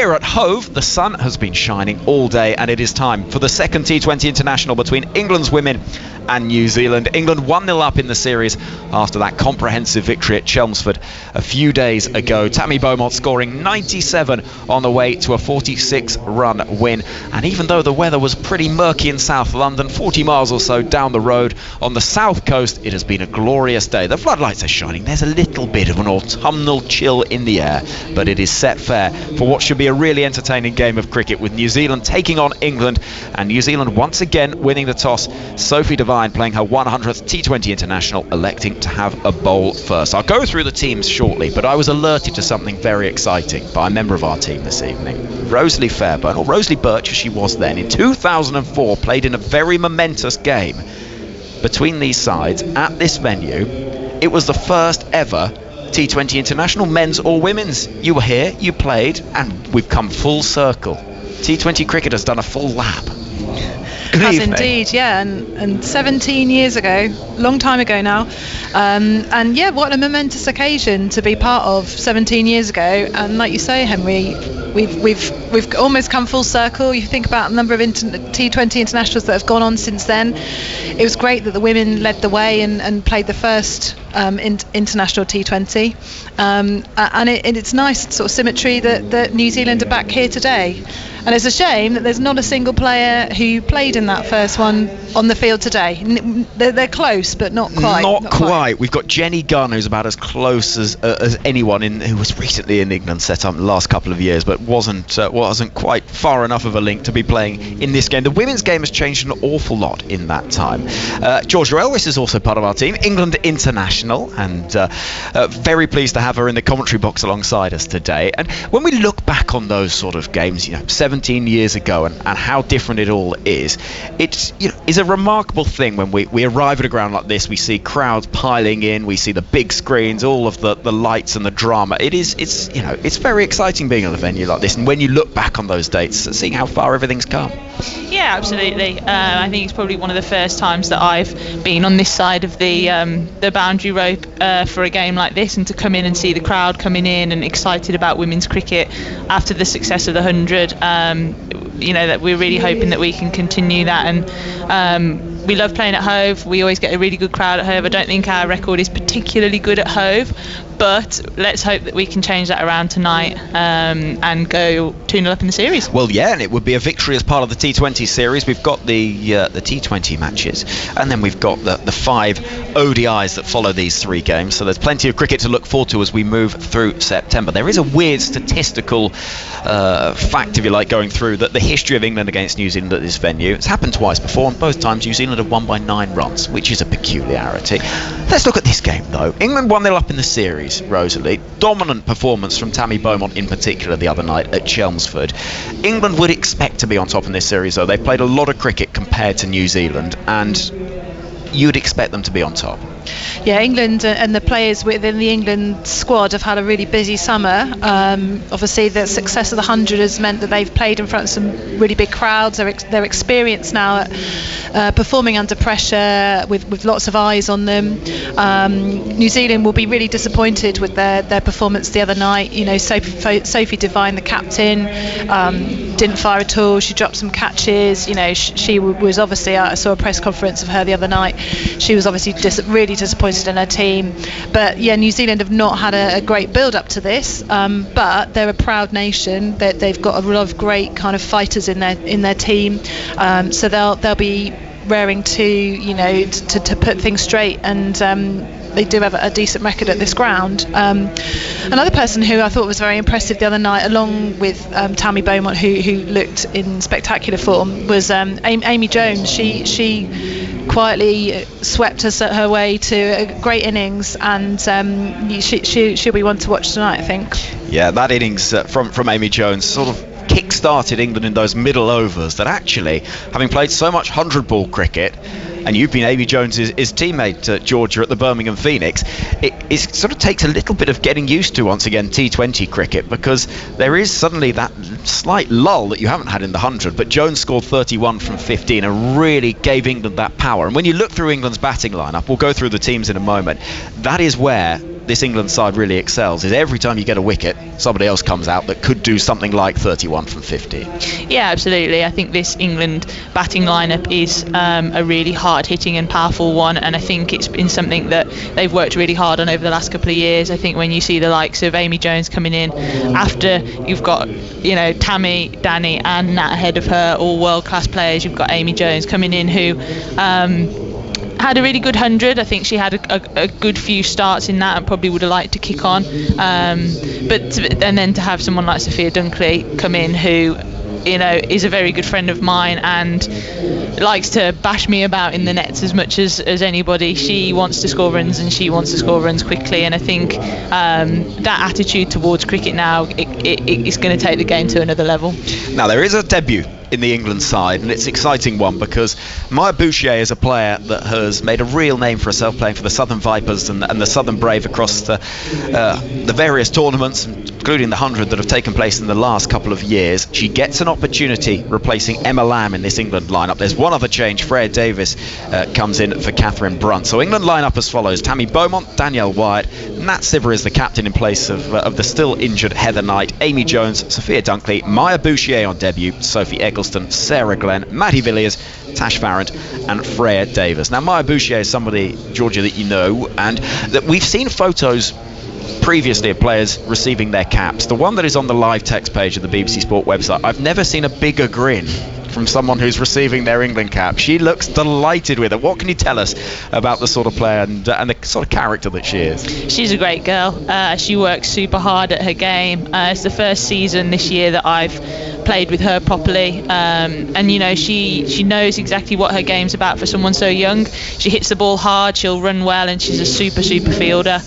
Here at Hove, the sun has been shining all day, and it is time for the second T20 international between England's women and New Zealand. England 1-0 up in the series after that comprehensive victory at Chelmsford a few days ago. Tammy Beaumont scoring 97 on the way to a 46-run win. And even though the weather was pretty murky in South London, 40 miles or so down the road on the south coast, it has been a glorious day. The floodlights are shining. There's a little bit of an autumnal chill in the air, but it is set fair for what should be a really entertaining game of cricket, with New Zealand taking on England, and New Zealand once again winning the toss. Sophie Devine playing her 100th T20 international, electing to have a bowl first. I'll go through the teams shortly, but I was alerted to something very exciting by a member of our team this evening. Rosalie Fairburn, or Rosalie Birch as she was then, in 2004 played in a very momentous game between these sides at this venue. It was the first ever T20 international, men's or women's. You were here, you played, and we've come full circle. T20 cricket has done a full lap. Has indeed, yeah, and 17 years ago, long time ago now, and yeah, what a momentous occasion to be part of 17 years ago. And like you say, Henry, we've almost come full circle. You think about the number of T20 internationals that have gone on since then. It was great that the women led the way and played the first international T20, and it's nice sort of symmetry that New Zealand are back here today. And it's a shame that there's not a single player who played in that first one on the field today. They're close, but not quite. Not quite. We've got Jenny Gunn, who's about as close as anyone who was recently in England, set up in the last couple of years, but wasn't quite far enough of a link to be playing in this game. The women's game has changed an awful lot in that time. Georgia Elwys is also part of our team, England international, and very pleased to have her in the commentary box alongside us today. And when we look back on those sort of games, 17 years ago, and how different it all is, it's a remarkable thing when we arrive at a ground like this. We see crowds piling in, we see the big screens, all of the lights and the drama. It's very exciting being on a venue like this, and when you look back on those dates, seeing how far everything's come. Yeah, absolutely. I think it's probably one of the first times that I've been on this side of the boundary rope for a game like this, and to come in and see the crowd coming in and excited about women's cricket after the success of the 100. That we're really hoping that we can continue that, and we love playing at Hove. We always get a really good crowd at Hove. I don't think our record is particularly good at Hove, but let's hope that we can change that around tonight and go 2-0 up in the series. Well, yeah, and it would be a victory as part of the T20 series. We've got the T20 matches, and then we've got the 5 ODIs that follow these 3 games, so there's plenty of cricket to look forward to as we move through September. There is a weird statistical fact, if you like, going through that the history of England against New Zealand at this venue. It's happened twice before, and both times New Zealand have won by 9 runs, which is a peculiarity. Let's look at this game, though. England 1-0 up in the series, Rosalie. Dominant performance from Tammy Beaumont in particular the other night at Chelmsford. England would expect to be on top in this series, though. They've played a lot of cricket compared to New Zealand, and you'd expect them to be on top. Yeah, England and the players within the England squad have had a really busy summer. Obviously, the success of the 100 has meant that they've played in front of some really big crowds. They're experienced now at performing under pressure with lots of eyes on them. New Zealand will be really disappointed with their performance the other night. Sophie Devine, the captain, didn't fire at all. She dropped some catches. She was obviously, I saw a press conference of her the other night. She was obviously really disappointed in her team. But yeah, New Zealand have not had a great build up to this, but they're a proud nation. They've got a lot of great kind of fighters in their team, so they'll be raring to put things straight, and they do have a decent record at this ground. Another person who I thought was very impressive the other night, along with Tammy Beaumont, who looked in spectacular form, was Amy Jones. She quietly swept her way to a great innings, and she'll be one to watch tonight, I think. Yeah, that innings from Amy Jones sort of kick-started England in those middle overs that actually, having played so much 100-ball cricket, and you've been Amy Jones's teammate, Georgia, at the Birmingham Phoenix, it sort of takes a little bit of getting used to, once again, T20 cricket, because there is suddenly that slight lull that you haven't had in the 100, but Jones scored 31 from 15 and really gave England that power. And when you look through England's batting lineup, we'll go through the teams in a moment, that is where this England side really excels is every time you get a wicket, somebody else comes out that could do something like 31 from 50. Yeah, absolutely. I think this England batting lineup is a really hard-hitting and powerful one, and I think it's been something that they've worked really hard on over the last couple of years. I think when you see the likes of Amy Jones coming in after you've got, you know, Tammy, Danny and Nat ahead of her, all world-class players, you've got Amy Jones coming in who had a really good 100. I think she had a good few starts in that and probably would have liked to kick on. And then to have someone like Sophia Dunkley come in who, you know, is a very good friend of mine and likes to bash me about in the nets as much as anybody. She wants to score runs and she wants to score runs quickly, and I think that attitude towards cricket now it's going to take the game to another level. Now there is a debut in the England side, and it's an exciting one because Maya Bouchier is a player that has made a real name for herself playing for the Southern Vipers and the Southern Brave across the various tournaments, including the 100 that have taken place in the last couple of years. She gets an opportunity replacing Emma Lamb in this England lineup. There's one other change. Freya Davis comes in for Catherine Brunt. So England lineup as follows: Tammy Beaumont, Danielle Wyatt, Nat Siver is the captain in place of the still injured Heather Knight, Amy Jones, Sophia Dunkley, Maya Bouchier on debut, Sophie Eggleston, Sarah Glenn, Maddie Villiers, Tash Farrant and Freya Davis. Now Maya Bouchier is somebody, Georgia, that you know, and that we've seen photos previously of players receiving their caps. The one that is on the live text page of the BBC Sport website, I've never seen a bigger grin from someone who's receiving their England cap. She looks delighted with it. What can you tell us about the sort of player and the sort of character that she is? She's a great girl. She works super hard at her game. It's the first season this year that I've played with her properly, and you know, she knows exactly what her game's about for someone so young. She hits the ball hard, she'll run well, and she's a super fielder.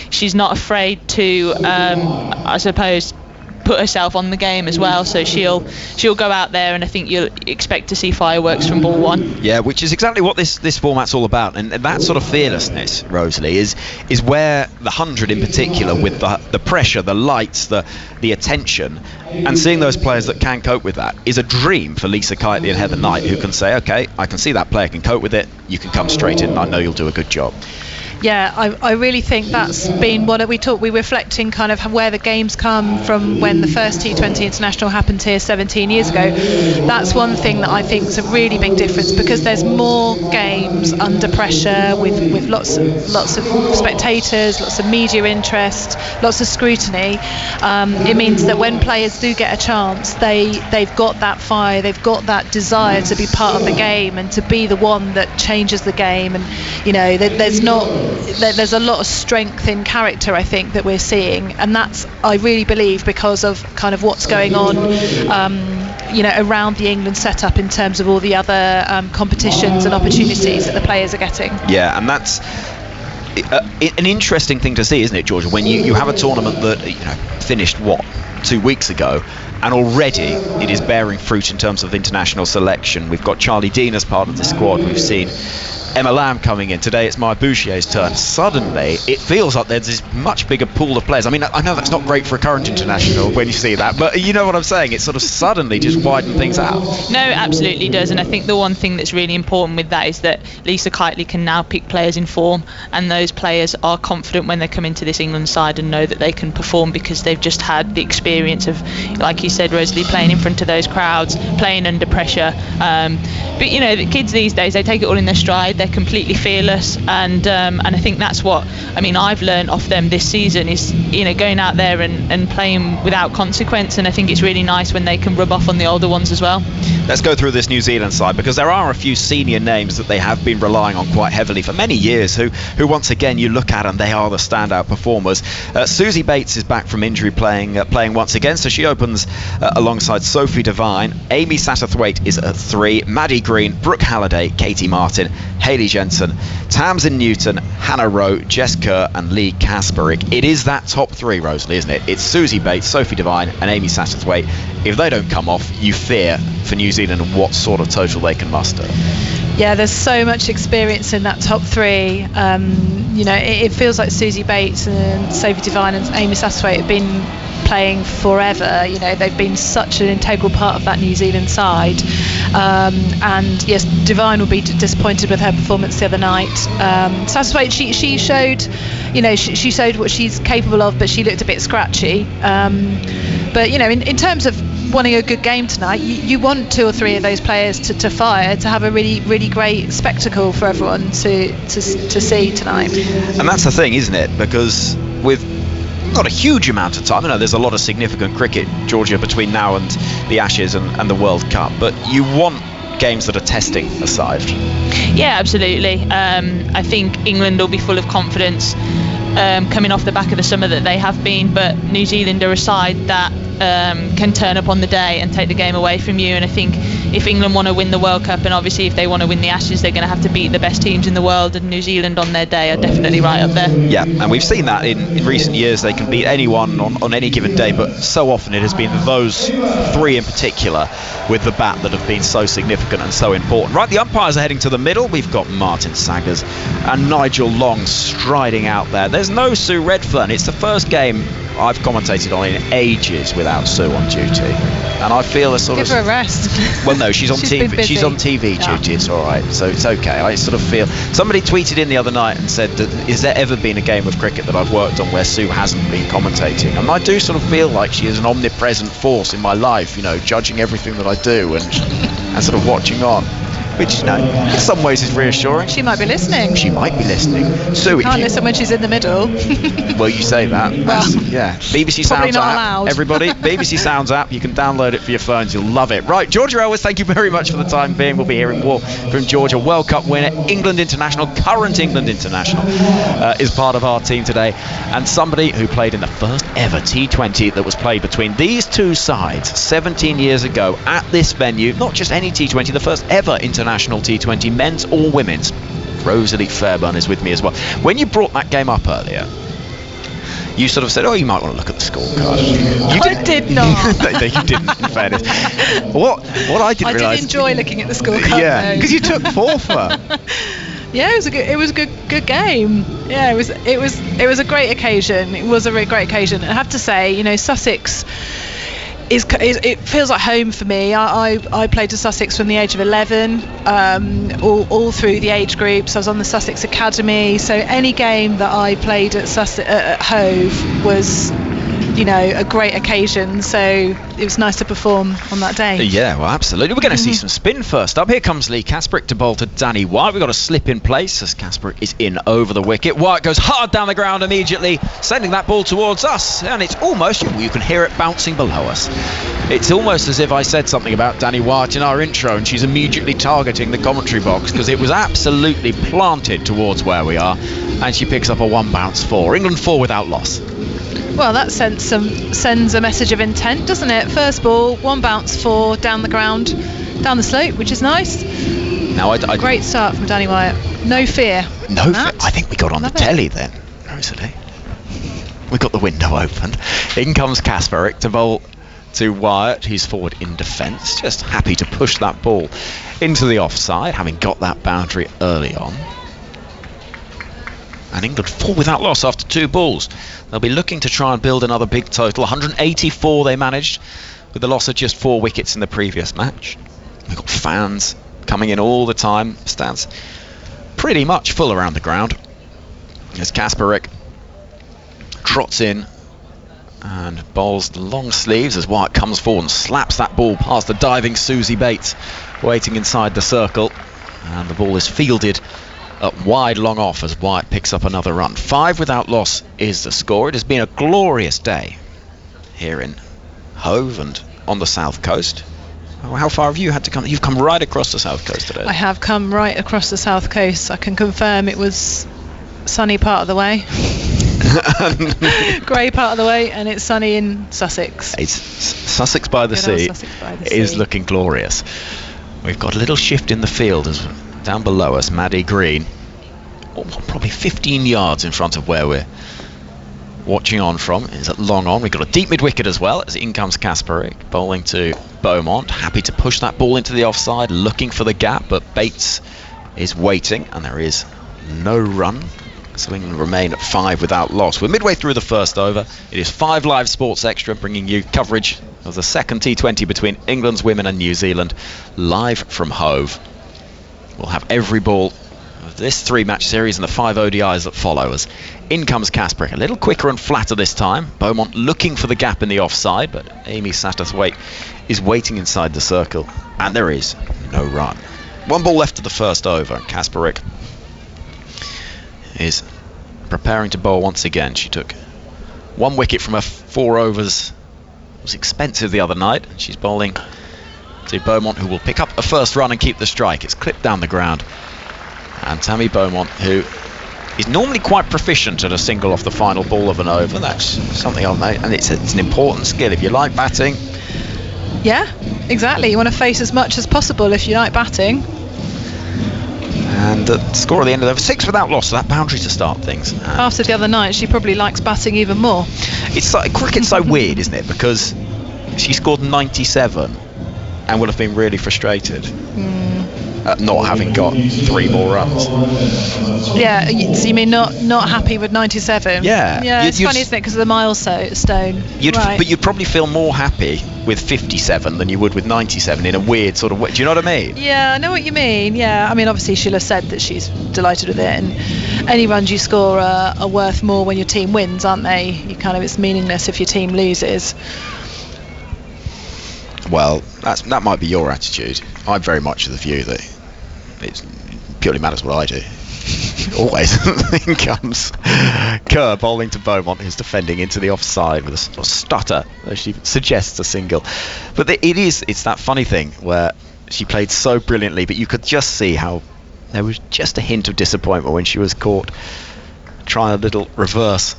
She's not afraid to I suppose put herself on the game as well, so she'll go out there, and I think you'll expect to see fireworks from ball one. Yeah, which is exactly what this format's all about, and that sort of fearlessness, Rosalie, is where the 100 in particular, with the pressure, the lights, the attention, and seeing those players that can cope with that, is a dream for Lisa Kitely and Heather Knight, who can say, okay, I can see that player can cope with it, you can come straight in, I know you'll do a good job. Yeah, I really think that's been what we're reflecting kind of where the games come from when the first T20 international happened here 17 years ago. That's one thing that I think is a really big difference, because there's more games under pressure with lots of spectators, lots of media interest, lots of scrutiny. It means that when players do get a chance, they've got that fire, they've got that desire to be part of the game and to be the one that changes the game. And you know, there's a lot of strength in character, I think, that we're seeing, and that's, I really believe, because of kind of what's going on you know, around the England setup in terms of all the other competitions and opportunities that the players are getting. Yeah, and that's an interesting thing to see, isn't it, Georgia, when you have a tournament that, you know, finished 2 weeks ago, and already it is bearing fruit in terms of international selection. We've got Charlie Dean as part of the squad. We've seen Emma Lamb coming in. Today it's Maya Bouchier's turn. Suddenly it feels like there's this much bigger pool of players. I mean, I know that's not great for a current international when you see that, but you know what I'm saying, it sort of suddenly just widened things out. No, it absolutely does, and I think the one thing that's really important with that is that Lisa Kitely can now pick players in form, and those players are confident when they come into this England side and know that they can perform because they've just had the experience of, like you said, Rosalie, playing in front of those crowds, playing under pressure. But you know, the kids these days, they take it all in their stride. They're completely fearless, and I think that's what, I mean, I've learned off them this season is, you know, going out there and playing without consequence, and I think it's really nice when they can rub off on the older ones as well. Let's go through this New Zealand side, because there are a few senior names that they have been relying on quite heavily for many years, who once again you look at and they are the standout performers. Susie Bates is back from injury, playing once again, so she opens alongside Sophie Devine. Amy Satterthwaite is at 3, Maddie Green, Brooke Halliday, Katie Martin, Hayley Jensen, Tamsin Newton, Hannah Rowe, Jess Kerr and Lee Kasperick. It is that top 3, Rosalie, isn't it? It's Susie Bates, Sophie Devine and Amy Satterthwaite. If they don't come off, you fear for New Zealand and what sort of total they can muster. Yeah, there's so much experience in that top 3. You know, it feels like Susie Bates and Sophie Devine and Amy Satterthwaite have been playing forever. You know, they've been such an integral part of that New Zealand side. And yes, Divine will be disappointed with her performance the other night. Satisfied, she showed, you know, she showed what she's capable of, but she looked a bit scratchy. But you know, in terms of wanting a good game tonight, you want 2 or 3 of those players to fire, to have a really, really great spectacle for everyone to see tonight. And that's the thing, isn't it? Because with not a huge amount of time, I know there's a lot of significant cricket, Georgia, between now and the Ashes and the World Cup, but you want games that are testing a side. Yeah, absolutely. I think England will be full of confidence coming off the back of the summer that they have been, but New Zealand are a side that can turn up on the day and take the game away from you. And I think if England want to win the World Cup, and obviously if they want to win the Ashes, they're going to have to beat the best teams in the world, and New Zealand on their day are definitely right up there. Yeah, and we've seen that in recent years. They can beat anyone on any given day, but so often it has been those 3 in particular with the bat that have been so significant and so important. Right, the umpires are heading to the middle. We've got Martin Saggers and Nigel Long striding out there. There's no Sue Redfern. It's the first game I've commentated on in ages without Sue on duty, and I feel a sort Give her a rest. Well, no, she's on TV. She's on TV duty. It's all right, so it's okay. I sort of feel. Somebody tweeted in the other night and said, "Is there ever been a game of cricket that I've worked on where Sue hasn't been commentating?" And I do sort of feel like she is an omnipresent force in my life, you know, judging everything that I do and sort of watching on. Which, you know, in some ways is reassuring. She might be listening. She might be listening. Sue, can't listen when she's in the middle. Well, you say that. Well, yeah. BBC Sounds app. Allowed. Everybody, BBC Sounds app. You can download it for your phones. You'll love it. Right, Georgia Elwes, thank you very much for the time being. We'll be hearing more from Georgia. World Cup winner, England international, current England international, is part of our team today, and somebody who played in the first ever T20 that was played between these 2 sides 17 years ago at this venue. Not just any T20, the first ever international T20, men's or women's. Rosalie Fairburn is with me as well. When you brought that game up earlier, you sort of said, "Oh, you might want to look at the scorecard." I did not. No, you didn't, in fairness. What I didn't realise. I did enjoy looking at the scorecard. Yeah, because you took 4 for. Yeah, it was a good game. Yeah, it was a great occasion. It was a really great occasion. I have to say, you know, Sussex it feels like home for me. I played for Sussex from the age of 11, all through the age groups. I was on the Sussex Academy, so any game that I played at Hove was, you know, a great occasion. So it was nice to perform on that day. Yeah, well, absolutely. We're going to see some spin first up. Here comes Lee Kasperek to bowl to Danny White. We've got a slip in place as Kasperek is in over the wicket. White goes hard down the ground immediately, sending that ball towards us, and it's almost, you can hear it bouncing below us. It's almost as if I said something about Danny White in our intro and she's immediately targeting the commentary box, because it was absolutely planted towards where we are, and she picks up a 1 bounce 4. England 4 without loss. Well, that sends a message of intent, doesn't it? First ball, 1 bounce 4 down the ground, down the slope, which is nice. Now, great start from Danny Wyatt. No fear. No fear. I think we got on the telly then, Rosalie. We got the window opened. In comes Kasperek to bowl to Wyatt. He's forward in defence, just happy to push that ball into the offside, having got that boundary early on. And England 4 without loss after 2 balls. They'll be looking to try and build another big total. 184 they managed with the loss of just 4 wickets in the previous match. We've got fans coming in all the time. Stands pretty much full around the ground as Kasperek trots in and bowls the long sleeves as Wyatt comes forward and slaps that ball past the diving Susie Bates waiting inside the circle, and the ball is fielded up wide long off as Wyatt picks up another run. 5 without loss is the score. It has been a glorious day here in Hove and on the south coast. How far have you had to come? You've come right across the south coast today. I have come right across the south coast. I can confirm it was sunny part of the way. Grey part of the way, and it's sunny in Sussex. It's Sussex by the sea. Is looking glorious. We've got a little shift in the field as down below us, Maddie Green, probably 15 yards in front of where we're watching on from, is at long on. We've got a deep mid-wicket as well as in comes Kasperek, bowling to Beaumont, happy to push that ball into the offside, looking for the gap, but Bates is waiting, and there is no run So England remain at 5 without loss. We're midway through the first over. It is 5 Live Sports Extra, bringing you coverage of the second T20 between England's women and New Zealand, live from Hove. We'll have every ball of this 3-match series and the 5 ODIs that follow us. In comes Kasparek, a little quicker and flatter this time. Beaumont looking for the gap in the offside, but Amy Satterthwaite is waiting inside the circle, and there is no run. 1 ball left of the first over, and Kasparek is preparing to bowl once again. She took 1 wicket from her 4 overs. It was expensive the other night. She's bowling to Beaumont, who will pick up a first run and keep the strike. It's clipped down the ground, and Tammy Beaumont, who is normally quite proficient at a single off the final ball of an over. That's something I've made, and it's an important skill if you like batting. Yeah, exactly. You want to face as much as possible if you like batting. And the score at the end of the over, 6 without loss, so that boundary to start things. And after the other night, she probably likes batting even more. It's like, cricket's so weird, isn't it? Because she scored 97 and would have been really frustrated at not having got 3 more runs. Yeah, so you mean not happy with 97? Yeah. Yeah, it's funny, isn't it, because of the milestone. Right. But you'd probably feel more happy with 57 than you would with 97 in a weird sort of way. Do you know what I mean? Yeah, I know what you mean. Yeah, I mean, obviously she'll have said that she's delighted with it, and any runs you score are worth more when your team wins, aren't they? It's meaningless if your team loses. Well, that might be your attitude. I'm very much of the view that it purely matters what I do. Always. In comes Kerr bowling to Beaumont, who's defending into the offside with a sort of stutter as she suggests a single. But it's that funny thing where she played so brilliantly, but you could just see how there was just a hint of disappointment when she was caught trying a little reverse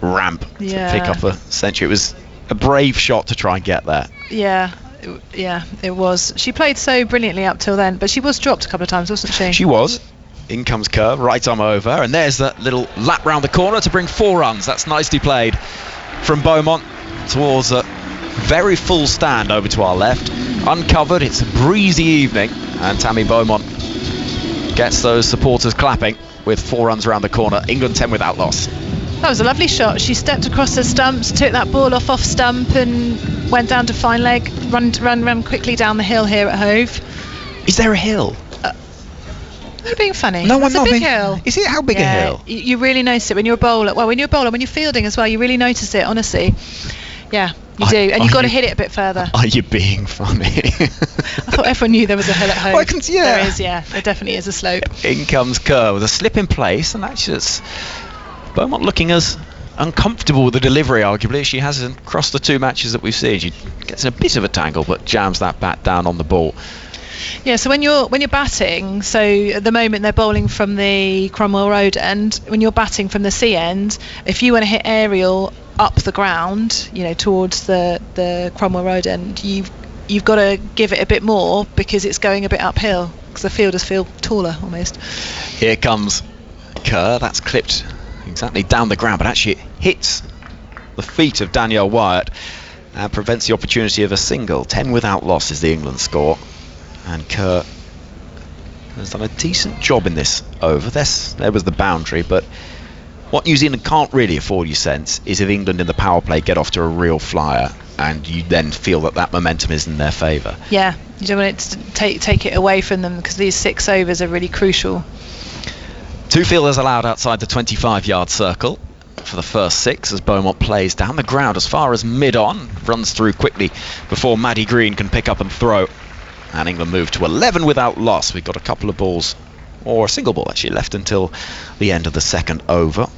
ramp to pick up a century. It was a brave shot to try and get there. Yeah, it was. She played so brilliantly up till then, but she was dropped a couple of times, wasn't she? She was. In comes Kerr, right arm over, and there's that little lap round the corner to bring 4 runs. That's nicely played from Beaumont towards a very full stand over to our left. Uncovered, it's a breezy evening, and Tammy Beaumont gets those supporters clapping with 4 runs around the corner. England 10 without loss. That was a lovely shot. She stepped across the stumps, took that ball off stump, and went down to fine leg. Run quickly down the hill here at Hove. Is there a hill? You're being funny. No, it's I'm not. a big hill. Is it? How big a hill? You really notice it when you're a bowler. Well, when you're fielding as well, you really notice it, honestly. Yeah, you do. And you've got to hit it a bit further. Are you being funny? I thought everyone knew there was a hill at Hove. Well, There is, yeah. There definitely is a slope. In comes Kerr with a slip in place, and actually it's Beaumont looking as uncomfortable with the delivery, arguably, as she has across the 2 matches that we've seen. She gets in a bit of a tangle, but jams that bat down on the ball. Yeah, so when you're batting, so at the moment they're bowling from the Cromwell Road end. When you're batting from the C end, if you want to hit aerial up the ground, towards the Cromwell Road end, you've got to give it a bit more because it's going a bit uphill, because the fielders feel taller almost. Here comes Kerr. That's clipped exactly down the ground, but actually it hits the feet of Danielle Wyatt and prevents the opportunity of a single. 10 without loss is the England score, and Kerr has done a decent job in this over. There was the boundary, but what New Zealand can't really afford, you sense, is if England in the power play get off to a real flyer and you then feel that momentum is in their favour. Yeah, you don't want it to take it away from them, because these 6 overs are really crucial. 2 fielders allowed outside the 25-yard circle for the first 6 as Beaumont plays down the ground as far as mid-on, runs through quickly before Maddie Green can pick up and throw, and England move to 11 without loss. We've got a couple of balls, or a single ball actually, left until the end of the second over.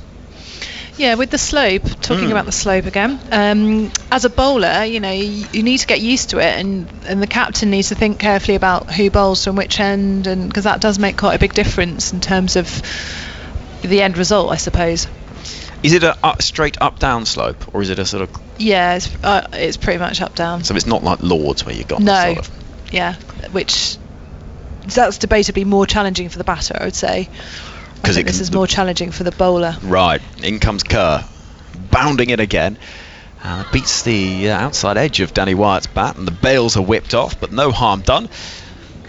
Yeah, with the slope, talking about the slope again, as a bowler, you need to get used to it, and the captain needs to think carefully about who bowls from which end, and because that does make quite a big difference in terms of the end result, I suppose. Is it a straight up-down slope, or is it a sort of... Yeah, it's pretty much up-down. So it's not like Lords where you've got no, sort of... yeah, which that's debatably more challenging for the batter, I would say. I think this is more challenging for the bowler. Right, in comes Kerr, bounding it again. Beats the outside edge of Danny Wyatt's bat, and the bails are whipped off, but no harm done.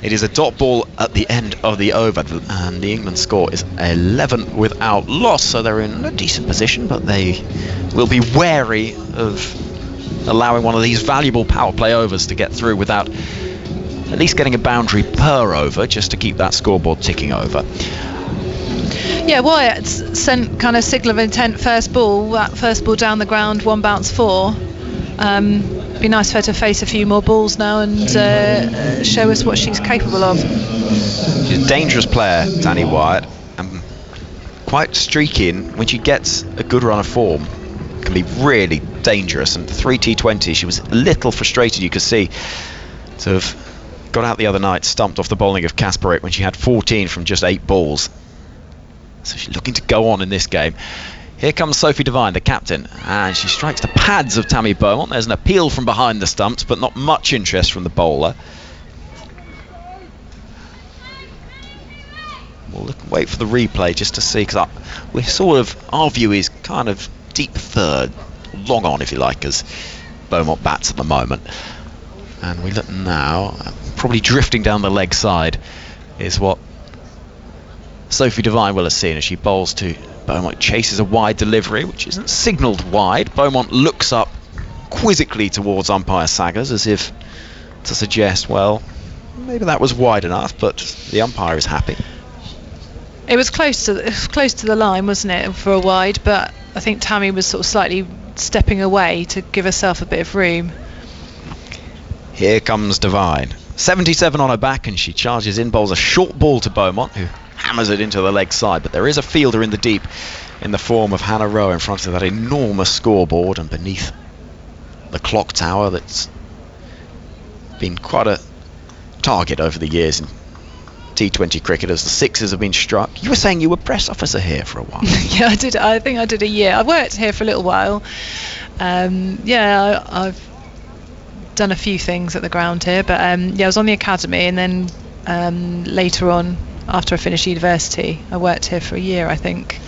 It is a dot ball at the end of the over, and the England score is 11 without loss, so they're in a decent position, but they will be wary of allowing one of these valuable power play overs to get through without at least getting a boundary per over, just to keep that scoreboard ticking over. Yeah, Wyatt sent kind of signal of intent first ball, that first ball down the ground, 1 bounce 4. Be nice for her to face a few more balls now and show us what she's capable of. She's a dangerous player, Danny Wyatt, and quite streaky, and when she gets a good run of form, can be really dangerous. And 3 T20, she was a little frustrated, you could see, to have got out the other night, stumped off the bowling of Kasparik when she had 14 from just 8 balls. So she's looking to go on in this game. Here comes Sophie Devine, the captain, and she strikes the pads of Tammy Beaumont. There's an appeal from behind the stumps, but not much interest from the bowler. We'll wait for the replay just to see, because our view is kind of deep third, long on if you like, as Beaumont bats at the moment. And we look now, probably drifting down the leg side is what Sophie Devine will have seen as she bowls to Beaumont. Chases a wide delivery, which isn't signalled wide. Beaumont looks up quizzically towards umpire Saggers as if to suggest, well, maybe that was wide enough, but the umpire is happy. It was close to the line, wasn't it, for a wide, but I think Tammy was sort of slightly stepping away to give herself a bit of room. Here comes Devine. 77 on her back, and she charges in, bowls a short ball to Beaumont, who hammers it into the leg side, but there is a fielder in the deep in the form of Hannah Rowe in front of that enormous scoreboard and beneath the clock tower that's been quite a target over the years in T20 cricket as the sixes have been struck. You were saying you were press officer here for a while. Yeah, I did. I think I did a year. I worked here for a little while. I've done a few things at the ground here, but I was on the academy, and then later on, after I finished university, I worked here for a year, I think.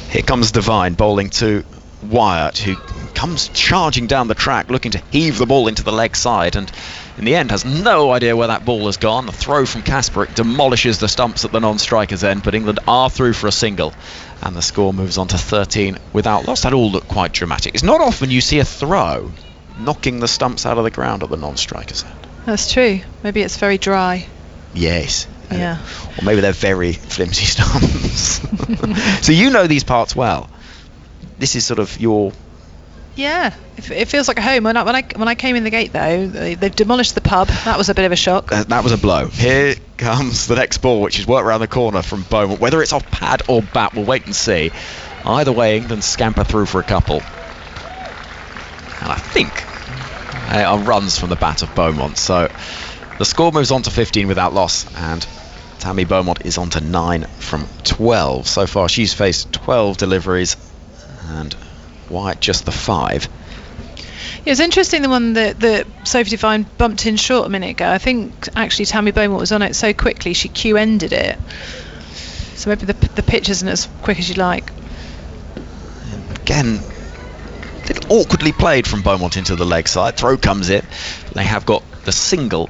Here comes Devine bowling to Wyatt, who comes charging down the track looking to heave the ball into the leg side, and in the end has no idea where that ball has gone. The throw from Kasparik demolishes the stumps at the non-striker's end, but England are through for a single, and the score moves on to 13 without loss. That all looked quite dramatic. It's not often you see a throw knocking the stumps out of the ground at the non-striker's end. That's true. Maybe it's very dry. Yes. Yeah. Or maybe they're very flimsy stumps. So you know these parts well. This is sort of your... Yeah, it feels like a home. When I came in the gate, though, they've demolished the pub. That was a bit of a shock. That was a blow. Here comes the next ball, which is worked around the corner from Beaumont. Whether it's off pad or bat, we'll wait and see. Either way, England scamper through for a couple. And I think are runs from the bat of Beaumont. So the score moves on to 15 without loss, and Tammy Beaumont is on to 9 from 12. So far she's faced 12 deliveries, and Wyatt just the 5. It was interesting, the one that Sophie Devine bumped in short a minute ago. I think actually Tammy Beaumont was on it so quickly she Q-ended it. So maybe the pitch isn't as quick as you'd like. Again, a little awkwardly played from Beaumont into the leg side. Throw comes in. They have got the single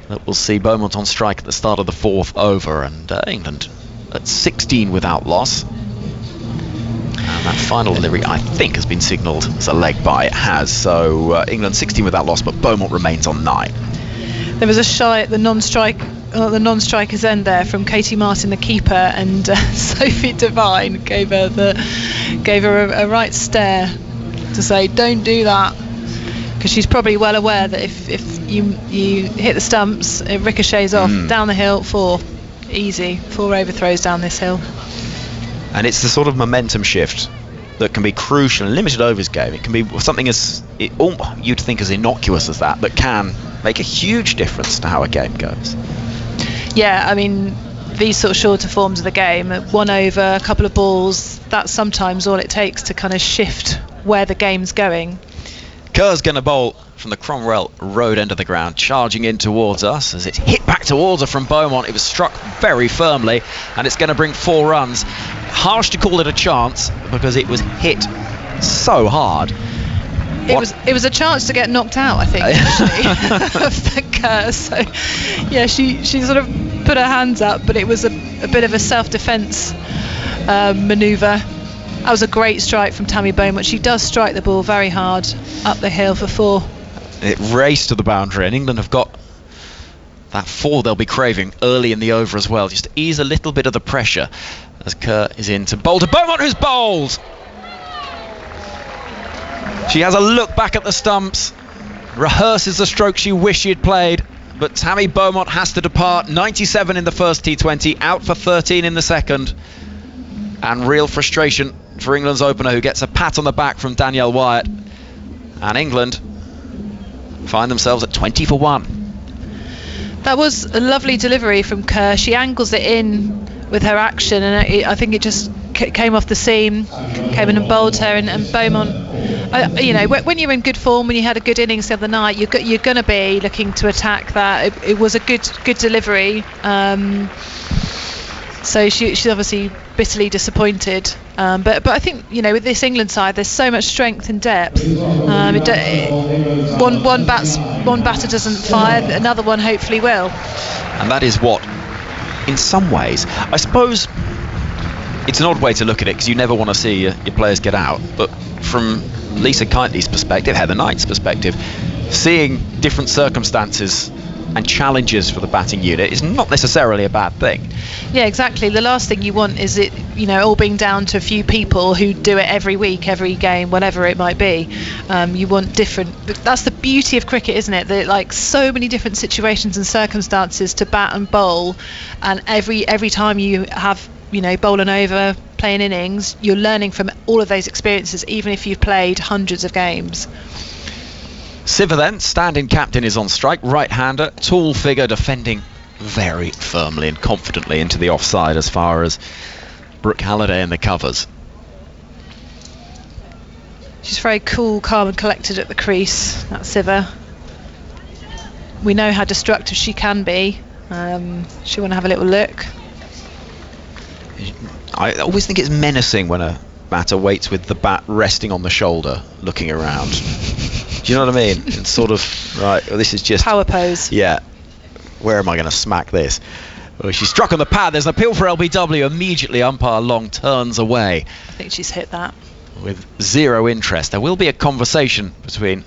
that will see Beaumont on strike at the start of the 4th over, and England at 16 without loss. And that final delivery, I think, has been signalled as a leg by. It has. So England 16 without loss, but Beaumont remains on 9. There was a shy at the non-striker's end there from Katie Martin, the keeper, and Sophie Devine gave her a right stare to say, "Don't do that," because she's probably well aware that if you hit the stumps, it ricochets off down the hill. 4 overthrows down this hill. And it's the sort of momentum shift that can be crucial in a limited overs game. It can be something you'd think as innocuous as that can make a huge difference to how a game goes. Yeah, I mean, these sort of shorter forms of the game, 1 over, a couple of balls, that's sometimes all it takes to kind of shift where the game's going. Kerr's going to bowl from the Cromwell Road end of the ground, charging in towards us as it's hit back towards her from Beaumont. It was struck very firmly, and it's going to bring 4 runs. Harsh to call it a chance because it was hit so hard. It was a chance to get knocked out, I think, actually, for Kerr. So, yeah, she sort of put her hands up, but it was a bit of a self-defence manoeuvre. That was a great strike from Tammy Beaumont. She does strike the ball very hard up the hill for 4. It raced to the boundary, and England have got that 4 they'll be craving early in the over as well, just to ease a little bit of the pressure as Kerr is in to bowl to Beaumont, who's bowled. She has a look back at the stumps, rehearses the stroke she wished she had played, but Tammy Beaumont has to depart. 97 in the first T20, out for 13 in the second, and real frustration for England's opener, who gets a pat on the back from Danielle Wyatt, and England find themselves at 20 for 1. That was a lovely delivery from Kerr. She angles it in with her action, and I think it just came off the seam, came in and bowled her, and Beaumont, when you're in good form, when you had a good innings the other night, you're going to be looking to attack that. It was a good delivery. So she's obviously bitterly disappointed, but I think with this England side, there's so much strength and depth. One batter doesn't fire, another one hopefully will. And that is what, in some ways, I suppose it's an odd way to look at it, because you never want to see your players get out. But from Lisa Kitely's perspective, Heather Knight's perspective, seeing different circumstances and challenges for the batting unit is not necessarily a bad thing. Yeah, exactly. The last thing you want is it, all being down to a few people who do it every week, every game, whatever it might be. You want different. That's the beauty of cricket, isn't it? That like so many different situations and circumstances to bat and bowl, and every time you have bowling over, playing innings, you're learning from all of those experiences, even if you've played hundreds of games. Siver then, stand-in captain, is on strike, right-hander, tall figure, defending very firmly and confidently into the offside as far as Brooke Halliday and the covers. She's very cool, calm and collected at the crease, that Siver. We know how destructive she can be. She want to have a little look. I always think it's menacing when a batter waits with the bat resting on the shoulder, looking around. Do you know what I mean? It's sort of, right, well, this is just... power pose. Yeah. Where am I going to smack this? Well, she struck on the pad. There's an appeal for LBW. Immediately, umpire Long turns away. I think she's hit that. With zero interest. There will be a conversation between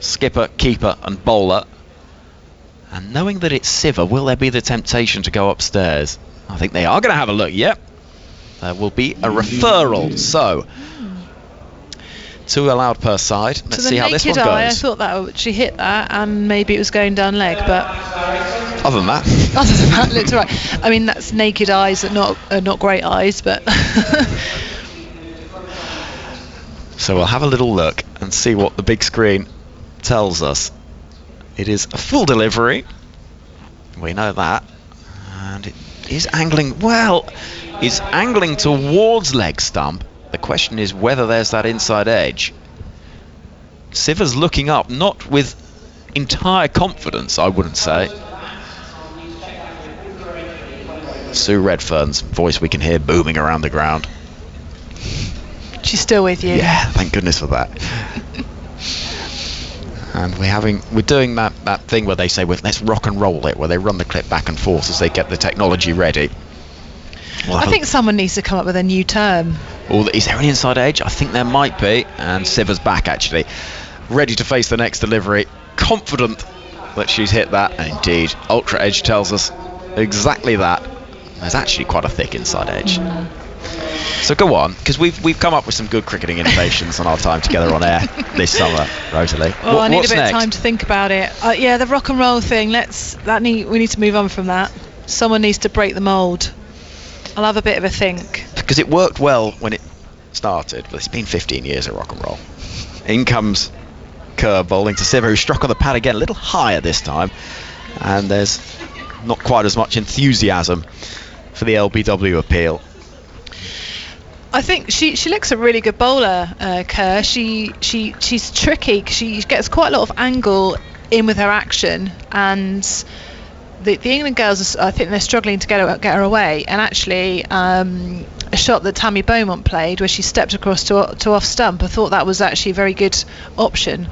skipper, keeper and bowler. And knowing that it's Siver, will there be the temptation to go upstairs? I think they are going to have a look. Yep. There will be a referral. So... 2 allowed per side. Let's see how this one goes. I thought that she hit that, and maybe it was going down leg, but other than that, it looked all right. I mean, that's naked eyes, are not great eyes, but. So we'll have a little look and see what the big screen tells us. It is a full delivery. We know that, and it is angling. Well, is angling towards leg stump. The question is whether there's that inside edge. Siver's looking up, not with entire confidence, I wouldn't say. Sue Redfern's voice we can hear booming around the ground. She's still with you. Yeah, thank goodness for that. And we're doing that thing where they say, let's rock and roll it, where they run the clip back and forth as they get the technology ready. I think someone needs to come up with a new term. Is there an inside edge? I think there might be. And Siver's back, actually, ready to face the next delivery, confident that she's hit that. And indeed, Ultra Edge tells us exactly that. There's actually quite a thick inside edge. So go on, because we've come up with some good cricketing innovations on our time together on air this summer, Rosalie. Well, I need a bit next? of time to think about it. The rock and roll thing. We need to move on from that. Someone needs to break the mould. I'll have a bit of a think. Because it worked well when it started, but it's been 15 years of rock and roll. In comes Kerr bowling to Siver, who struck on the pad again, a little higher this time. And there's not quite as much enthusiasm for the LBW appeal. I think she looks a really good bowler, Kerr. She's tricky. She gets quite a lot of angle in with her action, and the England girls, I think they're struggling to get her away. And actually, a shot that Tammy Beaumont played where she stepped across to off stump. I thought that was actually a very good option.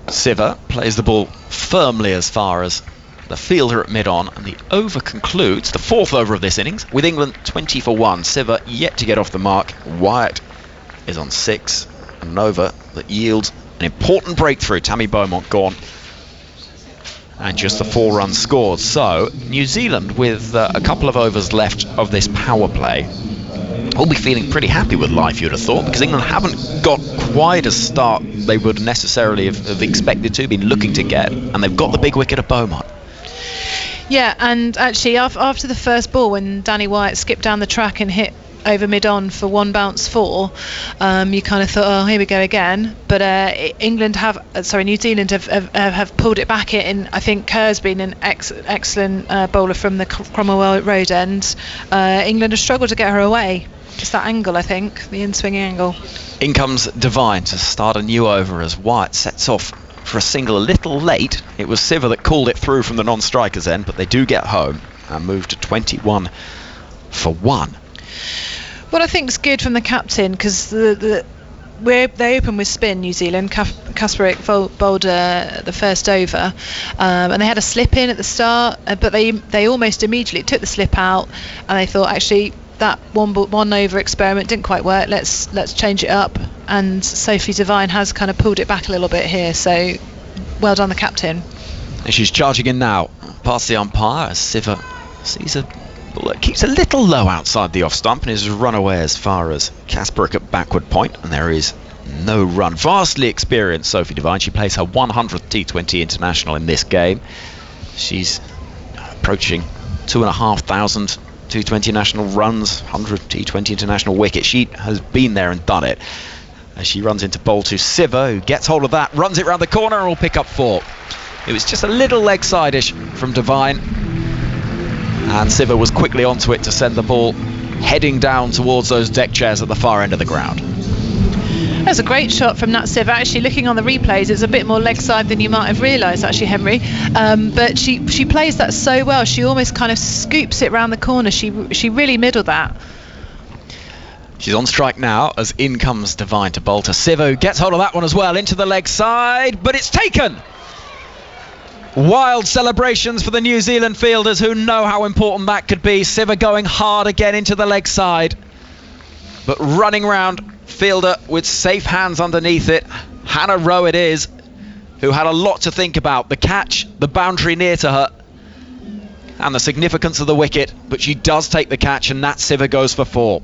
Siver plays the ball firmly as far as the fielder at mid-on, and the over concludes, the 4th over of this innings, with England 20 for 1. Siver yet to get off the mark. Wyatt is on 6, an over that yields an important breakthrough. Tammy Beaumont gone, and just the 4 runs scored. So New Zealand, with a couple of overs left of this power play, will be feeling pretty happy with life, you'd have thought, because England haven't got quite a start they would necessarily have expected to, been looking to get, and they've got the big wicket of Beaumont. Yeah, and actually after the first ball, when Danny Wyatt skipped down the track and hit over mid-on for 1 bounce 4, you kind of thought, oh, here we go again. But New Zealand have pulled it back in. I think Kerr's been an excellent bowler from the Cromwell Road end. England have struggled to get her away. Just that angle, I think, the in-swinging angle. In comes Devine to start a new over as Wyatt sets off for a single a little late. It was Siver that called it through from the non-strikers end, but they do get home and move to 21 for 1. Well, I think it's good from the captain, because they open with spin, New Zealand. Kasparik bowled the first over, and they had a slip in at the start, but they almost immediately took the slip out, and they thought, actually, that one over experiment didn't quite work. Let's change it up. And Sophie Devine has kind of pulled it back a little bit here. So well done, the captain. And she's charging in now past the umpire as Siver sees a ball that keeps a little low outside the off stump and is run away as far as Kasparik at backward point, and there is no run. Vastly experienced Sophie Devine. She plays her 100th T20 international in this game. She's approaching 2,500 T20 national runs, 100 T20 international wickets. She has been there and done it. As she runs into bowl to Siver, who gets hold of that, runs it round the corner and will pick up 4. It was just a little leg side-ish from Devine, and Siver was quickly onto it to send the ball heading down towards those deck chairs at the far end of the ground. That's a great shot from Nat Siver. Actually, looking on the replays, it's a bit more leg side than you might have realised, actually, Henry. But she plays that so well. She almost kind of scoops it round the corner. She really middled that. She's on strike now as in comes Devine to bowl to Siver, who gets hold of that one as well into the leg side, but it's taken. Wild celebrations for the New Zealand fielders, who know how important that could be. Siver going hard again into the leg side, but running round fielder with safe hands underneath it. Hannah Rowe it is, who had a lot to think about. The catch, the boundary near to her, and the significance of the wicket, but she does take the catch, and Nat Siver goes for 4.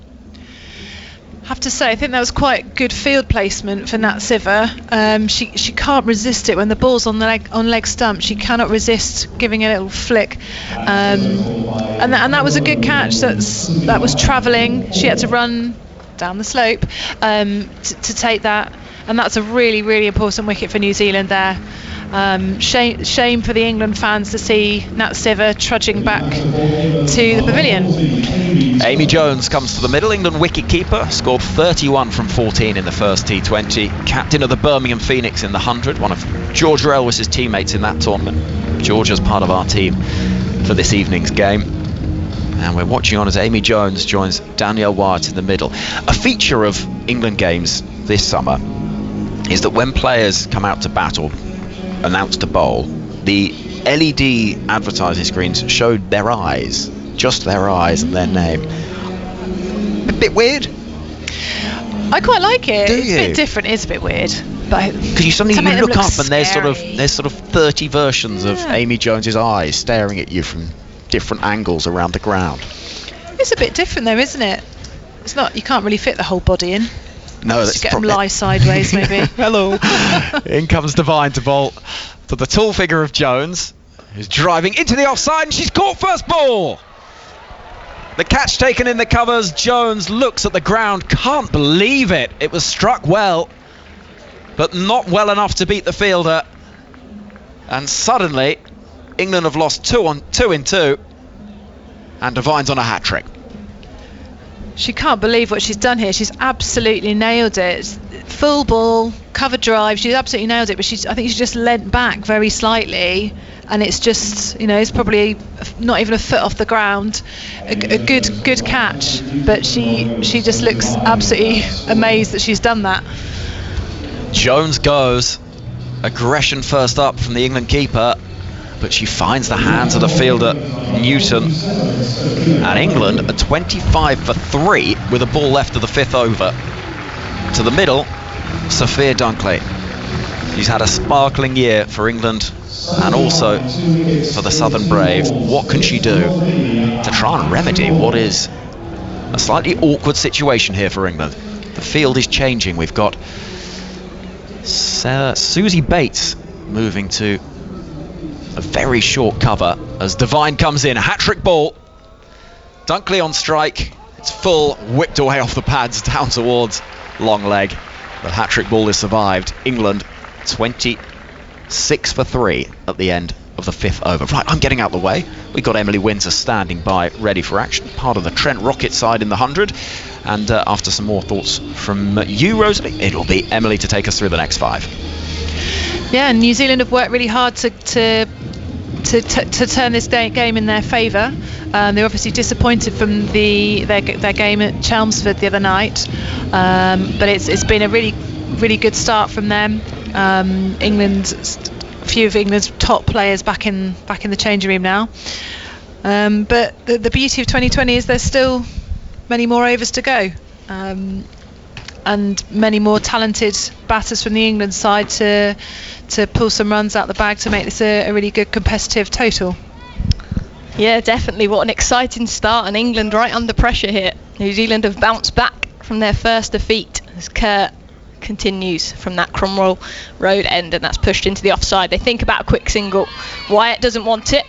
I have to say, I think that was quite good field placement for Nat Siver. She can't resist it when the ball's on leg stump. She cannot resist giving a little flick, and that was a good catch. That was travelling. She had to run down the slope to take that, and that's a really, really important wicket for New Zealand there. Shame for the England fans to see Nat Siver trudging back to the pavilion. Amy Jones comes to the middle. England wicket-keeper, scored 31 from 14 in the first T20. Captain of the Birmingham Phoenix in the 100, one of Georgia Elwis's teammates in that tournament. Georgia's part of our team for this evening's game. And we're watching on as Amy Jones joins Danielle Wyatt in the middle. A feature of England games this summer is that when players come out to bat or announced to bowl, the LED advertising screens showed their eyes, just their eyes and their name. A bit weird. I quite like it. Do it's you? a bit different. It's a bit weird, but because you suddenly look up and there's scary. sort of 30 versions of Amy Jones's eyes staring at you from different angles around the ground. It's a bit different though, isn't it? It's not. You can't really fit the whole body in. No, that's just get them lie sideways, maybe. Hello. In comes Devine to bowl for the tall figure of Jones, who's driving into the offside, and she's caught first ball. The catch taken in the covers. Jones looks at the ground, can't believe it. It was struck well, but not well enough to beat the fielder. And suddenly, England have lost 2 in 2, and Devine's on a hat-trick. She can't believe what she's done here. She's absolutely nailed it. full ball, cover drive. She absolutely nailed it, but I think she just leant back very slightly, and it's just, it's probably not even a foot off the ground. A good catch, but she just looks absolutely amazed that she's done that. Jones goes. Aggression first up from the England keeper, but she finds the hands of the fielder Newton, and England are 25 for 3 with a ball left of the 5th over. To the middle, Sophia Dunkley. She's had a sparkling year for England and also for the Southern Brave. What can she do to try and remedy what is a slightly awkward situation here for England? The field is changing. We've got Susie Bates moving to a very short cover as Devine comes in. A hat-trick ball. Dunkley on strike. It's full, whipped away off the pads down towards long leg. The hat-trick ball is survived. England 26 for 3 at the end of the 5th over. Right, I'm getting out the way. We've got Emily Windsor standing by, ready for action. Part of the Trent Rocket side in the 100. And after some more thoughts from you, Rosalie, it'll be Emily to take us through the next 5. Yeah, New Zealand have worked really hard to turn this game in their favour. They're obviously disappointed from their game at Chelmsford the other night, but it's been a really good start from them. A few of England's top players back in the changing room now. But the beauty of 2020 is there's still many more overs to go, and many more talented batters from the England side to pull some runs out the bag to make this a really good competitive total. Yeah, definitely. What an exciting start, and England right under pressure here. New Zealand have bounced back from their first defeat as Kerr continues from that Cromwell Road end, and that's pushed into the offside. They think about a quick single. Wyatt doesn't want it.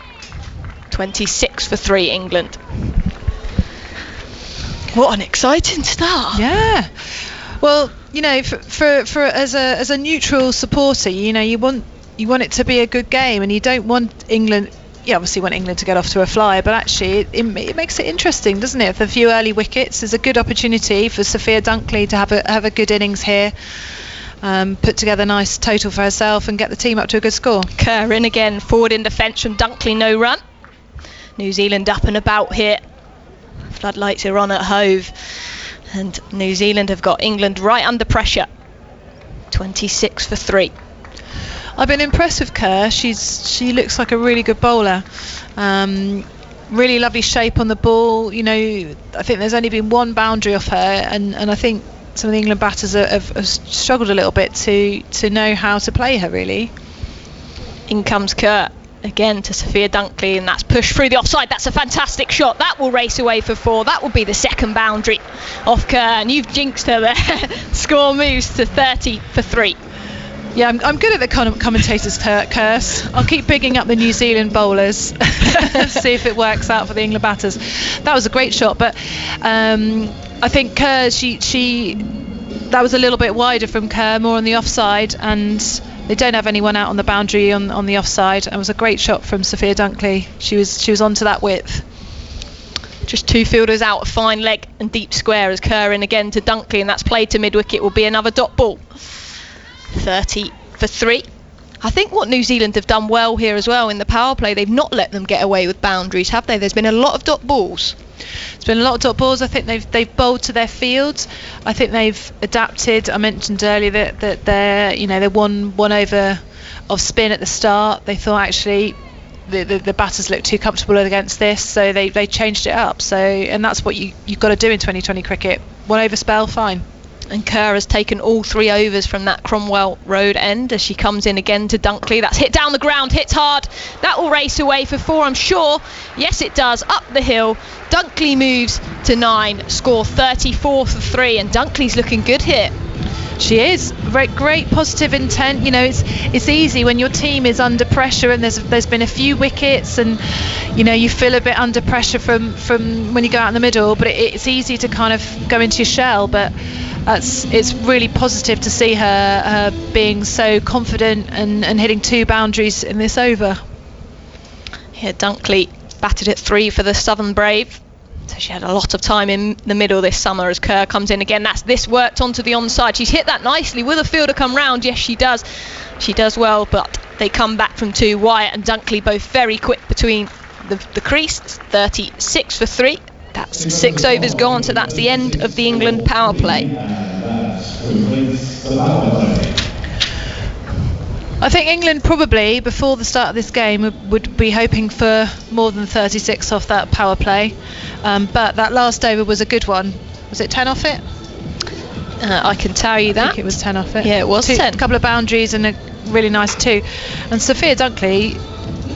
26 for 3 England. What an exciting start. Yeah. Well, for as a neutral supporter, you want it to be a good game, and you don't want England. You obviously want England to get off to a flyer, but actually it makes it interesting, doesn't it? With a few early wickets, there's a good opportunity for Sophia Dunkley to have a good innings here, put together a nice total for herself and get the team up to a good score. Kerr in again, forward in defence from Dunkley, no run. New Zealand up and about here. Floodlights are on at Hove, and New Zealand have got England right under pressure. 26 for 3. I've been impressed with Kerr. She looks like a really good bowler. Really lovely shape on the ball. I think there's only been one boundary off her, and I think some of the England batters have struggled a little bit to know how to play her, really. In comes Kerr again to Sophia Dunkley, and that's pushed through the offside. That's a fantastic shot. That will race away for 4. That will be the second boundary off Kerr, and you've jinxed her there. Score moves to 30 for 3. Yeah, I'm good at the commentator's curse. I'll keep bigging up the New Zealand bowlers, see if it works out for the England batters. That was a great shot, but I think Kerr, that was a little bit wider from Kerr, more on the offside, and they don't have anyone out on the boundary on the offside. It was a great shot from Sophia Dunkley. She was onto that width. Just 2 fielders out, a fine leg and deep square as Kerr in again to Dunkley, and that's played to mid-wicket. Will be another dot ball. 30 for 3. I think what New Zealand have done well here as well in the power play, they've not let them get away with boundaries, have they? There's been a lot of dot balls. It's been a lot of dot balls. I think they've bowled to their field. I think they've adapted. I mentioned earlier that they won one over of spin at the start. They thought actually the batters looked too comfortable against this, so they changed it up. And that's what you've got to do in 2020 cricket. One over spell, fine. And Kerr has taken all 3 overs from that Cromwell Road end as she comes in again to Dunkley. That's hit down the ground, hits hard. That will race away for 4, I'm sure. Yes, it does. Up the hill. Dunkley moves to 9. Score 34 for 3. And Dunkley's looking good here. She is. Great positive intent. It's easy when your team is under pressure and there's been a few wickets, and you feel a bit under pressure from when you go out in the middle, but it's easy to kind of go into your shell. But it's really positive to see her being so confident and hitting 2 boundaries in this over. Yeah, Dunkley batted at 3 for the Southern Brave. So she had a lot of time in the middle this summer as Kerr comes in again. This worked onto the onside. She's hit that nicely. Will the fielder come round? Yes, she does. She does well, but they come back from 2. Wyatt and Dunkley both very quick between the crease. It's 36 for 3. That's 6 overs gone, so that's the end of the England power play. I think England probably, before the start of this game, would be hoping for more than 36 off that power play. But that last over was a good one. Was it 10 off it? I can tell you that. I think it was 10 off it. Yeah, it was 10. A couple of boundaries and a really nice 2. And Sophia Dunkley,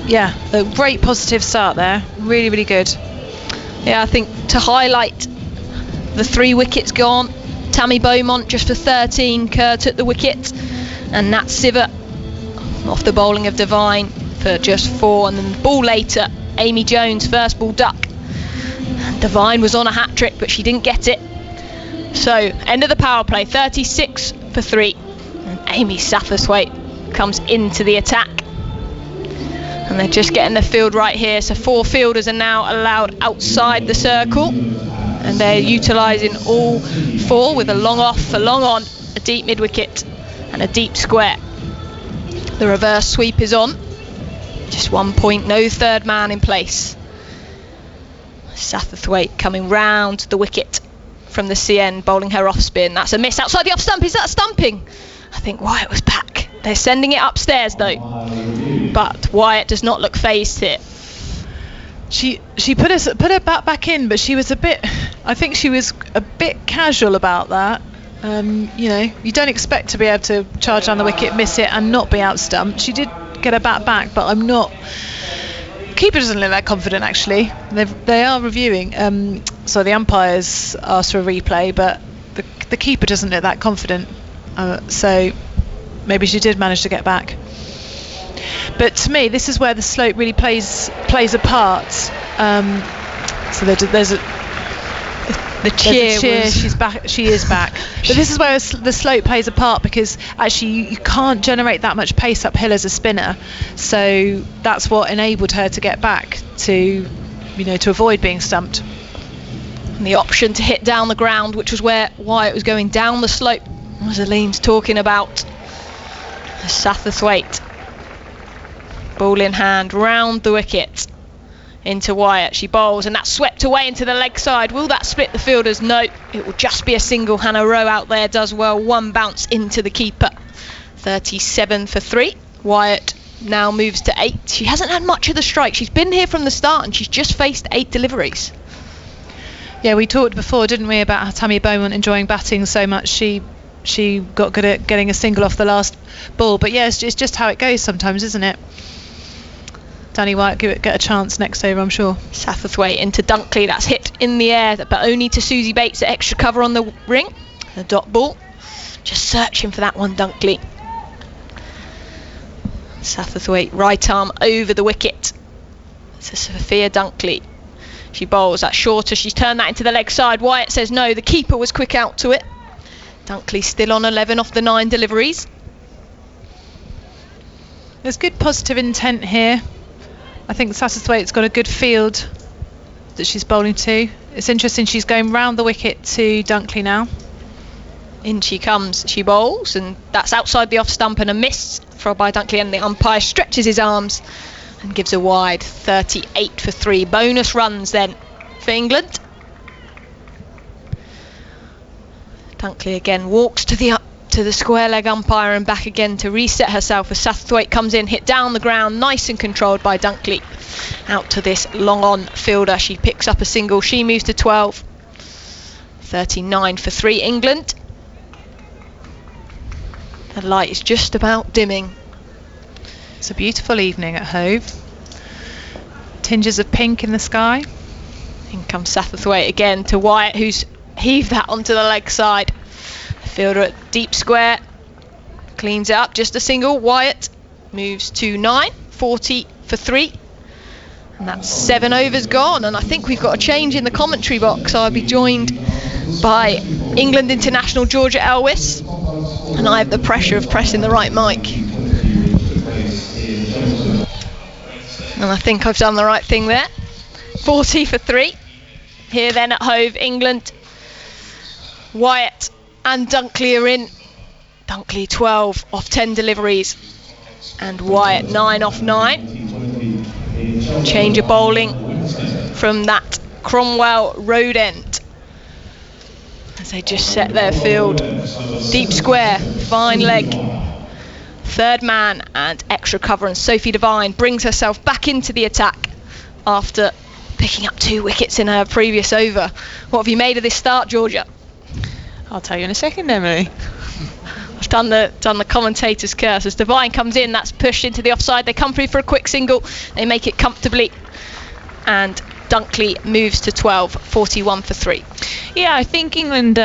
yeah, a great positive start there. Really, really good. Yeah, I think to highlight the 3 wickets gone, Tammy Beaumont just for 13, Kerr took the wicket, and Nat Sivert off the bowling of Devine for just 4, and then the ball later, Amy Jones, first ball duck. Devine was on a hat-trick, but she didn't get it. So, end of the power play, 36 for 3. And Amy Satterthwaite comes into the attack. And they're just getting the field right here. So 4 fielders are now allowed outside the circle. And they're utilising all 4 with a long off, a long on, a deep mid-wicket and a deep square. The reverse sweep is on. Just 1 point, no third man in place. Satterthwaite coming round the wicket from the CN, bowling her off spin. That's a miss outside the off stump. Is that stumping? I think Wyatt was back. They're sending it upstairs though. But Wyatt does not look phased here. She put her bat back in, but she was I think she was a bit casual about that. You don't expect to be able to charge down the wicket, miss it and not be out stumped. She did get her bat back, but I'm not. Keeper doesn't look that confident actually. They are reviewing. So the umpires asked for a replay, but the keeper doesn't look that confident. So maybe she did manage to get back. But to me, this is where the slope really plays a part. So there's the cheer. She's back. She is back. But this is where the slope plays a part, because actually you can't generate that much pace uphill as a spinner. So that's what enabled her to get back to avoid being stumped. And the option to hit down the ground, which was where Wyatt was going down the slope, was Aline's talking about. Satterthwaite, ball in hand, round the wicket into Wyatt. She bowls and that's swept away into the leg side. Will that split the fielders? No, it will just be a single. Hannah Rowe out there does well. 1 bounce into the keeper. 37 for 3. Wyatt now moves to 8. She hasn't had much of the strike. She's been here from the start and she's just faced 8 deliveries. Yeah, we talked before, didn't we, about how Tammy Beaumont enjoying batting so much. She got good at getting a single off the last ball. But yeah, it's just how it goes sometimes, isn't it? Danny Wyatt get a chance next over, I'm sure. Satterthwaite into Dunkley. That's hit in the air, but only to Susie Bates at extra cover on the ring. The dot ball. Just searching for that one, Dunkley. Satterthwaite, right arm over the wicket. To Sophia Dunkley. She bowls that shorter. She's turned that into the leg side. Wyatt says no. The keeper was quick out to it. Dunkley still on 11 off the 9 deliveries. There's good positive intent here. I think Satterthwaite's got a good field that she's bowling to. It's interesting, she's going round the wicket to Dunkley now. In she comes, she bowls, and that's outside the off stump and a miss by Dunkley, and the umpire stretches his arms and gives a wide. 38 for 3. Bonus runs then for England. Dunkley again walks to the square leg umpire and back again to reset herself as Satterthwaite comes in, hit down the ground, nice and controlled by Dunkley. Out to this long on fielder. She picks up a single. She moves to 12. 39 for 3 England. The light is just about dimming. It's a beautiful evening at Hove. Tinges of pink in the sky. In comes Satterthwaite again to Wyatt, who's heaved that onto the leg side. Fielder at deep square. Cleans it up, just a single. Wyatt moves to 9. 40 for 3. And that's 7 overs gone. And I think we've got a change in the commentary box. I'll be joined by England international Georgia Elwys. And I have the pressure of pressing the right mic. And I think I've done the right thing there. 40 for 3. here then at Hove, England. Wyatt and Dunkley are in. Dunkley 12 off 10 deliveries and Wyatt 9 off 9. Change of bowling from that Cromwell road end as they just set their field. Deep square, fine leg, third man and extra cover, and Sophie Devine brings herself back into the attack after picking up 2 wickets in her previous over. What have you made of this start, Georgia? I'll tell you in a second, Emily. I've done the commentator's curse. As Devine comes in, that's pushed into the offside. They come through for a quick single. They make it comfortably. And Dunkley moves to 12, 41 for 3. Yeah, I think England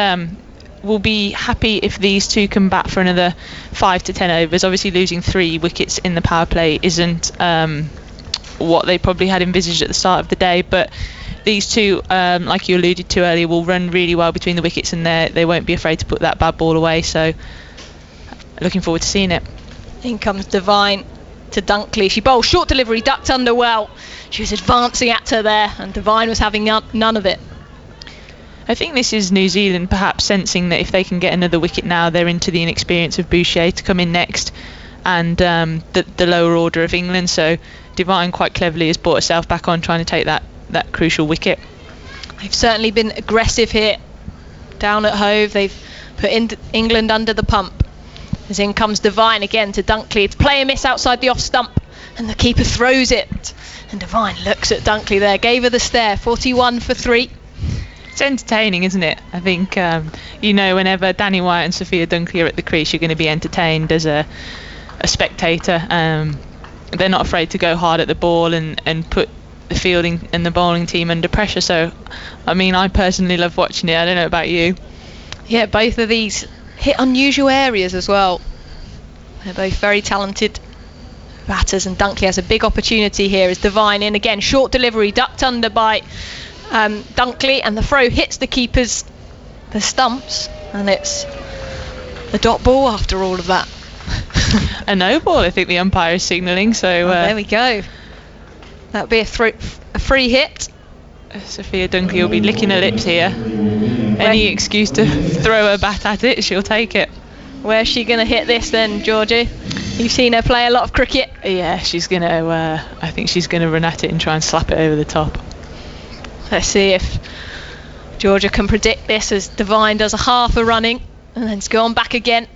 will be happy if these two come back for another 5 to 10 overs. Obviously losing 3 wickets in the power play isn't what they probably had envisaged at the start of the day, but these two, like you alluded to earlier, will run really well between the wickets, and they won't be afraid to put that bad ball away, so looking forward to seeing it. In comes Devine to Dunkley. She bowls short delivery, ducked under well. She was advancing at her there, and Devine was having none of it. I think this is New Zealand perhaps sensing that if they can get another wicket now, they're into the inexperience of Boucher to come in next, and the lower order of England, so Devine quite cleverly has brought herself back on, trying to take that crucial wicket. They've certainly been aggressive here down at Hove. They've put England under the pump. As in comes Devine again to Dunkley. It's play a miss outside the off stump, and the keeper throws it, and Devine looks at Dunkley there, gave her the stare. 41 for 3. It's entertaining, isn't it? I think whenever Danny Wyatt and Sophia Dunkley are at the crease, you're going to be entertained as a spectator. They're not afraid to go hard at the ball and put the fielding and the bowling team under pressure, so I personally love watching it. I don't know about you. Yeah, both of these hit unusual areas as well. They're both very talented batters, and Dunkley has a big opportunity here as Devine in again, short delivery, ducked under by Dunkley, and the throw hits the stumps, and it's the dot ball after all of that. A no ball, I think the umpire is signalling, so there we go. That'll be a free hit. Sophia Dunkley will be licking her lips here. Any excuse to throw her bat at it, she'll take it. Where's she going to hit this then, Georgie? You've seen her play a lot of cricket. Yeah, she's going to. I think she's going to run at it and try and slap it over the top. Let's see if Georgia can predict this, as Devine does a half a running and then's gone back again.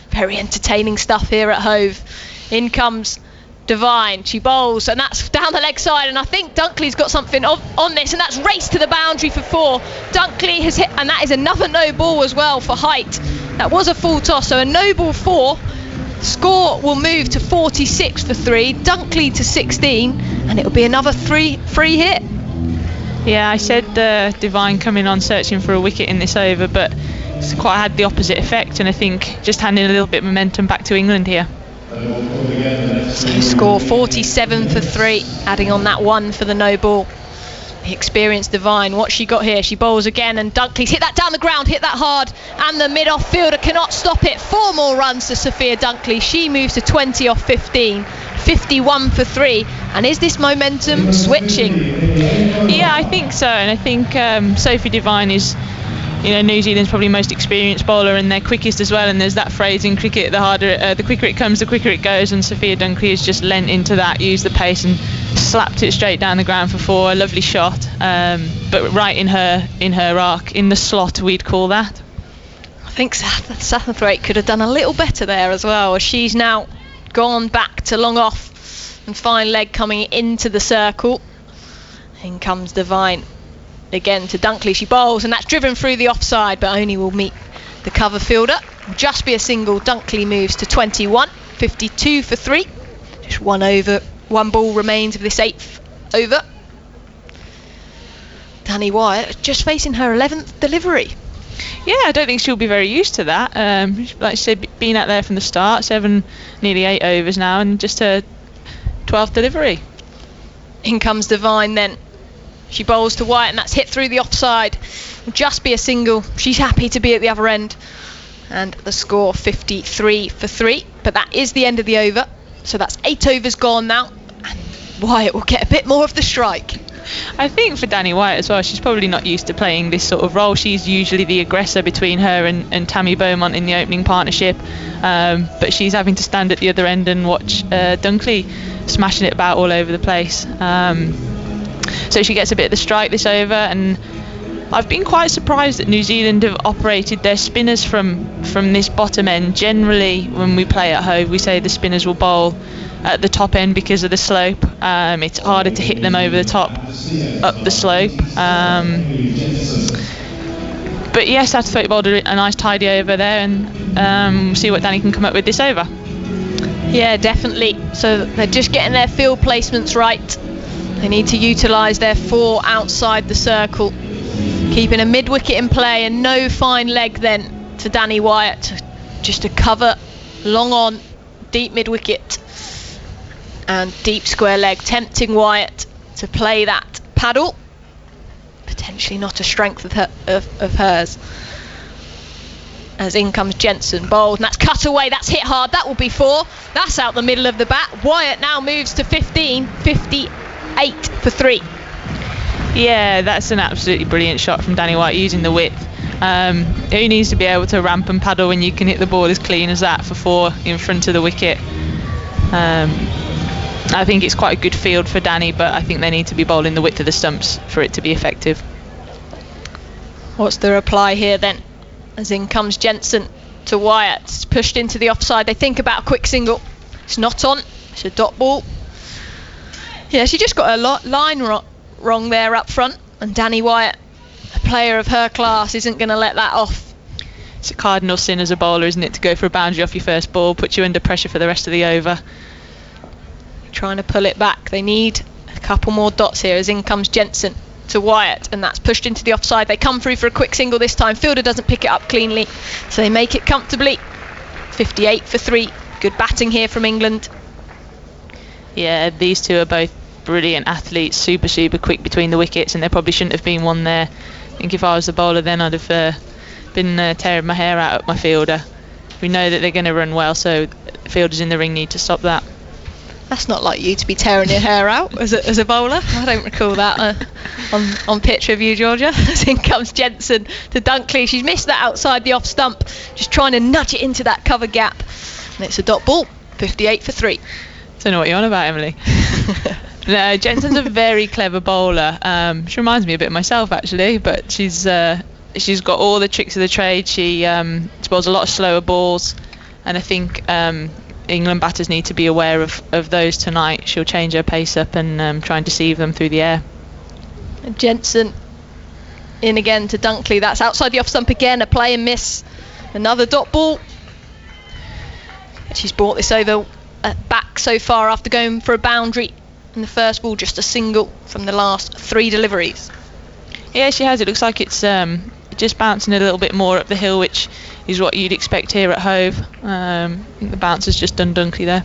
Very entertaining stuff here at Hove. In comes Devine, she bowls, and that's down the leg side, and I think Dunkley's got something on this, and that's race to the boundary for 4. Dunkley has hit, and that is another no ball as well for height. That was a full toss, so a no ball 4. Score will move to 46 for 3, Dunkley to 16, and it'll be another free hit. Yeah, I said Devine coming on searching for a wicket in this over, but it's quite had the opposite effect, and I think just handing a little bit of momentum back to England here. So score 47 for 3, adding on that 1 for the no ball. The experienced Devine, what's she got here? She bowls again, and Dunkley's hit that down the ground, hit that hard, and the mid-off fielder cannot stop it. 4 more runs to Sophia Dunkley. She moves to 20 off 15, 51 for 3. And is this momentum switching? Yeah, I think so, and I think Sophie Devine is, New Zealand's probably most experienced bowler, and they're quickest as well, and there's that phrase in cricket, the quicker it comes, the quicker it goes, and Sophia Dunkley has just lent into that, used the pace and slapped it straight down the ground for 4. A lovely shot, but right in her arc, in the slot we'd call that. I think Satterthwaite could have done a little better there as well, as she's now gone back to long off and fine leg coming into the circle. In comes Devine again to Dunkley. She bowls, and that's driven through the offside, but only will meet the cover fielder. Will just be a single. Dunkley moves to 21, 52 for 3. Just 1 over, 1 ball remains of this 8th over. Danny Wyatt just facing her 11th delivery. Yeah, I don't think she'll be very used to that. Like I said, been out there from the start, 7, nearly 8 overs now, and just a 12th delivery. In comes Devine then. She bowls to Wyatt, and that's hit through the offside. Will just be a single. She's happy to be at the other end. And the score 53 for 3. But that is the end of the over. So that's 8 overs gone now. And Wyatt will get a bit more of the strike. I think for Danny Wyatt as well, she's probably not used to playing this sort of role. She's usually the aggressor between her and Tammy Beaumont in the opening partnership, but she's having to stand at the other end and watch Dunkley smashing it about all over the place. So she gets a bit of the strike this over, and I've been quite surprised that New Zealand have operated their spinners from this bottom end. Generally, when we play at home, we say the spinners will bowl at the top end because of the slope. It's harder to hit them over the top up the slope. But yes, I thought he bowled a nice tidy over there, and see what Danny can come up with this over. Yeah, definitely. So they're just getting their field placements right. They need to utilise their 4 outside the circle, keeping a mid-wicket in play and no fine leg then to Danny Wyatt, just to cover long on, deep mid-wicket and deep square leg, tempting Wyatt to play that paddle. Potentially not a strength of hers. As in comes Jensen, bowled, and that's cut away, that's hit hard, that will be 4. That's out the middle of the bat. Wyatt now moves to 15, 58 for 3. Yeah, that's an absolutely brilliant shot from Danny Wyatt using the width. Who needs to be able to ramp and paddle when you can hit the ball as clean as that for 4 in front of the wicket? I think it's quite a good field for Danny, but I think they need to be bowling the width of the stumps for it to be effective. What's the reply here then? As in comes Jensen to Wyatt. It's pushed into the offside. They think about a quick single. It's not on. It's a dot ball. Yeah, she just got a line wrong there up front. And Danny Wyatt, a player of her class, isn't going to let that off. It's a cardinal sin as a bowler, isn't it, to go for a boundary off your first ball, put you under pressure for the rest of the over. Trying to pull it back. They need a couple more dots here. As in comes Jensen to Wyatt, and that's pushed into the offside. They come through for a quick single this time. Fielder doesn't pick it up cleanly, so they make it comfortably. 58 for 3. Good batting here from England. Yeah, these two are both brilliant athletes, super quick between the wickets, and there probably shouldn't have been one there. I think if I was the bowler then I'd have been tearing my hair out at my fielder. We know that they're going to run well, so fielders in the ring need to stop that. That's not like you to be tearing your hair out as a bowler. I don't recall that on pitch with you, Georgia. As in comes Jensen to Dunkley. She's missed that outside the off stump, just trying to nudge it into that cover gap. And it's a dot ball, 58 for 3. Don't know what you're on about, Emily. No, Jensen's a very clever bowler. She reminds me a bit of myself, actually, but she's got all the tricks of the trade. She bowls a lot of slower balls, and I think England batters need to be aware of those tonight. She'll change her pace up and try and deceive them through the air. And Jensen in again to Dunkley. That's outside the off stump again. A play and miss. Another dot ball. She's brought this over back so far after going for a boundary in the first ball. Just a single from the last 3 deliveries. Yeah, she has. It looks like it's just bouncing a little bit more up the hill, which is what you'd expect here at Hove. I think the bounce has just done Dunkley there.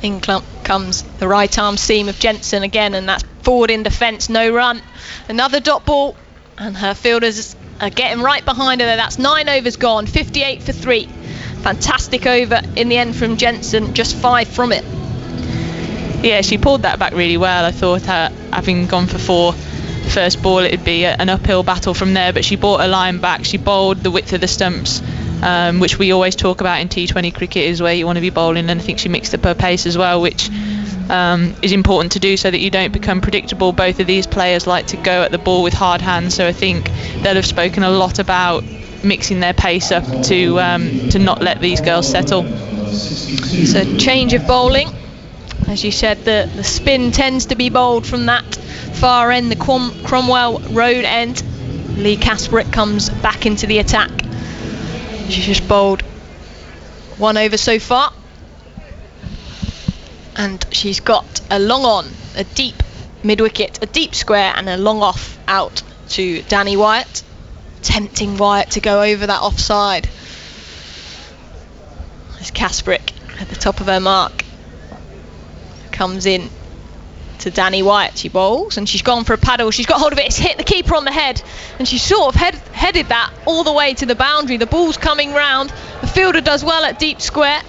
In comes the right arm seam of Jensen again, and that's forward in defence, no run. Another dot ball, and her fielders are getting right behind her there. That's 9 overs gone, 58 for 3. Fantastic over in the end from Jensen, just 5 from it. Yeah, she pulled that back really well. I thought having gone for 4 first ball, it'd be an uphill battle from there, but she brought a line back. She bowled the width of the stumps, which we always talk about in T20 cricket, is where you want to be bowling, and I think she mixed up her pace as well, which is important to do so that you don't become predictable. Both of these players like to go at the ball with hard hands, so I think they'll have spoken a lot about mixing their pace up to not let these girls settle. So change of bowling. As you said, the spin tends to be bowled from that far end, the Cromwell Road end. Lee Kasprick comes back into the attack. She's just bowled 1 over so far, and she's got a long on, a deep mid-wicket, a deep square, and a long off out to Danny Wyatt, tempting Wyatt to go over that offside. As Kasprick at the top of her mark comes in to Danny Wyatt. She bowls and she's gone for a paddle. She's got hold of it. It's hit the keeper on the head, and she sort of headed that all the way to the boundary. The ball's coming round. The fielder does well at deep square.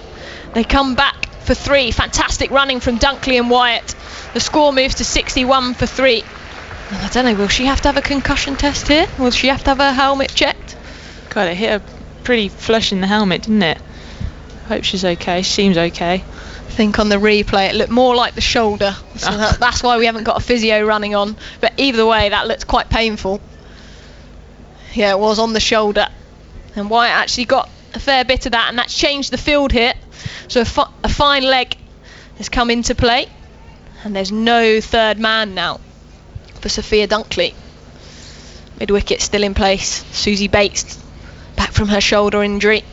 They come back for 3. Fantastic running from Dunkley and Wyatt. The score moves to 61 for 3. And I don't know, will she have to have a concussion test here? Will she have to have her helmet checked? God, it hit her pretty flush in the helmet, didn't it? Hope she's okay. She seems okay. I think on the replay it looked more like the shoulder, so that's why we haven't got a physio running on. But either way, that looked quite painful. Yeah, it was on the shoulder, and Wyatt actually got a fair bit of that, and that's changed the field here. So a fine leg has come into play, and there's no third man now for Sophia Dunkley. Mid wicket still in place. Susie Bates back from her shoulder injury.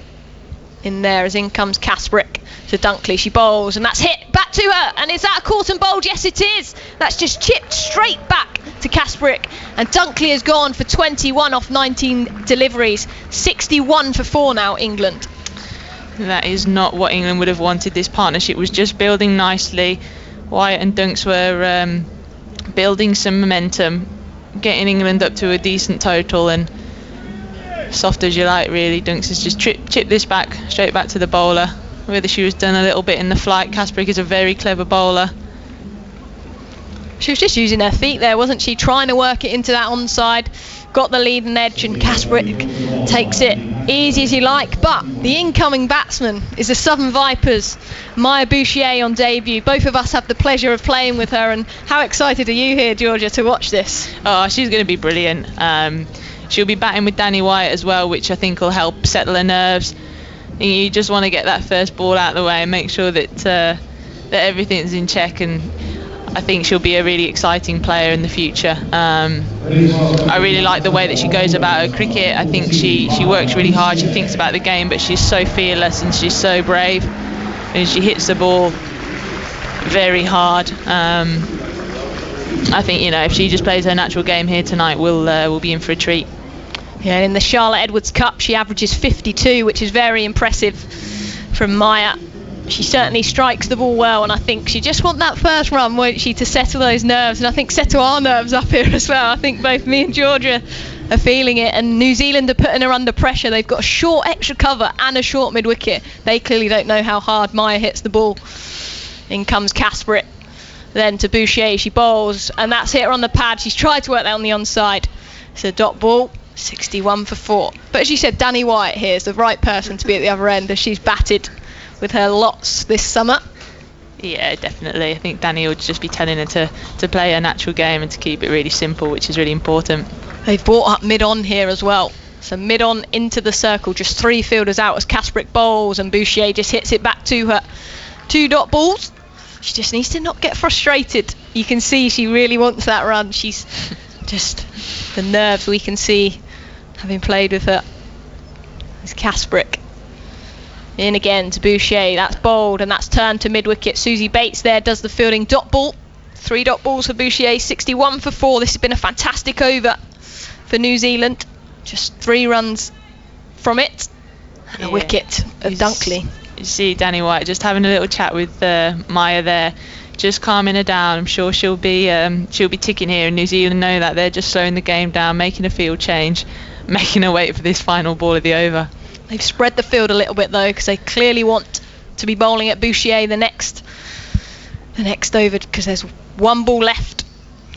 In there as in comes Kasprick to Dunkley. She bowls and that's hit back to her. And is that a caught and bowled? Yes, it is. That's just chipped straight back to Kasprick. And Dunkley has gone for 21 off 19 deliveries. 61 for 4 now, England. That is not what England would have wanted. This partnership was just building nicely. Wyatt and Dunks were building some momentum, getting England up to a decent total, and soft as you like really. Dunks has just chipped this back straight back to the bowler. Whether she was done a little bit in the flight. Kasprick is a very clever bowler. She was just using her feet there, wasn't she? Trying to work it into that onside. Got the leading edge, and Kasprick takes it easy as you like. But the incoming batsman is the Southern Vipers, Maya Bouchier, on debut. Both of us have the pleasure of playing with her, and how excited are you here, Georgia, to watch this? Oh, she's going to be brilliant. She'll be batting with Danny Wyatt as well, which I think will help settle her nerves. You just want to get that first ball out of the way and make sure that everything's in check, and I think she'll be a really exciting player in the future. I really like the way that she goes about her cricket. I think she works really hard, she thinks about the game, but she's so fearless and she's so brave, and she hits the ball very hard. I think, if she just plays her natural game here tonight, we'll be in for a treat. Yeah, and in the Charlotte Edwards Cup, she averages 52, which is very impressive from Maya. She certainly strikes the ball well, and I think she just wants that first run, won't she, to settle those nerves, and I think settle our nerves up here as well. I think both me and Georgia are feeling it, and New Zealand are putting her under pressure. They've got a short extra cover and a short mid-wicket. They clearly don't know how hard Maya hits the ball. In comes Kasprick. Then to Bouchier, she bowls, and that's hit her on the pad. She's tried to work that on the onside. It's a dot ball, 61 for 4. But as you said, Danny Wyatt here is the right person to be at the other end, as she's batted with her lots this summer. Yeah, definitely. I think Danny will just be telling her to play her natural game and to keep it really simple, which is really important. They've brought up mid-on here as well. So mid-on into the circle, just 3 fielders out as Kasprick bowls, and Bouchier just hits it back to her. 2 dot balls. She just needs to not get frustrated. You can see she really wants that run. She's just the nerves we can see having played with her. It's Kasprick. In again to Bouchier. That's bowled, and that's turned to mid-wicket. Susie Bates there does the fielding. Dot ball. 3 dot balls for Bouchier. 61 for 4. This has been a fantastic over for New Zealand. Just 3 runs from it. And a wicket of Dunkley. You see Danny Wyatt just having a little chat with Maya there, just calming her down. I'm sure she'll be ticking here, and New Zealand know that. They're just slowing the game down, making a field change, making her wait for this final ball of the over. They've spread the field a little bit though, because they clearly want to be bowling at Bouchier the next over, because there's 1 ball left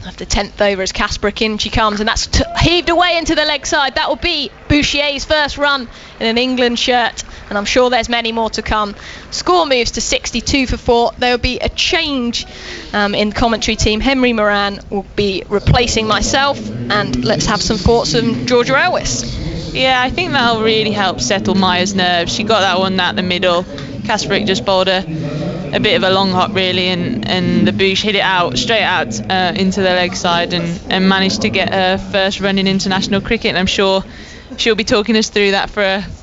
after 10th over as Kasprick in she comes, and that's heaved away into the leg side. That will be Bouchier's first run in an England shirt, and I'm sure there's many more to come. Score moves to 62 for 4. There will be a change in commentary team. Henry Moran will be replacing myself, and let's have some thoughts from Georgia Elwes. Yeah, I think that'll really help settle Maya's nerves. She got that one out the middle. Kasprick just bowled a bit of a long hop really, and the Bouch hit it out straight out into the leg side, and managed to get her first run in international cricket. And I'm sure she'll be talking us through that for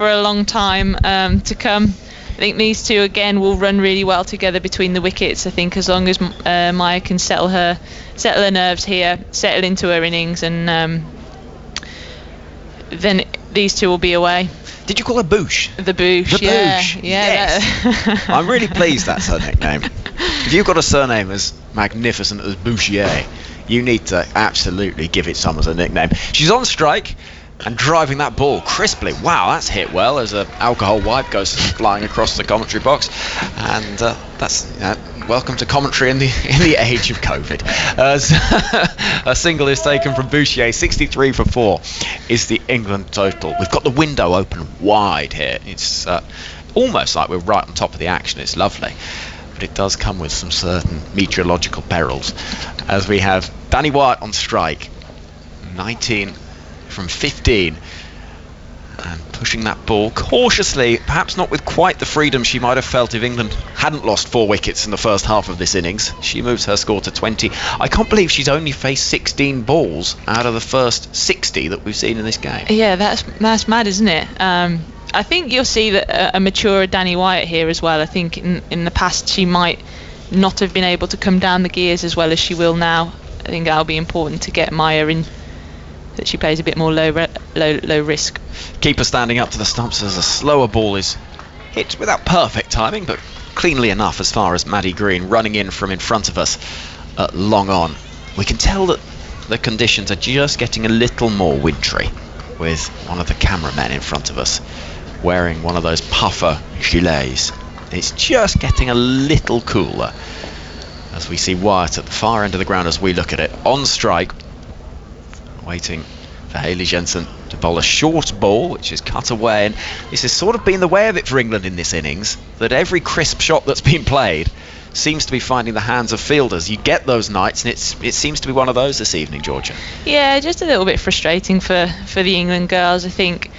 a long time to come. I think these two again will run really well together between the wickets. I think as long as Maya can settle her nerves here, settle into her innings, and then these two will be away. Did you call her Bouch? The Bouch, the yeah. Bouch. Yeah. Yes. I'm really pleased that's her nickname. If you've got a surname as magnificent as Bouchier, you need to absolutely give it some as a nickname. She's on strike and driving that ball crisply. Wow, that's hit well as an alcohol wipe goes flying across the commentary box. And that's welcome to commentary in the age of COVID. As a single is taken from Bouchier, 63 for 4 is the England total. We've got the window open wide here. It's almost like we're right on top of the action. It's lovely, but it does come with some certain meteorological perils, as we have Danny Wyatt on strike, 19 from 15, and pushing that ball cautiously, perhaps not with quite the freedom she might have felt if England hadn't lost 4 wickets in the first half of this innings. She moves her score to 20. I can't believe she's only faced 16 balls out of the first 60 that we've seen in this game. Yeah, that's mad, isn't it? I think you'll see that a maturer Danny Wyatt here as well. I think in the past she might not have been able to come down the gears as well as she will now. I think that'll be important to get Maya in, that she plays a bit more low risk. Keeper standing up to the stumps as a slower ball is hit without perfect timing, but cleanly enough as far as Maddie Green running in from in front of us at long on. We can tell that the conditions are just getting a little more wintry, with one of the cameramen in front of us wearing one of those puffer gilets. It's just getting a little cooler as we see Wyatt at the far end of the ground as we look at it, on strike, waiting for Hayley Jensen to bowl a short ball, which is cut away. And this has sort of been the way of it for England in this innings, that every crisp shot that's been played seems to be finding the hands of fielders. You get those nights, and it seems to be one of those this evening, Georgia. Yeah, just a little bit frustrating for the England girls. I think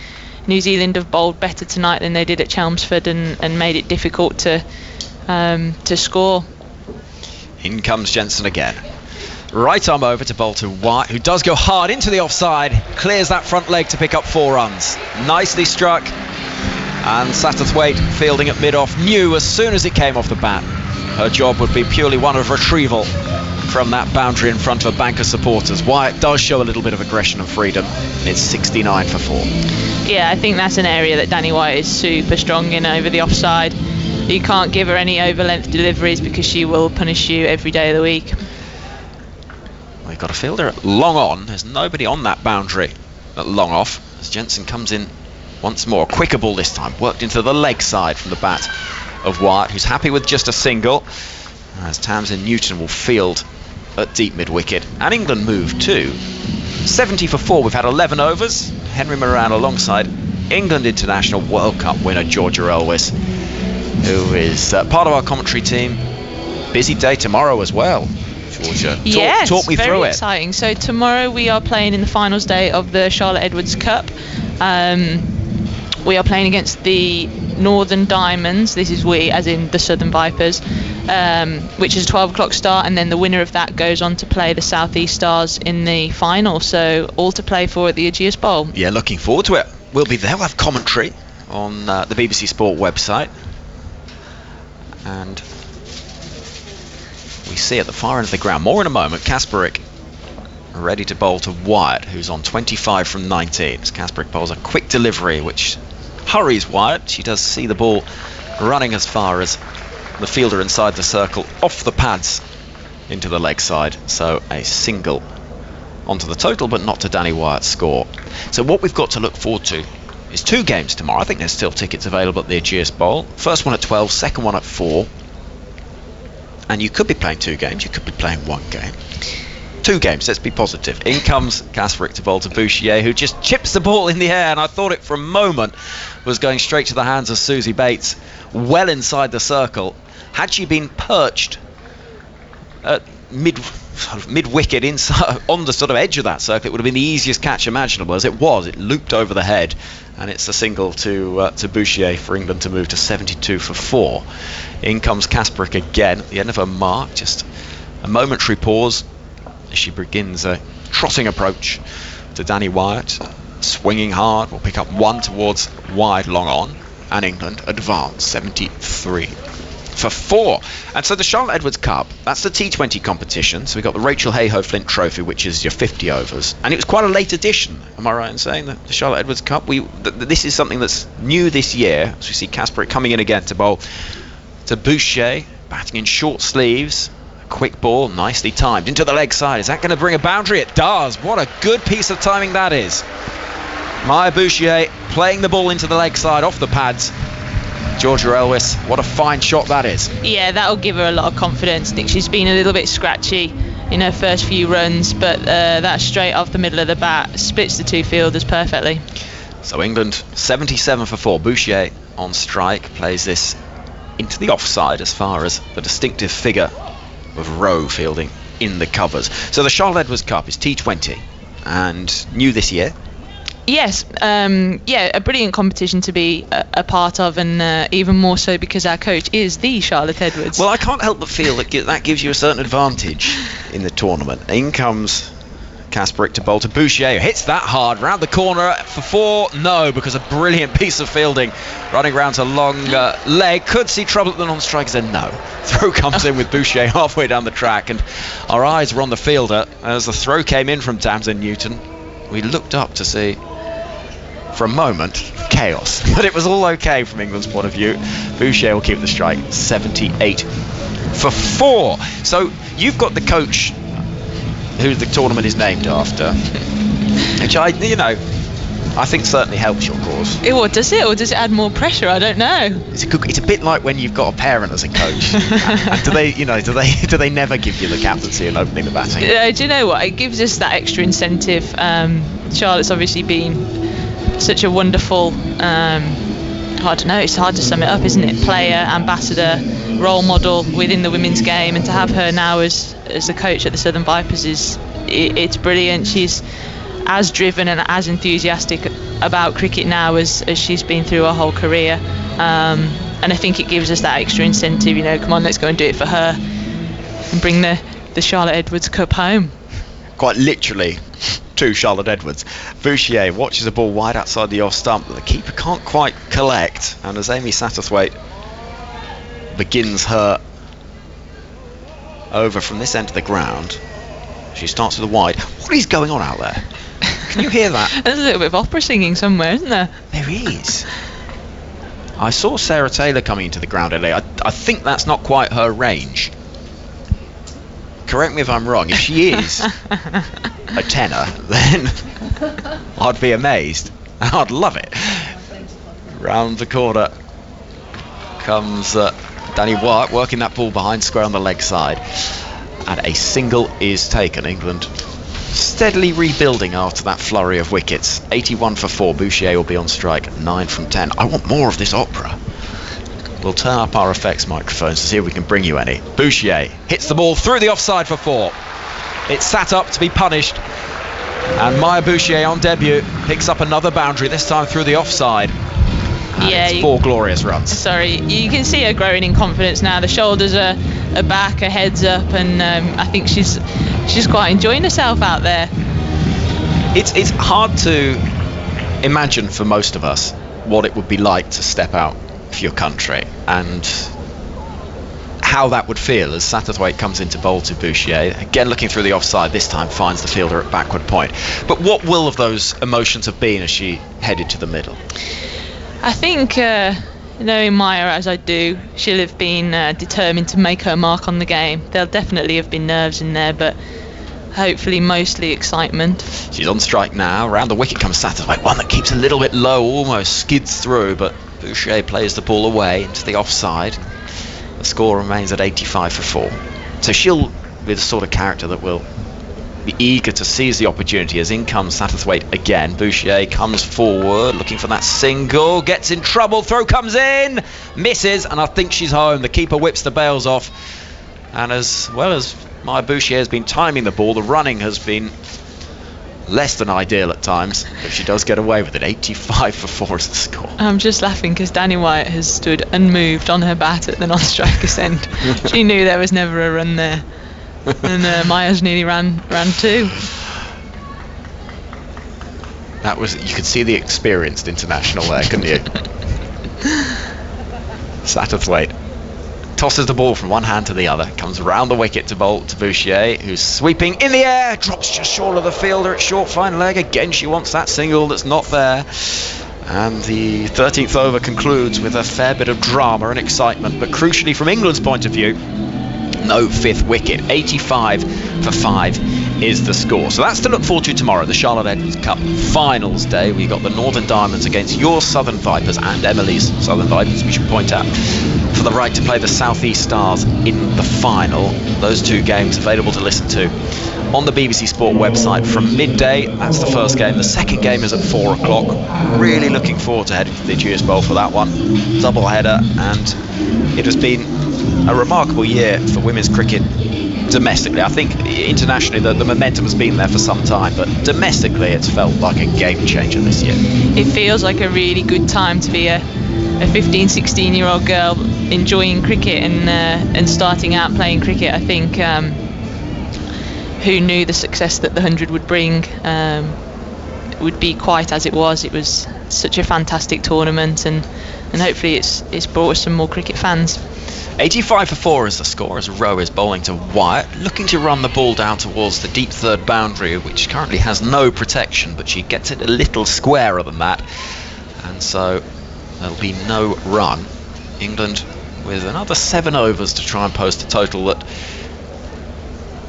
New Zealand have bowled better tonight than they did at Chelmsford, and made it difficult to score. In comes Jensen again. Right arm over to bowl to White, who does go hard into the offside, clears that front leg to pick up 4 runs. Nicely struck, and Satterthwaite, fielding at mid-off, knew as soon as it came off the bat her job would be purely one of retrieval from that boundary in front of a bank of supporters. Wyatt does show a little bit of aggression and freedom. It's 69 for 4. Yeah, I think that's an area that Danny Wyatt is super strong in, over the offside. You can't give her any over-length deliveries because she will punish you every day of the week. We've got a fielder at long on. There's nobody on that boundary at long off, as Jensen comes in once more. Quicker ball this time, worked into the leg side from the bat of Wyatt, who's happy with just a single, as Tamsin Newton will field at deep mid-wicket. And England move too. 70 for 4. We've had 11 overs. Henry Moran alongside England International World Cup winner Georgia Elwes, who is part of our commentary team. Busy day tomorrow as well. Georgia, yes, talk me through it. Very exciting. So tomorrow we are playing in the finals day of the Charlotte Edwards Cup. We are playing against the Northern Diamonds. This is we, as in the Southern Vipers, which is a 12 o'clock start, and then the winner of that goes on to play the South East Stars in the final. So all to play for at the Ageas Bowl. Yeah, looking forward to it. We'll be there. We'll have commentary on the BBC Sport website. And we see at the far end of the ground, more in a moment, Kasperik ready to bowl to Wyatt, who's on 25 from 19. As Kasperik bowls a quick delivery which hurries Wyatt. She does see the ball running as far as the fielder inside the circle, off the pads into the leg side. So a single onto the total, but not to Danny Wyatt's score. So what we've got to look forward to is 2 games tomorrow. I think there's still tickets available at the Ageas Bowl. First one at 12, second one at 4. And you could be playing 2 games, you could be playing 1 game. 2 games, let's be positive. In comes Kasperik to bowl to Bouchier, who just chips the ball in the air, and I thought it for a moment was going straight to the hands of Susie Bates, well inside the circle. Had she been perched at mid-wicket inside, on the sort of edge of that circle, it would have been the easiest catch imaginable. As it was, it looped over the head, and it's a single to Bouchier for England to move to 72 for 4. In comes Kasperik again at the end of her mark, just a momentary pause as she begins a trotting approach to Danny Wyatt, swinging hard. Will pick up 1 towards wide long on, and England advance 73 for 4. And so the Charlotte Edwards Cup, that's the T20 competition. So we've got the Rachel Hayhoe Flint Trophy, which is your 50 overs, and it was quite a late edition. Am I right in saying that the Charlotte Edwards Cup, this is something that's new this year, as we see Kasperik coming in again to bowl to Bouchier, batting in short sleeves. A quick ball, nicely timed into the leg side. Is that going to bring a boundary? It does. What a good piece of timing that is. Maya Bouchier playing the ball into the leg side off the pads, Georgia Elwes, what a fine shot that is. Yeah, that'll give her a lot of confidence. I think she's been a little bit scratchy in her first few runs, but that straight off the middle of the bat splits the two fielders perfectly. So England 77 for 4. Bouchier on strike, plays this into the offside as far as the distinctive figure of Rowe fielding in the covers. So the Charlotte Edwards Cup is T20 and new this year. Yes, a brilliant competition to be a part of, and even more so because our coach is the Charlotte Edwards. Well, I can't help but feel that that gives you a certain advantage in the tournament. In comes Kasperick to bowl to Bouchier, who hits that hard round the corner for 4. No, because a brilliant piece of fielding running round to long leg. Could see trouble at the non-strikers, then no. Throw comes in with Bouchier halfway down the track, and our eyes were on the fielder as the throw came in from Tamsin Newton. We looked up to see, for a moment, chaos, but it was all okay from England's point of view. Bouchier will keep the strike, 78 for 4. So you've got the coach who the tournament is named after, which I think certainly helps your cause. Or does it? Or does it add more pressure? I don't know. It's a bit like when you've got a parent as a coach. And do they never give you the captaincy and opening the batting? Do you know what? It gives us that extra incentive. Charlotte's obviously been such a wonderful, I don't know, it's hard to sum it up, isn't it? Player, ambassador, role model within the women's game, and to have her now as the coach at the Southern Vipers it's brilliant. She's as driven and as enthusiastic about cricket now as she's been through her whole career, and I think it gives us that extra incentive. Come on, let's go and do it for her and bring the Charlotte Edwards Cup home. Quite literally to Charlotte Edwards. Bouchier watches a ball wide outside the off stump that the keeper can't quite collect, and as Amy Satterthwaite begins her over from this end of the ground, she starts with a wide. What is going on out there? Can you hear that? There's a little bit of opera singing somewhere, isn't there? There is. I saw Sarah Taylor coming into the ground earlier. I think that's not quite her range. Correct me if I'm wrong. If she is a tenor, then I'd be amazed. I'd love it. Round the corner comes Danny Wyatt, working that ball behind square on the leg side, and a single is taken. England steadily rebuilding after that flurry of wickets. 81 for 4. Bouchier will be on strike, 9 from 10. I want more of this opera. We'll turn up our effects microphones to see if we can bring you any. Bouchier hits the ball through the offside for 4. It's sat up to be punished, and Maya Bouchier on debut picks up another boundary, this time through the offside. And it's 4 glorious runs. Sorry, you can see her growing in confidence now. The shoulders are back, her head's up, and I think she's quite enjoying herself out there. It's hard to imagine for most of us what it would be like to step out for your country, and how that would feel as Satterthwaite comes into bowl to Bouchier, again looking through the offside, this time finds the fielder at backward point. But what will of those emotions have been as she headed to the middle? I think, knowing Maya as I do, she'll have been determined to make her mark on the game. There'll definitely have been nerves in there, but hopefully mostly excitement. She's on strike now. Around the wicket comes Satterthwaite, one that keeps a little bit low, almost skids through, but Bouchier plays the ball away into the offside. The score remains at 85 for 4. So she'll be the sort of character that will be eager to seize the opportunity as in comes Satterthwaite again. Bouchier comes forward looking for that single, gets in trouble, throw comes in, misses, and I think she's home. The keeper whips the bails off, and as well as Maya Bouchier has been timing the ball, the running has been less than ideal at times, but she does get away with it. 85 for 4 is the score. I'm just laughing because Danny Wyatt has stood unmoved on her bat at the non-striker's end. She knew there was never a run there, and Maya's nearly ran too. That was, you could see the experienced international there, couldn't you? Satterthwaite tosses the ball from one hand to the other, comes round the wicket to bowl to Bouchier, who's sweeping in the air, drops just short of the fielder at short fine leg. Again she wants that single that's not there, and the 13th over concludes with a fair bit of drama and excitement, but crucially from England's point of view, no 5th wicket. 85 for 5 is the score. So that's to look forward to tomorrow, the Charlotte Edwards Cup Finals Day. We've got the Northern Diamonds against your Southern Vipers and Emily's Southern Vipers, we should point out, for the right to play the South East Stars in the final. Those two games available to listen to on the BBC Sport website from midday. That's the first game. The second game is at 4 o'clock. Really looking forward to heading to the Ageas Bowl for that one. Double header, and it has been a remarkable year for women's cricket domestically. I think internationally the momentum has been there for some time, but domestically it's felt like a game changer this year. It feels like a really good time to be a 15, 16-year-old girl enjoying cricket and starting out playing cricket. I think who knew the success that the 100 would bring would be quite as it was. It was such a fantastic tournament, and hopefully it's brought us some more cricket fans. 85 for 4 is the score as Rowe is bowling to Wyatt, looking to run the ball down towards the deep third boundary, which currently has no protection, but she gets it a little squarer than that, and so there'll be no run. England with another 7 overs to try and post a total that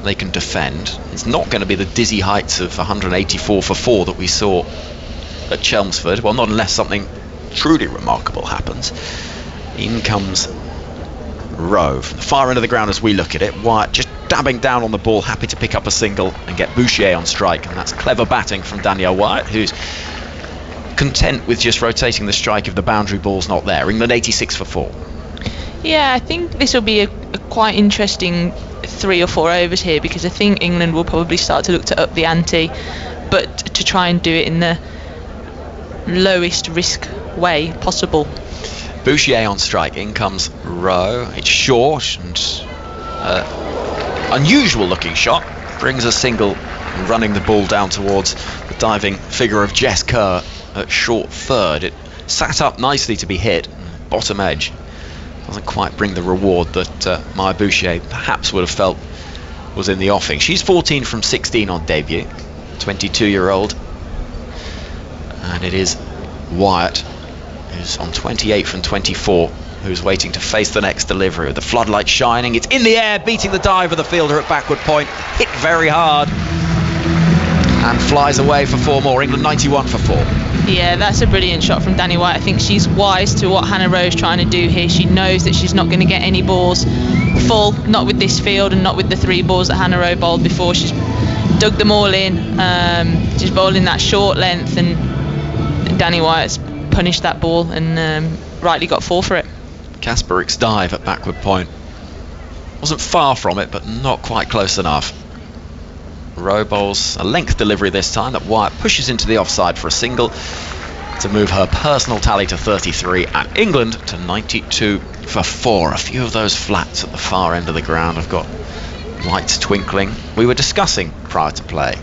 they can defend. It's not going to be the dizzy heights of 184 for 4 that we saw at Chelmsford. Well, not unless something truly remarkable happens. In comes Rowe from the far end of the ground as we look at it. Wyatt just dabbing down on the ball, happy to pick up a single and get Bouchier on strike, and that's clever batting from Danielle Wyatt, who's content with just rotating the strike if the boundary ball's not there. England 86 for 4. Yeah, I think this will be a quite interesting 3 or 4 overs here, because I think England will probably start to look to up the ante, but to try and do it in the lowest risk way possible. Bouchier on strike. In comes Rowe. It's short and unusual looking shot. Brings a single, running the ball down towards the diving figure of Jess Kerr at short third. It sat up nicely to be hit. Bottom edge doesn't quite bring the reward that Maya Bouchier perhaps would have felt was in the offing. She's 14 from 16 on debut, 22-year-old, and it is Wyatt who's on 28 from 24, who's waiting to face the next delivery with the floodlight shining. It's in the air, beating the dive of the fielder at backward point, hit very hard and flies away for 4 more. England 91 for 4. Yeah, that's a brilliant shot from Danny Wyatt. I think she's wise to what Hannah Rowe's trying to do here. She knows that she's not going to get any balls full, not with this field and not with the 3 balls that Hannah Rowe bowled before. She's dug them all in. She's bowling that short length, and Danny Wyatt's punished that ball and rightly got 4 for it. Kasperik's dive at backward point wasn't far from it, but not quite close enough. Rowe bowls a length delivery this time that Wyatt pushes into the offside for a single to move her personal tally to 33 and England to 92 for 4. A few of those flats at the far end of the ground have got lights twinkling. We were discussing prior to play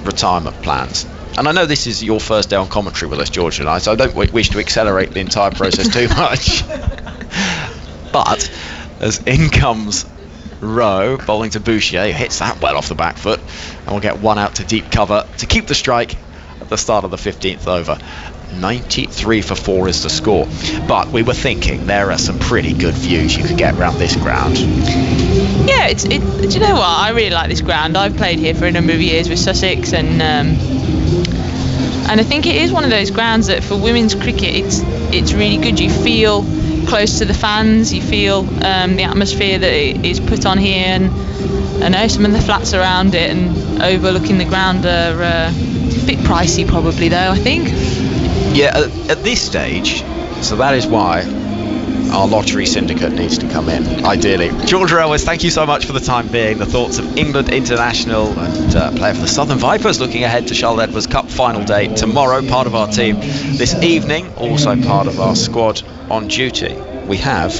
retirement plans, and I know this is your first day on commentary with us, George and I, so I don't wish to accelerate the entire process too much. But as in comes Rowe, bowling to Bouchier, who hits that well off the back foot, and we'll get 1 out to deep cover to keep the strike at the start of the 15th over. 93 for 4 is the score. But we were thinking there are some pretty good views you could get around this ground. Yeah, do you know what? I really like this ground. I've played here for a number of years with Sussex, and I think it is one of those grounds that for women's cricket it's really good. You feel close to the fans, you feel the atmosphere that is put on here, and I know some of the flats around it and overlooking the ground are a bit pricey probably though, I think. Yeah, at this stage, so that is why our lottery syndicate needs to come in, ideally. George Ellis, thank you so much for the time being. The thoughts of England international and player for the Southern Vipers looking ahead to Charlotte Edwards Cup final day tomorrow. Part of our team this evening, also part of our squad on duty. We have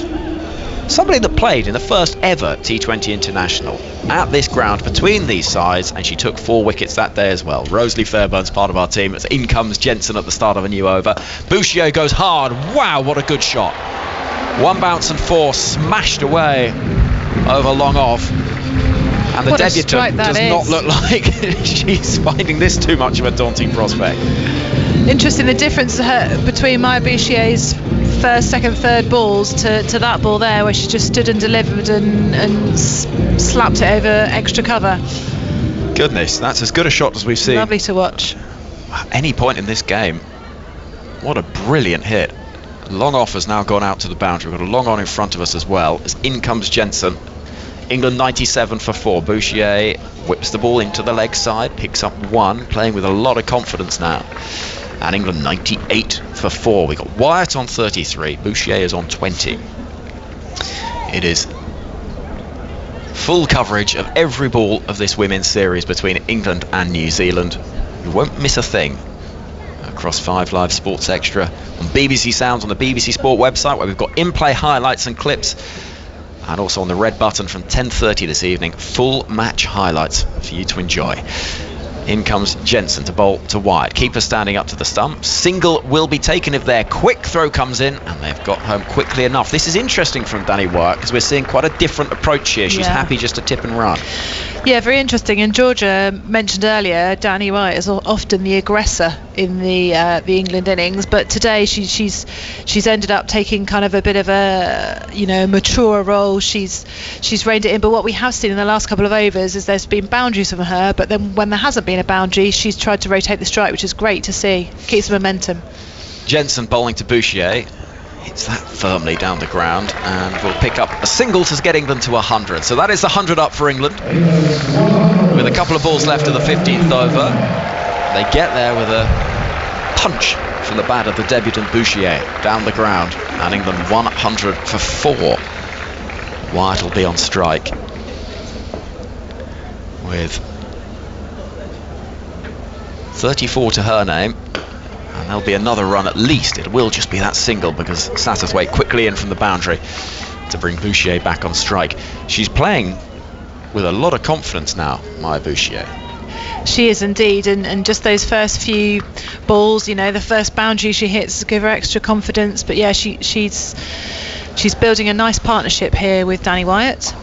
somebody that played in the first ever T20 international at this ground between these sides, and she took 4 wickets that day as well. Rosalie Fairbairn's part of our team. As in comes Jensen at the start of a new over. Bouchier goes hard. Wow, what a good shot. 1 bounce and 4 smashed away over long off, and the What a debutant strike that does is. not look like she's finding this too much of a daunting prospect. Interesting the difference between Maya Bouchier's first, second, third balls to that ball there, where she just stood and delivered and slapped it over extra cover. Goodness, that's as good a shot as we've seen. Lovely to watch. At any point in this game. What a brilliant hit. Long off has now gone out to the boundary. We've got a long on in front of us as well, as in comes Jensen. England 97 for 4. Bouchier whips the ball into the leg side, picks up 1, playing with a lot of confidence now. And England 98 for 4. We've got Wyatt on 33, Bouchier is on 20. It is full coverage of every ball of this women's series between England and New Zealand. You won't miss a thing across 5 Live Sports Extra, on BBC Sounds, on the BBC Sport website, where we've got in-play highlights and clips, and also on the red button from 10:30 this evening, full match highlights for you to enjoy. In comes Jensen to bowl to Wyatt. Keeper standing up to the stump. Single will be taken if their quick throw comes in, and they've got home quickly enough. This is interesting from Danny Wyatt, because we're seeing quite a different approach here. She's happy just to tip and run. Yeah, very interesting. And Georgia mentioned earlier, Danny Wyatt is often the aggressor in the England innings, but today she's ended up taking kind of a bit of a mature role. She's reined it in. But what we have seen in the last couple of overs is there's been boundaries from her, but then when there hasn't been a boundary, she's tried to rotate the strike, which is great to see. Keeps the momentum. Jensen bowling to Bouchier. Hits that firmly down the ground and will pick up a single to get England to 100. So that is the 100 up for England. With a couple of balls left of the 15th over, they get there with a punch from the bat of the debutant Bouchier down the ground, and England 100 for 4. Wyatt will be on strike with 34 to her name. And there'll be another run at least. It will just be that single, because Satterthwaite quickly in from the boundary to bring Bouchier back on strike. She's playing with a lot of confidence now, Maya Bouchier. She is indeed, and just those first few balls, the first boundary she hits give her extra confidence. But yeah, she's building a nice partnership here with Danny Wyatt.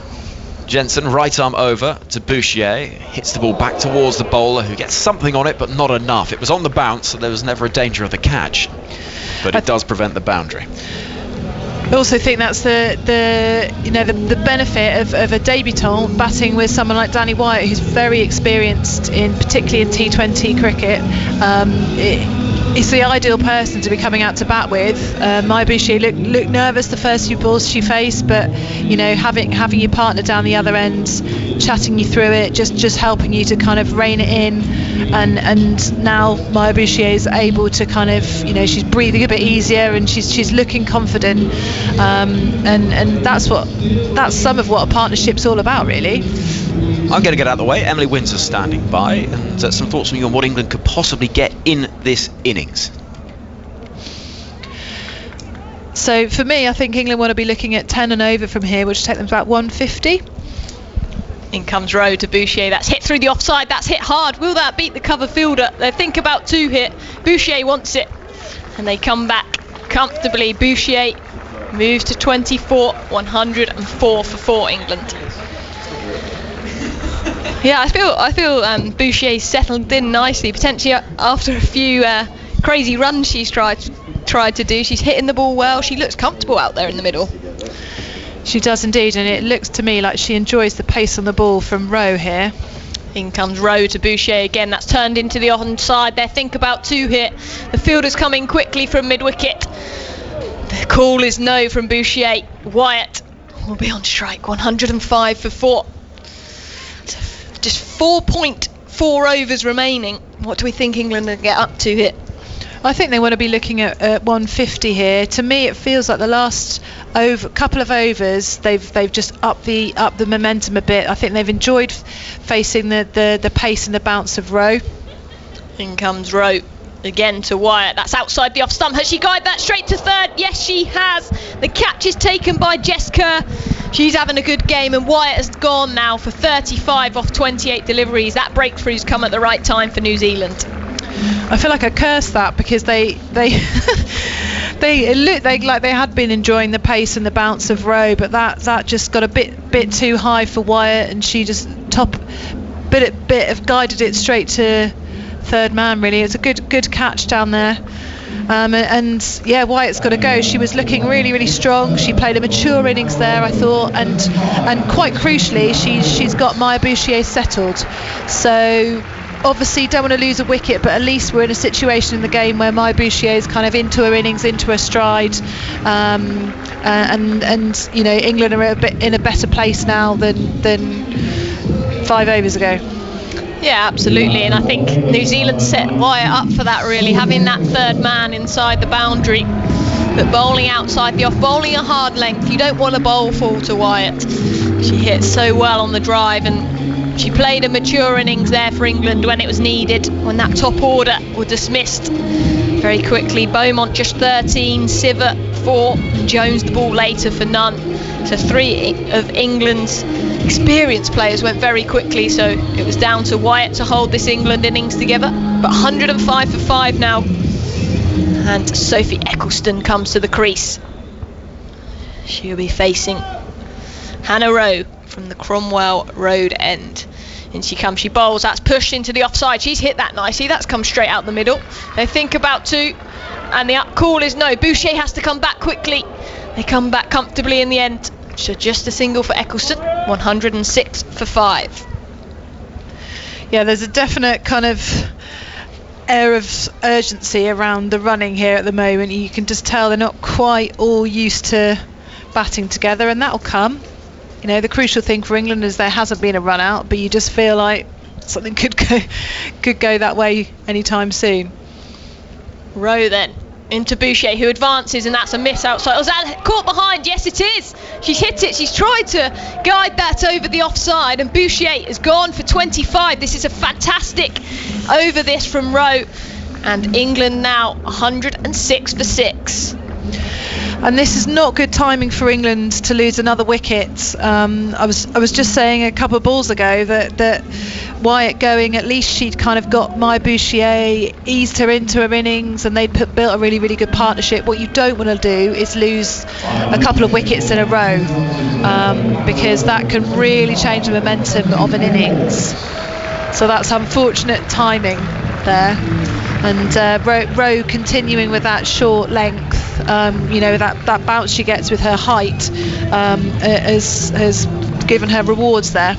Jensen, right arm over to Bouchier, hits the ball back towards the bowler, who gets something on it but not enough. It was on the bounce, so there was never a danger of the catch, but it does prevent the boundary. I also think that's the benefit of a debutant batting with someone like Danny Wyatt, who's very experienced particularly in T20 cricket. It's the ideal person to be coming out to bat with. Maya Bouchier looked nervous the first few balls she faced, but having your partner down the other end, chatting you through it, just helping you to kind of rein it in, and now Maya Bouchier is able to kind of she's breathing a bit easier, and she's looking confident, and that's some of what a partnership's all about, really. I'm going to get out of the way. Emily Windsor standing by, and some thoughts from you on what England could possibly get in this innings. So for me, I think England want to be looking at 10 and over from here, which will take them about 150. In comes Rowe to Bouchier. That's hit through the offside. That's hit hard. Will that beat the cover fielder? They think about 2 hit. Bouchier wants it, and they come back comfortably. Bouchier moves to 24. 104 for 4 England. Yeah, I feel Bouchier's settled in nicely. Potentially after a few crazy runs she's tried to do, she's hitting the ball well. She looks comfortable out there in the middle. She does indeed, and it looks to me like she enjoys the pace on the ball from Rowe here. In comes Rowe to Bouchier again. That's turned into the onside. They think about 2 hit. The fielder's coming quickly from mid-wicket. The call is no from Bouchier. Wyatt will be on strike. 105 for 4. Just 4.4 overs remaining. What do we think England will get up to here? I think they want to be looking at 150 here. To me, it feels like the last couple of overs they've just upped the momentum a bit. I think they've enjoyed facing the pace and the bounce of Rowe. In comes Rowe again to Wyatt. That's outside the off stump. Has she guided that straight to third? Yes, she has. The catch is taken by Jess Kerr. She's having a good game, and Wyatt has gone now for 35 off 28 deliveries. That breakthrough's come at the right time for New Zealand. I feel like I cursed that, because they looked like they had been enjoying the pace and the bounce of Rowe, but that just got a bit too high for Wyatt, and she just guided it straight to third man really. It's a good catch down there. And yeah, Wyatt's got to go. She was looking really strong. She played a mature innings there, I thought, and quite crucially, she's got Maya Bouchier settled. So obviously don't want to lose a wicket, but at least we're in a situation in the game where Maya Bouchier is kind of into her innings, into her stride, and you know, England are in a better place now than 5 overs ago. Yeah, absolutely, and I think New Zealand set Wyatt up for that, really, having that third man inside the boundary, but bowling outside the off, bowling a hard length. You don't want to bowl full to Wyatt. She hit so well on the drive, and she played a mature innings there for England when it was needed, when that top order were dismissed very quickly. Beaumont just 13, Siver 4, and Jones the ball later for none. So 3 of England's experienced players went very quickly, so it was down to Wyatt to hold this England innings together. But 105 for 5 now, and Sophie Eccleston comes to the crease. She'll be facing Hannah Rowe from the Cromwell Road end. In she comes, she bowls, that's pushed into the offside. She's hit that nicely, that's come straight out the middle. They think about 2, and the call is no. Bouchier has to come back quickly. They come back comfortably in the end. So just a single for Eccleston, 106 for 5. Yeah, there's a definite kind of air of urgency around the running here at the moment. You can just tell they're not quite all used to batting together, and that'll come. You know, the crucial thing for England is there hasn't been a run out, but you just feel like something could go that way anytime soon. Rowe then into Bouchier, who advances, and that's a miss outside. Was that caught behind? Yes, it is. She's hit it. She's tried to guide that over the offside, and Bouchier is gone for 25. This is a fantastic over this from Rowe, and England now 106 for 6. And this is not good timing for England to lose another wicket. I was just saying a couple of balls ago that Wyatt going, at least she'd kind of got Maya Bouchier, eased her into her innings, and they'd built a really good partnership. What you don't want to do is lose a couple of wickets in a row, because that can really change the momentum of an innings. So that's unfortunate timing there. And Rowe continuing with that short length, you know, that bounce she gets with her height has given her rewards there.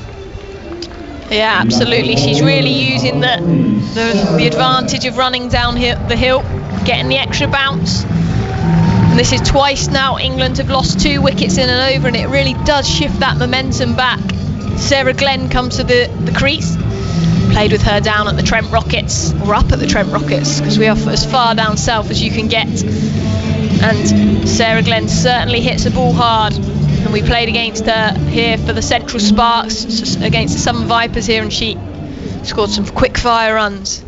Yeah, absolutely. She's really using the advantage of running down the hill, getting the extra bounce. And this is twice now England have lost 2 wickets in an over, and it really does shift that momentum back. Sarah Glenn comes to the crease. Played with her down at the Trent Rockets, or up at the Trent Rockets, because we are as far down south as you can get. And Sarah Glenn certainly hits the ball hard, and we played against her here for the Central Sparks, against the Southern Vipers here, and she scored some quick fire runs.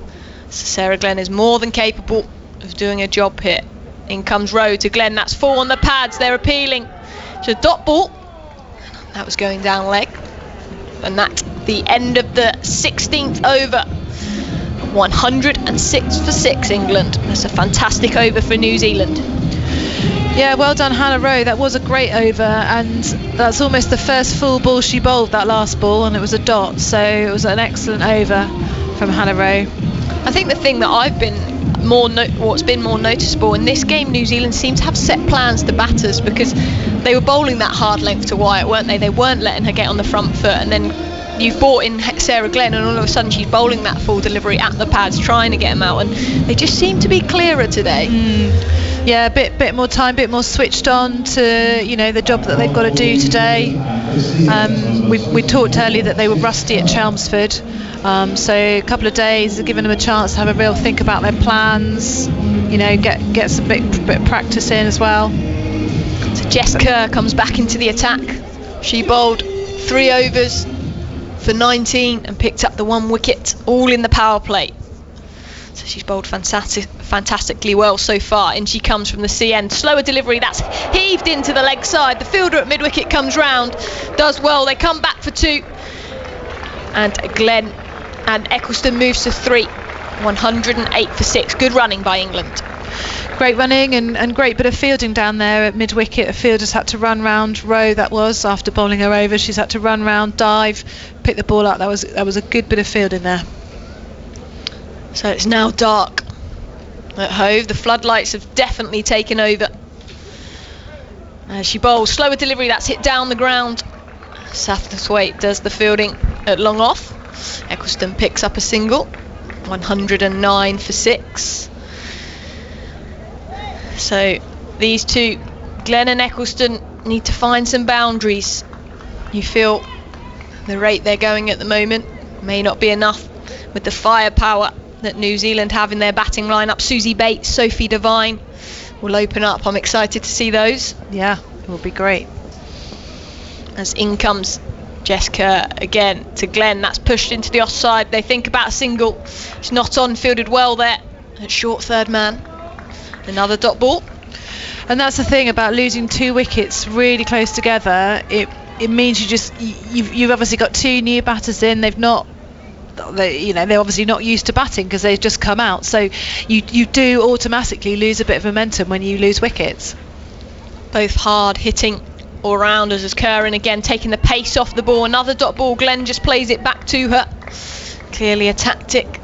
So Sarah Glenn is more than capable of doing a job here. In comes Rowe to Glenn, that's 4 on the pads, they're appealing. It's a dot ball, that was going down leg, and that's the end of the 16th over. 106 for 6 England. That's a fantastic over for New Zealand. Yeah, well done Hannah Rowe. That was a great over, and that's almost the first full ball she bowled, that last ball, and it was a dot, so it was an excellent over from Hannah Rowe. I think the thing that I've been what's been more noticeable in this game, New Zealand seemed to have set plans to batters, because they were bowling that hard length to Wyatt, weren't they? They weren't letting her get on the front foot, and then you've brought in Sarah Glenn, and all of a sudden she's bowling that full delivery at the pads, trying to get them out, and they just seem to be clearer today. Yeah, a bit more time, bit more switched on to, you know, the job that they've got to do today. We talked earlier that they were rusty at Chelmsford, so a couple of days have given them a chance to have a real think about their plans, you know, get some bit of practice in as well. So Jess Kerr comes back into the attack. She bowled 3 overs for 19 and picked up the 1 wicket, all in the power play. So she's bowled fantastically well so far, and she comes from the C end. Slower delivery, that's heaved into the leg side. The fielder at mid-wicket comes round, does well. They come back for 2, and Glenn and Eccleston moves to 3. 108 for 6. Good running by England. Great running and great bit of fielding down there at mid-wicket. A fielder's had to run round Rowe, that was, after bowling her over. She's had to run round, dive, pick the ball up. That was a good bit of fielding there. So it's now dark at Hove. The floodlights have definitely taken over. As she bowls, slower delivery, that's hit down the ground. Satterthwaite does the fielding at long off. Eccleston picks up a single. 109 for 6. So these two, Glenn and Eccleston, need to find some boundaries. You feel the rate they're going at the moment may not be enough with the firepower that New Zealand have in their batting lineup. Susie Bates, Sophie Devine will open up. I'm excited to see those. Yeah, it will be great. As in comes Jess Kerr again to Glenn. That's pushed into the offside. They think about a single. It's not on, fielded well there at short third man. Another dot ball. And that's the thing about losing 2 wickets really close together. It means you've obviously got 2 new batters in. They're obviously not used to batting because they've just come out. So you do automatically lose a bit of momentum when you lose wickets. Both hard hitting all-rounders as Kerr in again, taking the pace off the ball. Another dot ball. Glenn just plays it back to her. Clearly a tactic.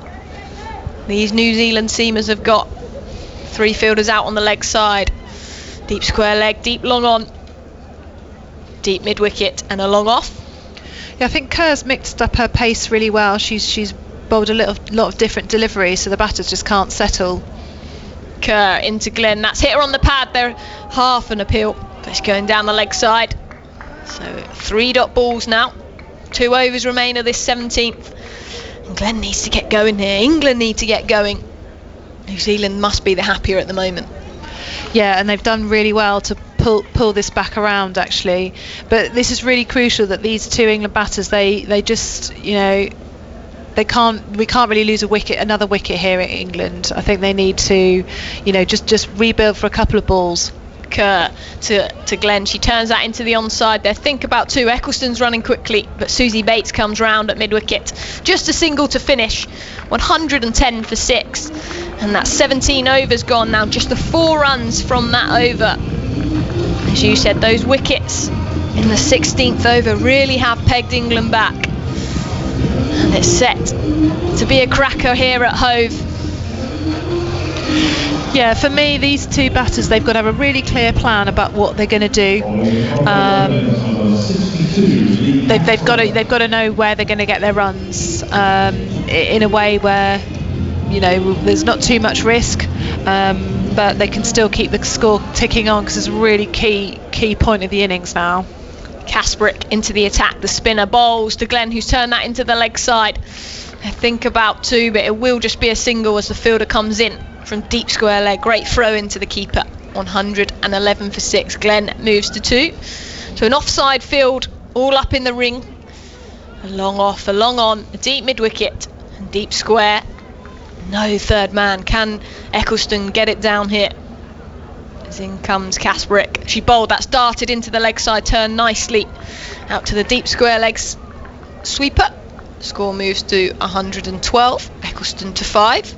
These New Zealand seamers have got 3 fielders out on the leg side. Deep square leg, deep long on, deep mid wicket and a long off. Yeah, I think Kerr's mixed up her pace really well. She's bowled a lot of different deliveries, so the batters just can't settle. Kerr into Glenn. That's hit her on the pad. They're half an appeal. But it's going down the leg side. So 3 dot balls now. 2 overs remain of this 17th. And Glenn needs to get going here. England need to get going. New Zealand must be the happier at the moment. Yeah, and they've done really well to pull this back around actually. But this is really crucial that these 2 England batters, they just, we can't really lose another wicket here in England. I think they need to, just rebuild for a couple of balls. Kerr to Glenn. She turns that into the onside. They think about 2. Eccleston's running quickly, but Susie Bates comes round at mid-wicket. Just a single to finish. 110 for 6. And that's 17 overs gone now. Just the 4 runs from that over. As you said, those wickets in the 16th over really have pegged England back. And it's set to be a cracker here at Hove. Yeah, for me, these 2 batters, they've got to have a really clear plan about what they're going to do. They've got to know where they're going to get their runs in a way where there's not too much risk, but they can still keep the score ticking on because it's a really key point of the innings now. Kasprick into the attack. The spinner bowls to Glenn, who's turned that into the leg side. I think about 2, but it will just be a single as the fielder comes in from deep square leg. Great throw into the keeper. 111 for 6. Glenn moves to 2. So an offside field, all up in the ring. A long off, a long on, a deep mid wicket, and deep square. No third man. Can Eccleston get it down here? As in comes Kasprick. She bowled, that's darted into the leg side, turned nicely out to the deep square legs sweeper. Score moves to 112. Eccleston to 5.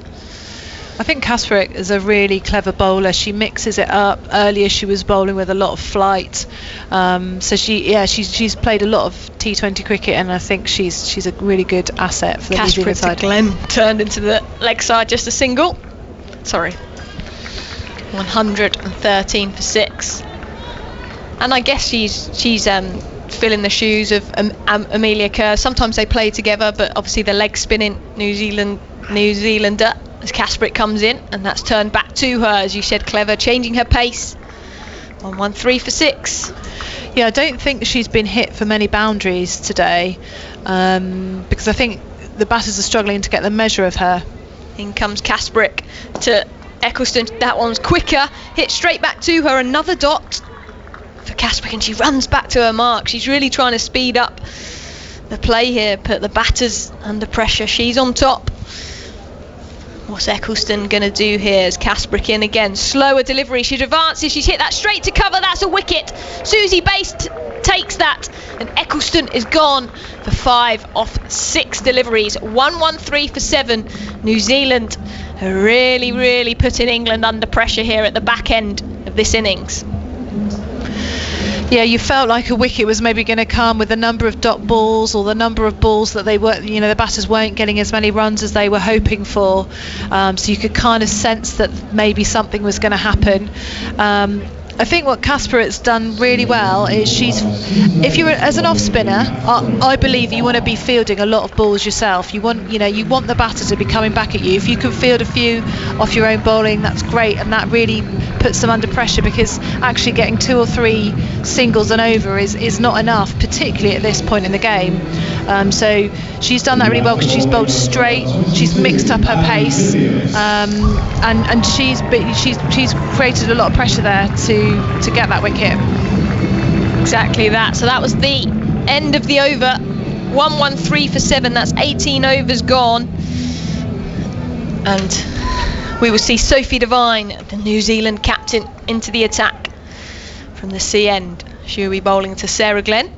I think Kasprick is a really clever bowler. She mixes it up. Earlier she was bowling with a lot of flight, so she's played a lot of T20 cricket, and I think she's a really good asset for the New Zealand side. Glenn turned into the leg side, just a single. 113 for 6. And I guess she's filling the shoes of Amelia Kerr. Sometimes they play together, but obviously the leg spinning New Zealander as Kasprick comes in, and that's turned back to her, as you said, clever, changing her pace. 113 for 6. Yeah, I don't think she's been hit for many boundaries today, because I think the batters are struggling to get the measure of her. In comes Kasprick to Eccleston. That one's quicker, hit straight back to her. Another dot for Kasprick, and she runs back to her mark. She's really trying to speed up the play here, put the batters under pressure. She's on top. What's Eccleston going to do here? As Kasprick in again, slower delivery, she advances, she's hit that straight to cover, that's a wicket. Susie Bates takes that, and Eccleston is gone for 5 off 6 deliveries. 113 for 7. New Zealand are really putting England under pressure here at the back end of this innings. Yeah, you felt like a wicket was maybe going to come with the number of dot balls or the number of balls that they were, the batters weren't getting as many runs as they were hoping for. So you could kind of sense that maybe something was going to happen. I think what Kasparet's done really well is if you're as an off spinner, I believe you want to be fielding a lot of balls yourself. You want the batter to be coming back at you. If you can field a few off your own bowling, that's great, and that really puts them under pressure, because actually getting 2 or 3 singles and over is not enough, particularly at this point in the game. So she's done that really well, because she's bowled straight, she's mixed up her pace, and she's created a lot of pressure there to get that wicket. Exactly that. So that was the end of the over. 113 for 7. That's 18 overs gone. And we will see Sophie Devine, the New Zealand captain, into the attack from the C end. She'll be bowling to Sarah Glenn.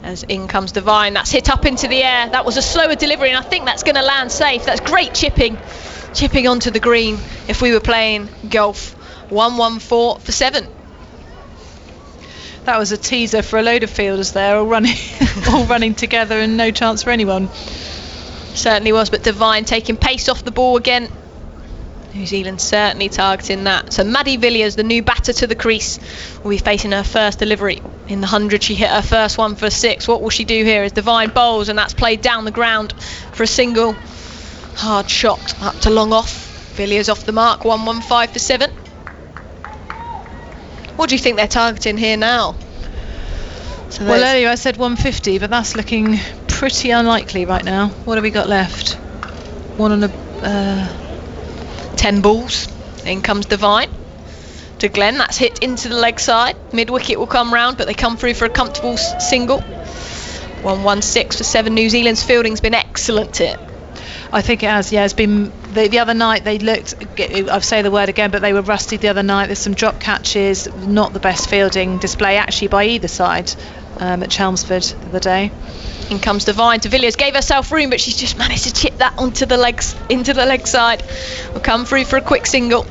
As in comes Devine. That's hit up into the air. That was a slower delivery, and I think that's going to land safe. That's great chipping onto the green if we were playing golf. 114 for 7. That was a teaser for a load of fielders there, all running together, and no chance for anyone. Certainly was, but Devine taking pace off the ball again. New Zealand certainly targeting that. So Maddie Villiers, the new batter to the crease, will be facing her first delivery. In the 100, she hit her first one for 6. What will she do here as Devine bowls, and that's played down the ground for a single. Hard shot up to long off. Villiers off the mark. 115 for 7. What do you think they're targeting here now? So well, earlier I said 150, but that's looking pretty unlikely right now. What have we got left? 10 balls. In comes Devine to Glenn. That's hit into the leg side. Mid wicket will come round, but they come through for a comfortable single. 116 for 7. New Zealand's fielding's been excellent here. I think it has, yeah. It's been the other night they looked, I've say the word again, but they were rusty the other night. There's some drop catches, not the best fielding display actually by either side at Chelmsford the other day. In comes Devine to Villiers. Gave herself room, but she's just managed to chip that onto the legs, into the leg side. Will come through for a quick single.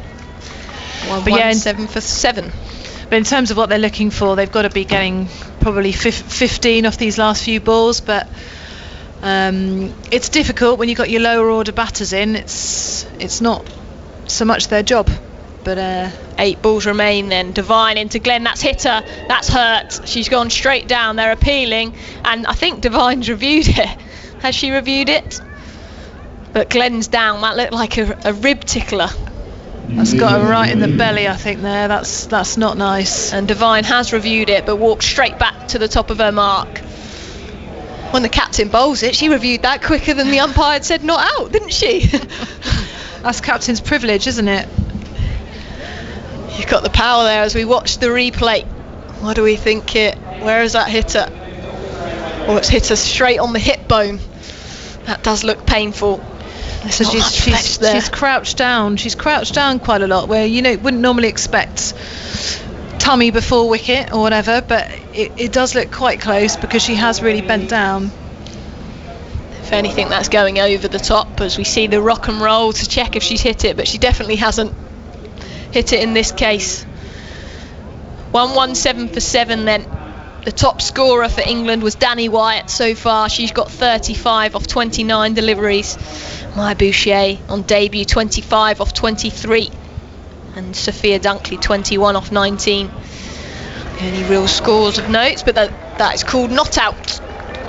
117 for 7. But in terms of what they're looking for, they've got to be getting probably 15 off these last few balls, but it's difficult when you've got your lower order batters in. It's not so much their job, but 8 balls remain then. Devine into Glenn. That's hit her. That's hurt. She's gone straight down. They're appealing, and I think Devine's reviewed it. Has she reviewed it? But Glenn's down. That looked like a rib tickler. That's got her right in the belly, I think. There, that's not nice. And Devine has reviewed it, but walked straight back to the top of her mark. When the captain bowls it, she reviewed that quicker than the umpire had said not out, didn't she? That's captain's privilege, isn't it? You've got the power there as we watch the replay. What do we think here? Where has that hit her? Oh, it's hit her straight on the hip bone. That does look painful. So she's crouched down. She's crouched down quite a lot, where wouldn't normally expect tummy before wicket or whatever, but it does look quite close because she has really bent down. If anything, that's going over the top as we see the rock and roll to check if she's hit it, but she definitely hasn't hit it in this case. 117 for 7 then. The top scorer for England was Danny Wyatt so far. She's got 35 off 29 deliveries. Maya Boucher on debut 25 off 23. And Sophia Dunkley 21 off 19. Any real scores of notes, but that is called not out.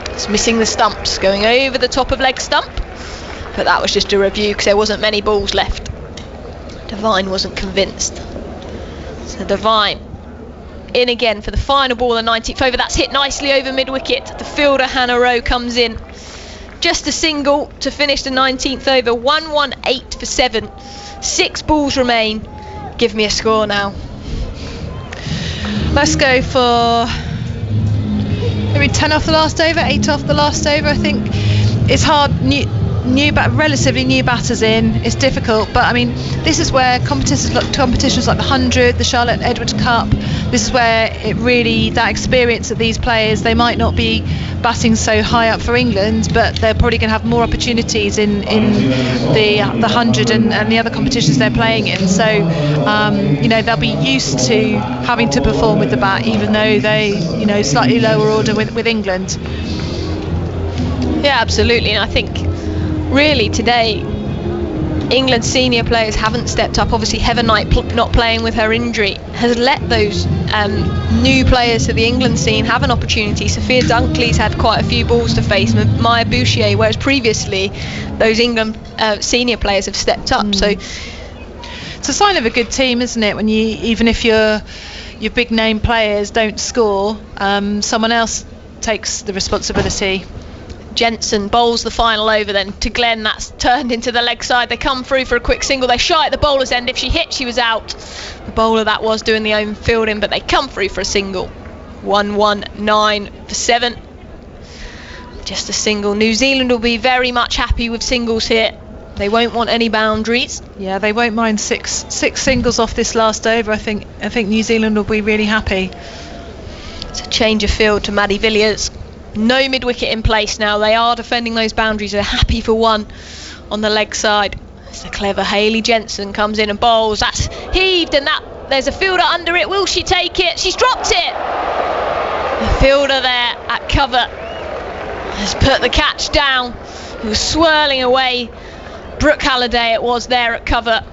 It's missing the stumps, going over the top of leg stump. But that was just a review because there wasn't many balls left. Devine wasn't convinced. So Devine in again for the final ball, the 19th over. That's hit nicely over mid-wicket. The fielder, Hannah Rowe, comes in. Just a single to finish the 19th over. 118 for 7. 6 balls remain. Give me a score now. Let's go for maybe 10 off the last over, 8 off the last over. I think it's hard. relatively new batters in. It's difficult, but I mean, this is where competitions like the 100, the Charlotte Edwards Cup, this is where it really, that experience of these players, they might not be batting so high up for England, but they're probably going to have more opportunities in the 100 and the other competitions they're playing in. So they'll be used to having to perform with the bat, even though they slightly lower order with England. Yeah, absolutely. And I think really today England's senior players haven't stepped up. Obviously Heather Knight not playing with her injury has let those new players to the England scene have an opportunity. Sophia Dunkley's had quite a few balls to face, Maya Bouchier, whereas previously those England senior players have stepped up. So it's a sign of a good team, isn't it, when even if your big name players don't score, someone else takes the responsibility. Jensen bowls the final over then to Glenn. That's turned into the leg side. They come through for a quick single. They shy at the bowler's end. If she hit, she was out. The bowler that was doing the own fielding, but they come through for a single. 1-1-9 for 7. Just a single. New Zealand will be very much happy with singles here. They won't want any boundaries. Yeah, they won't mind six singles off this last over. I think New Zealand will be really happy. It's a change of field to Maddie Villiers. No mid-wicket in place now. They are defending those boundaries. They're happy for one on the leg side. It's the clever Hayley Jensen comes in and bowls. That's heaved, and there's a fielder under it. Will she take it? She's dropped it. The fielder there at cover has put the catch down. He was swirling away. Brooke Halliday it was there at cover,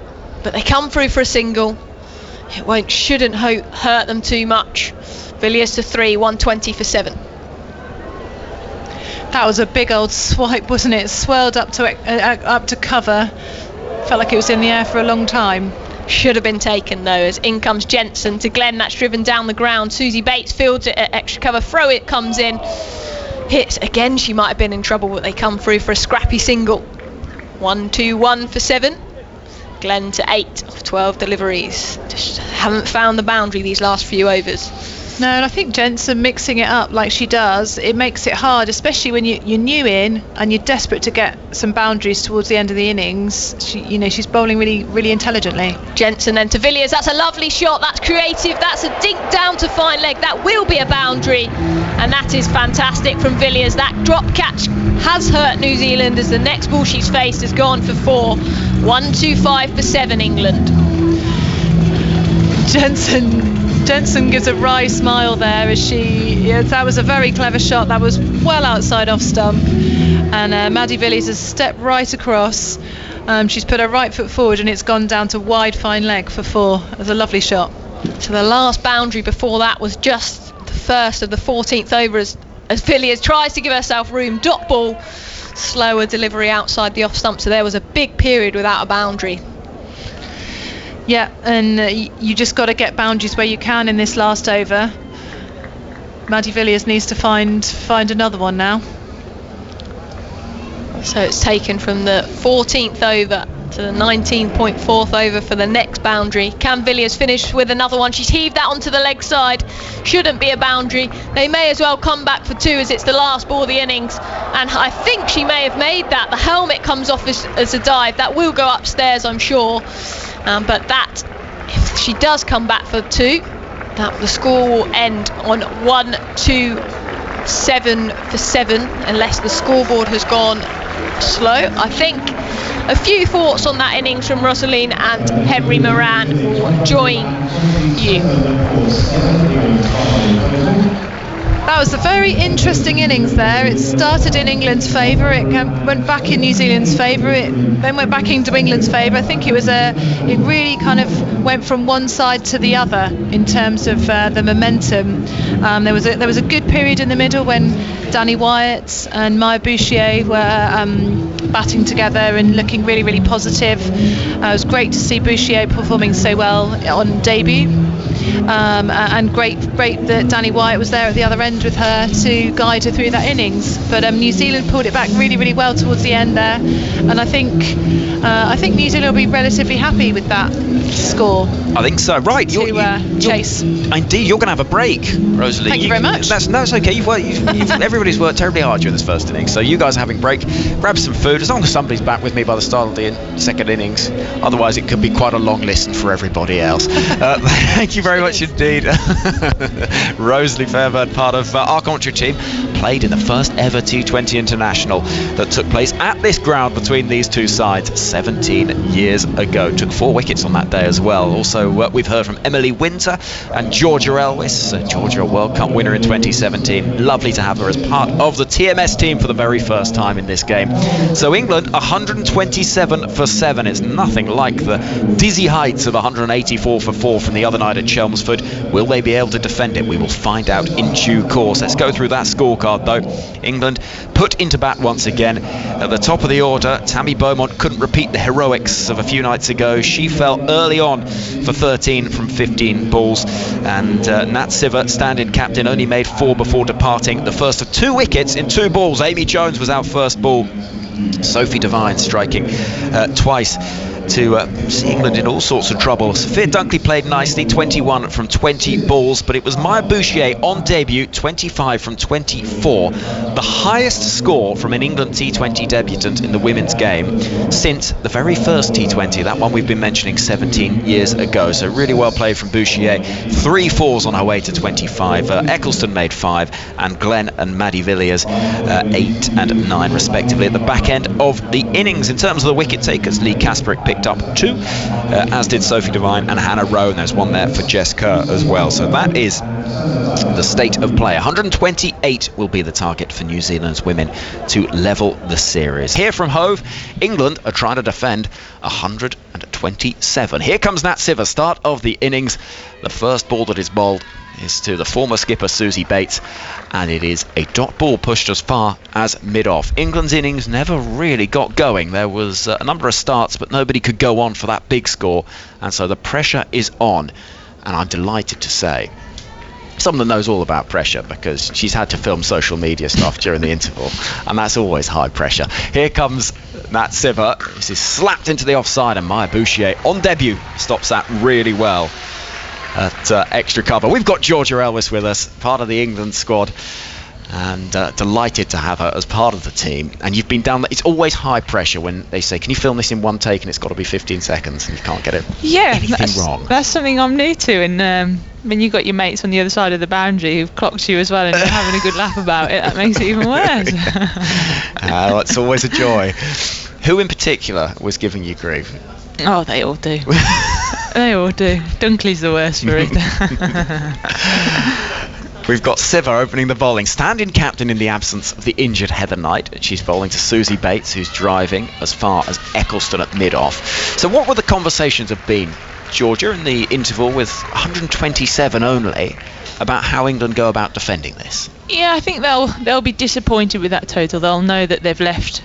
but they come through for a single. It shouldn't hurt them too much. Villiers to 3, 120 for 7. That was a big old swipe, wasn't it? Swirled up to cover. Felt like it was in the air for a long time. Should have been taken though, as in comes Jensen to Glenn. That's driven down the ground. Susie Bates fields it at extra cover. Throw it comes in. Hits again. She might have been in trouble, but they come through for a scrappy single. 1-2-1 for 7. Glenn to 8 of 12 deliveries. Just haven't found the boundary these last few overs. No, and I think Jensen mixing it up like she does, it makes it hard, especially when you're new in and you're desperate to get some boundaries towards the end of the innings. She's bowling really, really intelligently. Jensen then to Villiers. That's a lovely shot. That's creative. That's a dink down to fine leg. That will be a boundary, and that is fantastic from Villiers. That drop catch has hurt New Zealand, as the next ball she's faced has gone for 4. 1-2-5 for 7 England. Jensen gives a wry smile there as that was a very clever shot. That was well outside off stump, and Maddie Villiers has stepped right across. She's put her right foot forward and it's gone down to wide fine leg for 4. It was a lovely shot. So the last boundary before that was just the first of the 14th over as Villiers tries to give herself room. Dot ball, slower delivery outside the off stump, so there was a big period without a boundary. Yeah, and you just got to get boundaries where you can in this last over. Maddie Villiers needs to find another one now. So it's taken from the 14th over to the 19.4th over for the next boundary. Can Villiers finish with another one? She's heaved that onto the leg side. Shouldn't be a boundary. They may as well come back for 2, as it's the last ball of the innings. And I think she may have made that. The helmet comes off as a dive. That will go upstairs, I'm sure. But that, if she does come back for 2, the score will end on 1-2-7 for 7, unless the scoreboard has gone slow. I think a few thoughts on that innings from Rosaline and Henry Moran will join you. That was a very interesting innings there. It started in England's favour, it went back in New Zealand's favour, it then went back into England's favour. I think it really kind of went from one side to the other in terms of the momentum. There was a good period in the middle when Danny Wyatt and Maya Bouchier were batting together and looking really, really positive. It was great to see Bouchier performing so well on debut, and great that Danny Wyatt was there at the other end friend with her to guide her through that innings. But New Zealand pulled it back really, really well towards the end there, and I think New Zealand will be relatively happy with that score. I think so. Right, Chase. Indeed, you're going to have a break, Rosalie. Thank you very much. That's okay. Everybody's worked terribly hard during this first innings, so you guys are having a break. Grab some food, as long as somebody's back with me by the start of the second innings. Otherwise, it could be quite a long listen for everybody else. Thank you very much indeed. Rosalie Fairburn, part of our commentary team, played in the first ever T20 international that took place at this ground between these two sides 17 years ago. Took 4 wickets on that day as well. Also, we've heard from Emily Winter and Georgia Elwys. Georgia, a World Cup winner in 2017. Lovely to have her as part of the TMS team for the very first time in this game. So England, 127 for 7. It's nothing like the dizzy heights of 184 for 4 from the other night at Chelmsford. Will they be able to defend it? We will find out in due course. Let's go through that scorecard though. England put into bat once again. At the top of the order, Tammy Beaumont couldn't repeat the heroics of a few nights ago. She fell early on for 13 from 15 balls, and Nat Sivert, stand-in captain, only made 4 before departing. The first of 2 wickets in 2 balls. Amy Jones was out first ball. Sophie Devine striking twice to see England in all sorts of trouble. Sophia Dunkley played nicely, 21 from 20 balls, but it was Maya Bouchier on debut, 25 from 24, the highest score from an England T20 debutant in the women's game since the very first T20, that one we've been mentioning 17 years ago. So really well played from Bouchier. 3 fours on her way to 25. Eccleston made 5, and Glenn and Maddie Villiers 8 and 9 respectively. At the back end of the innings, in terms of the wicket takers, Lee Kasperick picked up 2, as did Sophie Devine and Hannah Rowe, and there's 1 there for Jess Kerr as well. So that is the state of play. 128 will be the target for New Zealand's women to level the series. Here from Hove, England are trying to defend 127. Here comes Nat Sivert, start of the innings. The first ball that is bowled is to the former skipper Susie Bates, and it is a dot ball pushed as far as mid-off. England's innings never really got going. There was a number of starts, but nobody could go on for that big score, and so the pressure is on. And I'm delighted to say someone that knows all about pressure, because she's had to film social media stuff during the interval, and that's always high pressure. Here comes Nat Sivert. This is slapped into the offside, and Maya Bouchier on debut stops that really well at extra cover. We've got Georgia Elwys with us, part of the England squad, and delighted to have her as part of the team. And you've been down, it's always high pressure when they say, can you film this in 1 take, and it's got to be 15 seconds and you can't get it anything wrong. That's something I'm new to, and when you've got your mates on the other side of the boundary who've clocked you as well and you're having a good laugh about it, that makes it even worse. It's always a joy. Who in particular was giving you grief? Oh, they all do. They all do. Dunkley's the worst for it. We've got Sivert opening the bowling, stand-in captain in the absence of the injured Heather Knight. She's bowling to Susie Bates, who's driving as far as Eccleston at mid-off. So what would the conversations have been, Georgia, in the interval with 127 only, about how England go about defending this? Yeah, I think they'll be disappointed with that total. They'll know that they've left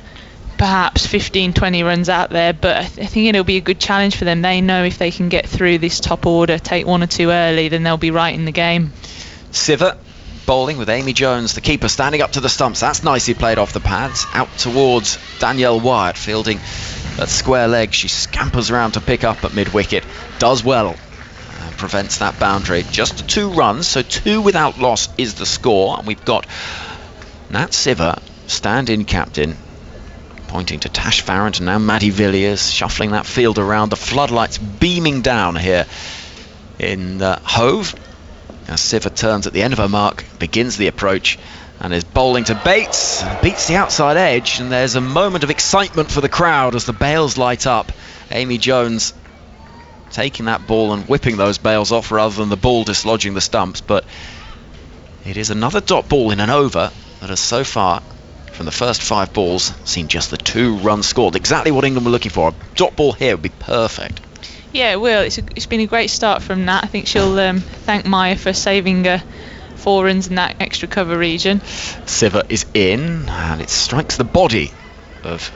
perhaps 15-20 runs out there, but I think it'll be a good challenge for them. They know if they can get through this top order, take 1 or 2 early, then they'll be right in the game. Sivert bowling with Amy Jones, the keeper, standing up to the stumps. That's nicely played off the pads, out towards Danielle Wyatt, fielding at square leg. She scampers around to pick up at mid-wicket, does well, prevents that boundary. Just 2 runs, so 2 without loss is the score, and we've got Nat Sivert, stand-in captain, pointing to Tash Farrant, and now Maddie Villiers shuffling that field around. The floodlights beaming down here in Hove as Sivert turns at the end of her mark, begins the approach, and is bowling to Bates, beats the outside edge, and there's a moment of excitement for the crowd as the bails light up. Amy Jones taking that ball and whipping those bails off rather than the ball dislodging the stumps, but it is another dot ball in an over that has so far, from the first 5 balls, seen just the 2 runs scored. Exactly what England were looking for. A dot ball here would be perfect. Yeah, it will. It's been a great start from Nat. I think she'll thank Maya for saving 4 runs in that extra cover region. Sivert is in, and it strikes the body of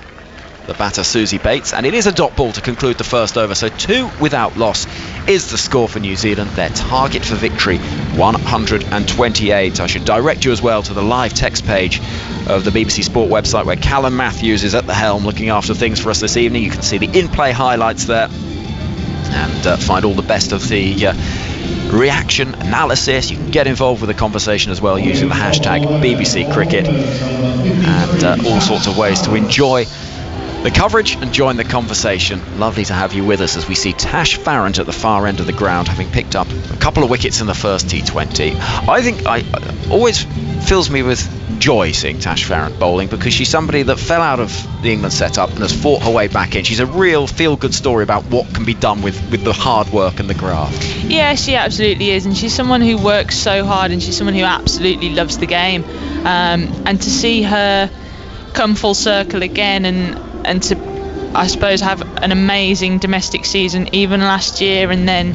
the batter Susie Bates, and it is a dot ball to conclude the first over. So 2 without loss. is the score for New Zealand. Their target for victory, 128. I should direct you as well to the live text page of the BBC Sport website, where Callum Matthews is at the helm looking after things for us this evening. You can see the in-play highlights there and find all the best of the reaction analysis. You can get involved with the conversation as well using the hashtag BBC Cricket, and all sorts of ways to enjoy the coverage and join the conversation. Lovely to have you with us as we see Tash Farrant at the far end of the ground, having picked up a couple of wickets in the first T20. I think always fills me with joy seeing Tash Farrant bowling, because she's somebody that fell out of the England setup and has fought her way back in. She's a real feel-good story about what can be done with the hard work and the graft. Yeah, she absolutely is, and she's someone who works so hard, and she's someone who absolutely loves the game. And to see her come full circle again and to, I suppose, have an amazing domestic season even last year, and then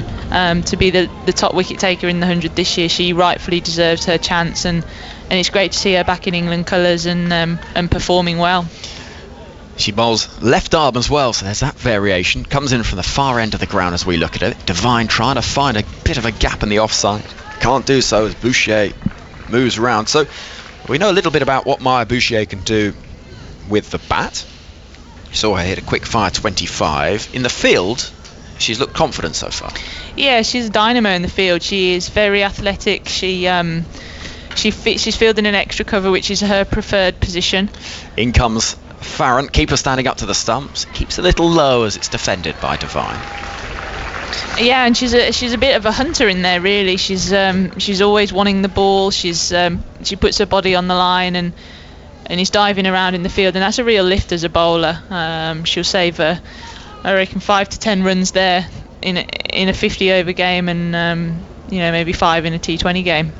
to be the top wicket taker in the 100 this year, she rightfully deserves her chance, and it's great to see her back in England colours and performing well. She bowls left arm as well, so there's that variation. Comes in from the far end of the ground as we look at it. Devine trying to find a bit of a gap in the offside. Can't do so as Boucher moves around. So we know a little bit about what Maya Boucher can do with the bat. You saw her hit a quick fire 25. In the field, she's looked confident so far. Yeah, she's a dynamo in the field. She is very athletic. She's fielding an extra cover, which is her preferred position. In comes Farrant, keeper standing up to the stumps. Keeps a little low as it's defended by Devine. Yeah, and she's a bit of a hunter in there, really. She's always wanting the ball. She puts her body on the line and is diving around in the field, and that's a real lift as a bowler. She'll save I reckon 5 to 10 runs there in a 50 over game, and maybe 5 in a T20 game.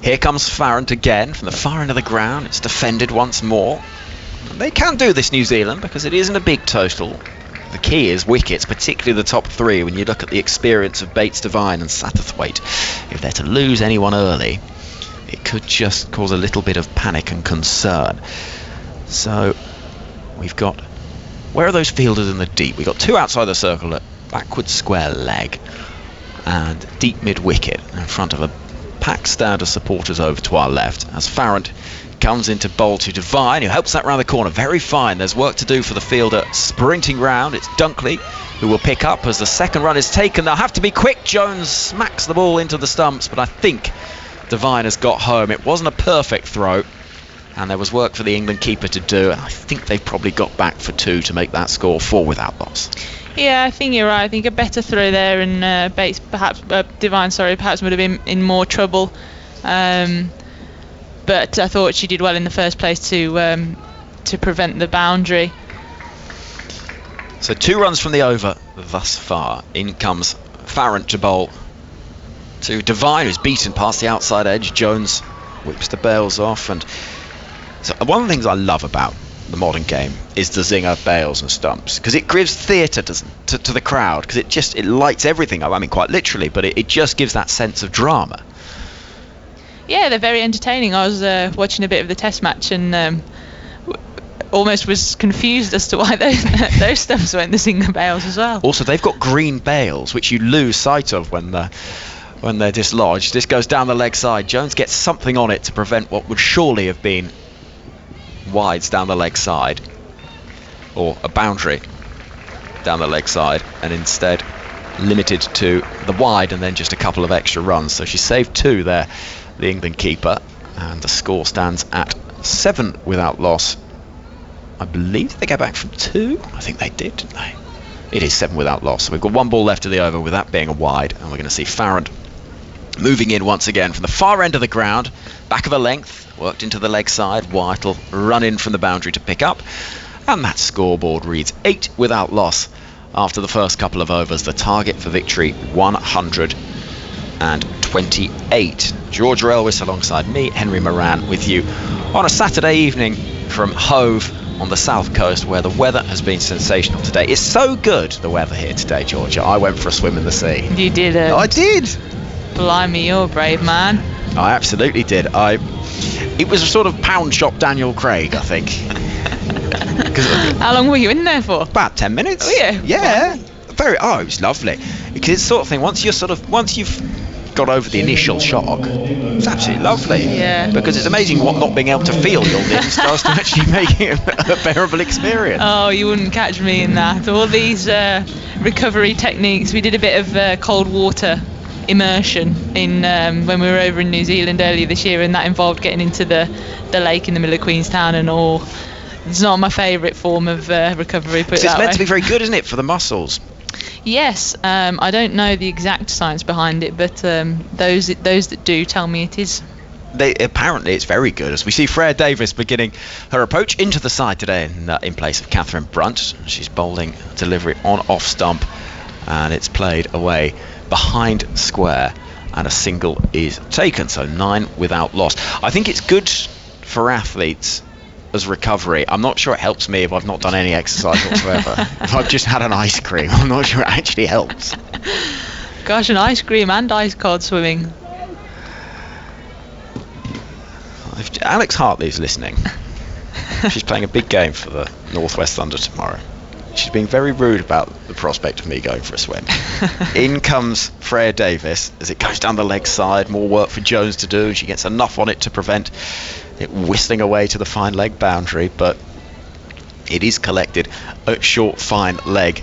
Here comes Farrant again from the far end of the ground. It's defended once more. They can do this, New Zealand, because it isn't a big total. The key is wickets, particularly the top 3, when you look at the experience of Bates, Devine and Satterthwaite. If they're to lose anyone early, it could just cause a little bit of panic and concern. So we've got, where are those fielders in the deep? We've got 2 outside the circle at backward square leg and deep mid wicket in front of a packed stand of supporters over to our left, as Farrant comes into bowl to Devine, who helps that round the corner. Very fine. There's work to do for the fielder sprinting round. It's Dunkley who will pick up as the second run is taken. They'll have to be quick. Jones smacks the ball into the stumps, but I think Devine has got home. It wasn't a perfect throw, and there was work for the England keeper to do, and I think they've probably got back for 2 to make that score 4 without loss. Yeah, I think you're right. I think a better throw there, and Bates, Devine, perhaps would have been in more trouble. But I thought she did well in the first place to prevent the boundary. So 2 runs from the over thus far. In comes Farrant to bowl to Devine, who's beaten past the outside edge. Jones whips the bails off, and so one of the things I love about the modern game is the zinger, bails and stumps, because it gives theatre to the crowd, because it lights everything up. I mean, quite literally, but it just gives that sense of drama. Yeah, they're very entertaining. I was watching a bit of the test match and almost was confused as to why those stumps weren't the zinger bails as well. Also, they've got green bails, which you lose sight of when they're dislodged. This goes down the leg side. Jones gets something on it to prevent what would surely have been wides down the leg side, or a boundary down the leg side, and instead limited to the wide and then just a couple of extra runs. So she saved 2 there, the England keeper, and the score stands at 7 without loss. I believe they go back from 2. I think they did, didn't they? It is 7 without loss. So we've got 1 ball left of the over, with that being a wide, and we're going to see Farrant moving in once again from the far end of the ground, back of a length, worked into the leg side. White'll run in from the boundary to pick up, and that scoreboard reads 8 without loss after the first couple of overs. The target for victory, 128. George Elwis alongside me, Henry Moran, with you on a Saturday evening from Hove on the south coast, where the weather has been sensational today. It's so good, the weather here today, Georgia. I went for a swim in the sea. You did it. I did. Blimey, you're a brave man. I absolutely did. It was a sort of pound shop Daniel Craig, I think. How long were you in there for? About 10 minutes. Oh yeah. Yeah. it was lovely. Because it's the sort of thing, once you've got over the initial shock, it's absolutely lovely. Yeah. Because it's amazing what not being able to feel your limbs does to actually make it a bearable experience. Oh, you wouldn't catch me in that. All these recovery techniques. We did a bit of cold water immersion in when we were over in New Zealand earlier this year, and that involved getting into the lake in the middle of Queenstown and all. It's not my favourite form of recovery, put it that way. It's meant to be very good, isn't it, for the muscles? Yes, I don't know the exact science behind it, but those that do tell me it is. Apparently it's very good, as we see Freya Davis beginning her approach into the side today in place of Catherine Brunt. She's bowling delivery on off stump, and it's played away behind square, and a single is taken, so 9 without loss. I think it's good for athletes as recovery. I'm not sure it helps me if I've not done any exercise whatsoever. If I've just had an ice cream, I'm not sure it actually helps. Gosh, an ice cream and ice cold swimming. If Alex Hartley's listening, she's playing a big game for the Northwest Thunder tomorrow. She's being very rude about the prospect of me going for a swim. In comes Freya Davis as it goes down the leg side. More work for Jones to do. She gets enough on it to prevent it whistling away to the fine leg boundary, but it is collected at short fine leg,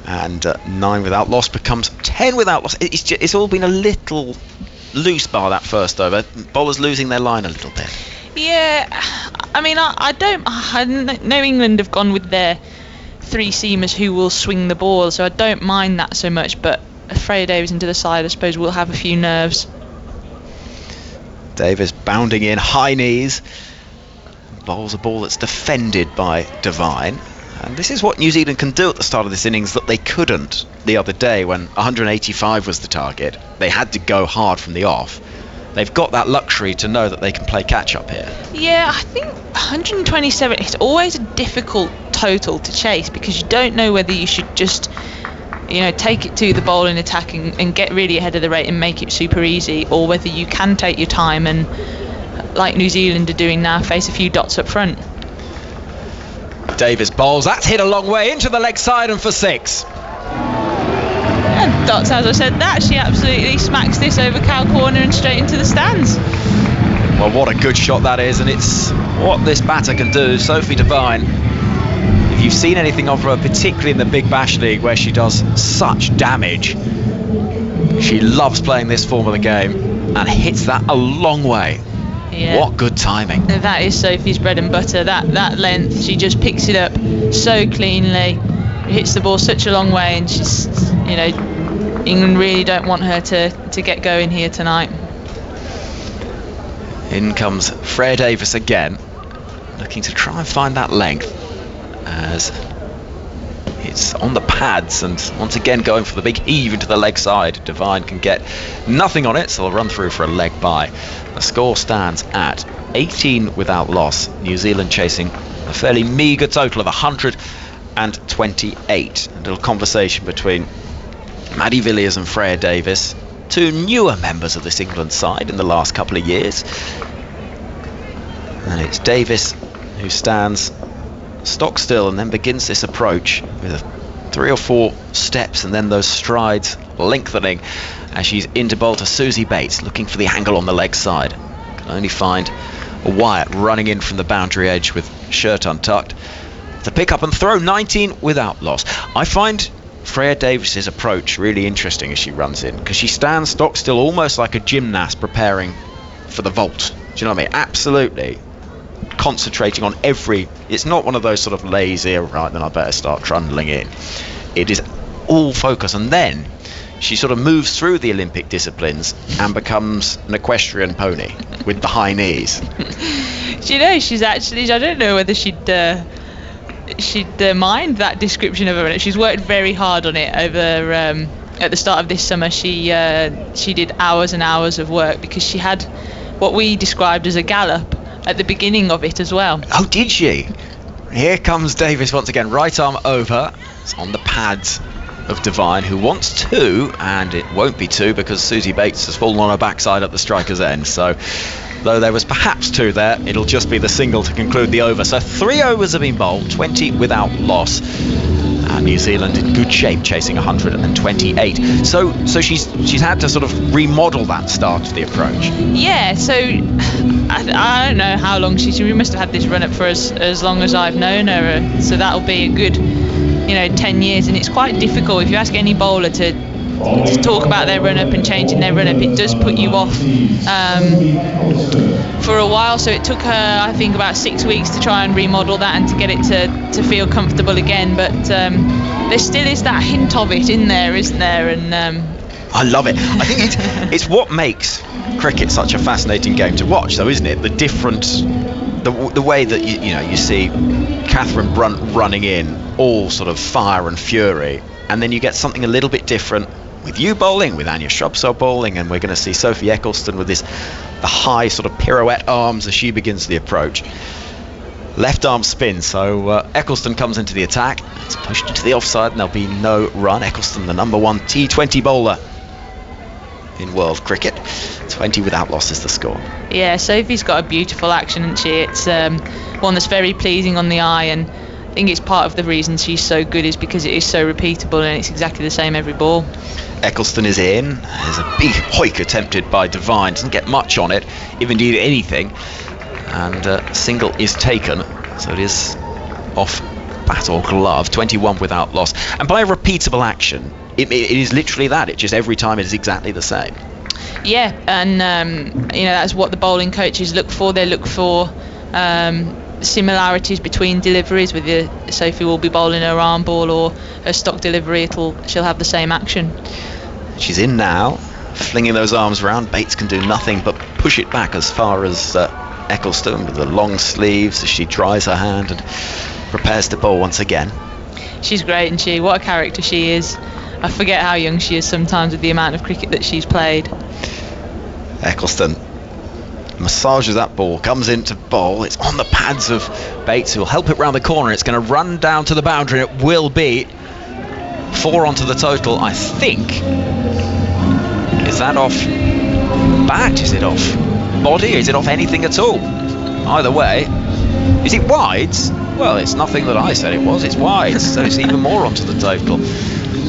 and 9 without loss becomes 10 without loss. It's all been a little loose bar that first over. Bowlers losing their line a little bit. Yeah, I mean, I know England have gone with their 3 seamers who will swing the ball, so I don't mind that so much, but Freya Davis into the side, I suppose, will have a few nerves. Davis bounding in, high knees, bowls a ball that's defended by Devine, and this is what New Zealand can do at the start of this innings that they couldn't the other day when 185 was the target. They had to go hard from the off. They've got that luxury to know that they can play catch up here. Yeah, I think 127, it's always a difficult total to chase, because you don't know whether you should just take it to the bowling attack and get really ahead of the rate and make it super easy, or whether you can take your time and, like New Zealand are doing now, face a few dots up front. Davis bowls, that's hit a long way into the leg side and for 6. And dots, as I said, that she absolutely smacks this over cow corner and straight into the stands. Well, what a good shot that is, and it's what this batter can do. Sophie Devine, if you've seen anything of her, particularly in the Big Bash League where she does such damage, she loves playing this form of the game and hits that a long way. Yeah. What good timing. That is Sophie's bread and butter, that length. She just picks it up so cleanly, hits the ball such a long way, and she's, England really don't want her to get going here tonight. In comes Freya Davis again, looking to try and find that length as it's on the pads, and once again going for the big heave into the leg side. Devine can get nothing on it, so they'll run through for a leg bye. The score stands at 18 without loss. New Zealand chasing a fairly meagre total of 128. A little conversation between Maddie Villiers and Freya Davis, 2 newer members of this England side in the last couple of years. And it's Davis who stands stock still and then begins this approach with 3 or 4 steps and then those strides lengthening as she's into bowl to Susie Bates, looking for the angle on the leg side. Can only find Wyatt running in from the boundary edge with shirt untucked to pick up and throw. 19 without loss. I find Freya Davis's approach really interesting as she runs in, because she stands stock still almost like a gymnast preparing for the vault. Do you know what I mean? Absolutely concentrating on it's not one of those sort of lazy, right, then I better start trundling in. It is all focus, and then she sort of moves through the Olympic disciplines and becomes an equestrian pony with the high knees. She's actually, I don't know whether she'd mind that description of her. She's worked very hard on it over at the start of this summer. She did hours and hours of work, because she had what we described as a gallop at the beginning of it as well. Oh, did she? Here comes Davis once again, right arm over. It's on the pads of Devine, who wants 2, and it won't be 2 because Susie Bates has fallen on her backside at the striker's end. So though there was perhaps 2 there, it'll just be the single to conclude the over. So 3 overs have been bowled, 20 without loss, And New Zealand in good shape, chasing 128. So she's had to sort of remodel that start of the approach. Yeah, so I don't know how long we must have had this run up for as long as I've known her. So that'll be a good 10 years, and it's quite difficult if you ask any bowler to talk about their run up and changing their run up. It does put you off for a while. So it took her, I think, about 6 weeks to try and remodel that and to get it to feel comfortable again. But there still is that hint of it in there, isn't there? And I love it. I think it's what makes cricket such a fascinating game to watch, though, isn't it? The different, the way that you see Catherine Brunt running in, all sort of fire and fury, and then you get something a little bit different with you bowling, with Anya Shrubsole bowling, and we're going to see Sophie Eccleston with the high sort of pirouette arms as she begins the approach. Left arm spin, so Eccleston comes into the attack. It's pushed into the offside and there'll be no run. Eccleston, the number 1 T20 bowler in world cricket. 20 without loss is the score. Yeah, Sophie's got a beautiful action, hasn't she? It's one that's very pleasing on the eye, and I think it's part of the reason she's so good is because it is so repeatable and it's exactly the same every ball. Eccleston is in. There's a big hoik attempted by Devine. Doesn't get much on it, if indeed anything. And single is taken, so it is off bat or glove. 21 without loss. And by a repeatable action, it is literally that. It just every time it is exactly the same. Yeah, and that's what the bowling coaches look for. They look for similarities between deliveries. Whether Sophie will be bowling her arm ball or her stock delivery, she'll have the same action. She's in now, flinging those arms around. Bates can do nothing but push it back as far as Eccleston with the long sleeves as she dries her hand and prepares to bowl once again. She's great, isn't she? What a character she is. I forget how young she is sometimes with the amount of cricket that she's played. Eccleston massages that ball, comes in to bowl. It's on the pads of Bates, who'll help it round the corner. It's going to run down to the boundary. It will be 4 onto the total, I think. Is that off bat? Is it off body? Is it off anything at all? Either way, is it wides? Well, it's nothing that I said it was. It's wides, so it's even more onto the total.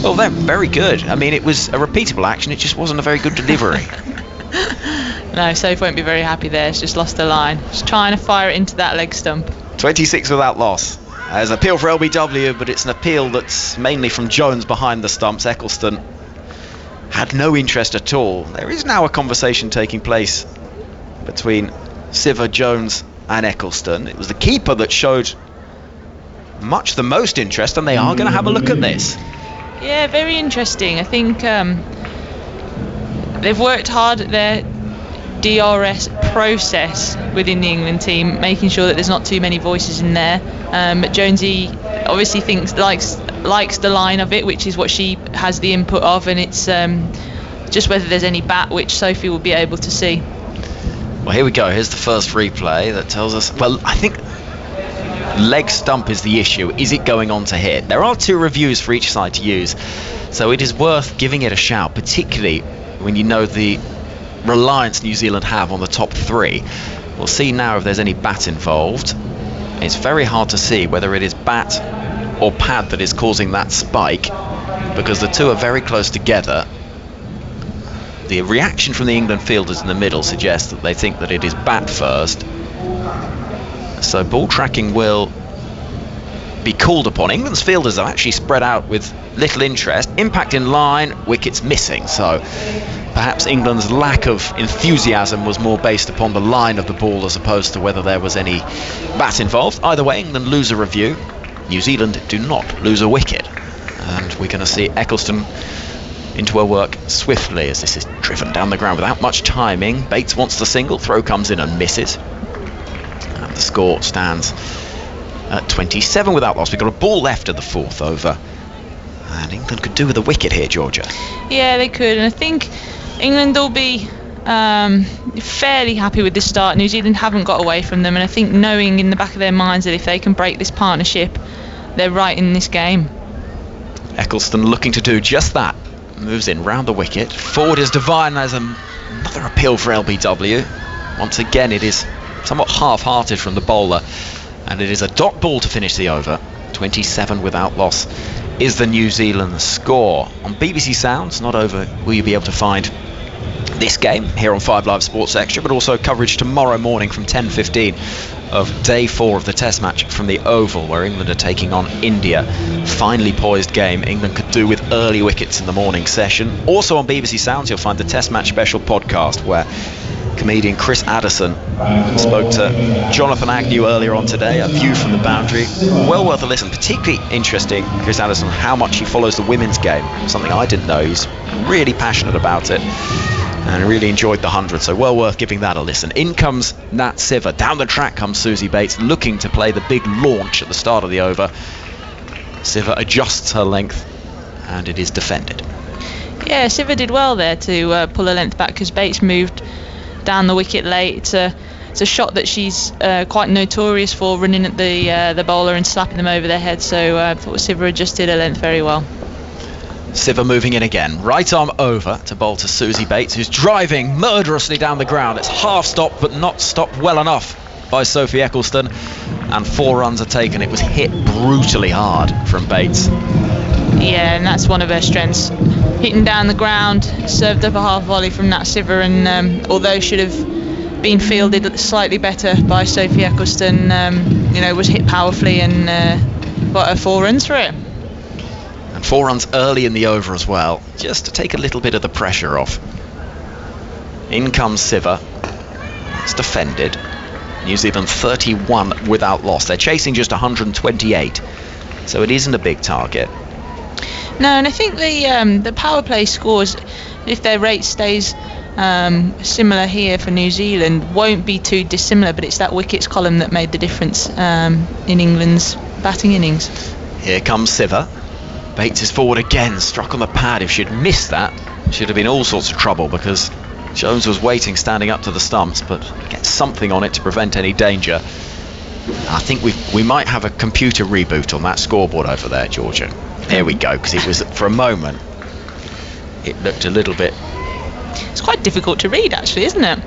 Well, they're very good. I mean, it was a repeatable action. It just wasn't a very good delivery. No, Soph won't be very happy there. She's just lost her line. She's trying to fire it into that leg stump. 26 without loss. There's an appeal for LBW, but it's an appeal that's mainly from Jones behind the stumps. Eccleston had no interest at all. There is now a conversation taking place between Siver, Jones and Eccleston. It was the keeper that showed much the most interest, and they are going to have a look at this. Yeah, very interesting. I think they've worked hard at their DRS process within the England team, making sure that there's not too many voices in there. But Jonesy obviously likes the line of it, which is what she has the input of, and it's just whether there's any bat, which Sophie will be able to see. Well, here we go. Here's the first replay that tells us, well, I think leg stump is the issue. Is it going on to hit? There are 2 reviews for each side to use, so it is worth giving it a shout, particularly when you know the reliance New Zealand have on the top 3. We'll see now if there's any bat involved. It's very hard to see whether it is bat or pad that is causing that spike, because the 2 are very close together. The reaction from the England fielders in the middle suggests that they think that it is bat first. So ball tracking will be called upon. England's fielders are actually spread out with little interest. Impact in line, wickets missing. So perhaps England's lack of enthusiasm was more based upon the line of the ball as opposed to whether there was any bat involved. Either way, England lose a review. New Zealand do not lose a wicket. And we're going to see Eccleston into her work swiftly as this is driven down the ground without much timing. Bates wants the single, throw comes in and misses. And the score stands at 27 without loss. We've got a ball left at the 4th over. And England could do with a wicket here, Georgia. Yeah, they could. And I think England will be fairly happy with this start. New Zealand haven't got away from them. And I think knowing in the back of their minds that if they can break this partnership, they're right in this game. Eccleston looking to do just that. Moves in round the wicket. Forward is Devine. There's another appeal for LBW. Once again, it is somewhat half-hearted from the bowler. And it is a dot ball to finish the over. 27 without loss is the New Zealand score. On BBC Sounds, not over will you be able to find this game here on 5 Live Sports Extra, but also coverage tomorrow morning from 10:15 of day 4 of the Test match from the Oval, where England are taking on India. Finely poised game. England could do with early wickets in the morning session. Also on BBC Sounds, you'll find the Test match special podcast, where comedian Chris Addison spoke to Jonathan Agnew earlier on today. A view from the boundary. Well worth a listen. Particularly interesting, Chris Addison, how much he follows the women's game. Something I didn't know. He's really passionate about it and really enjoyed the 100, so well worth giving that a listen. In comes Nat Siver. Down the track comes Susie Bates, looking to play the big launch at the start of the over. Siver adjusts her length, and it is defended. Yeah, Siver did well there to pull her length back, because Bates moved down the wicket late. It's a shot that she's quite notorious for, running at the bowler and slapping them over their head, so I thought Siver adjusted her length very well. Siver moving in again, right arm over to bowl to Susie Bates, who's driving murderously down the ground. It's half stopped, but not stopped well enough by Sophie Eccleston, and 4 runs are taken. It was hit brutally hard from Bates. Yeah, and that's one of her strengths, hitting down the ground. Served up a half volley from Nat Siver, and although should have been fielded slightly better by Sophie Eccleston, was hit powerfully and got her 4 runs for it. And 4 runs early in the over as well, just to take a little bit of the pressure off. In comes Siver. It's defended. New Zealand 31 without loss. They're chasing just 128, so it isn't a big target. No, and I think the power play scores, if their rate stays similar here for New Zealand, won't be too dissimilar, but it's that wickets column that made the difference in England's batting innings. Here comes Siver. Bates is forward again, struck on the pad. If she'd missed that, she'd have been all sorts of trouble, because Jones was waiting standing up to the stumps, but gets something on it to prevent any danger. I think we might have a computer reboot on that scoreboard over there, Georgia. There we go, because it was, for a moment, it looked a little bit... It's quite difficult to read, actually, isn't it?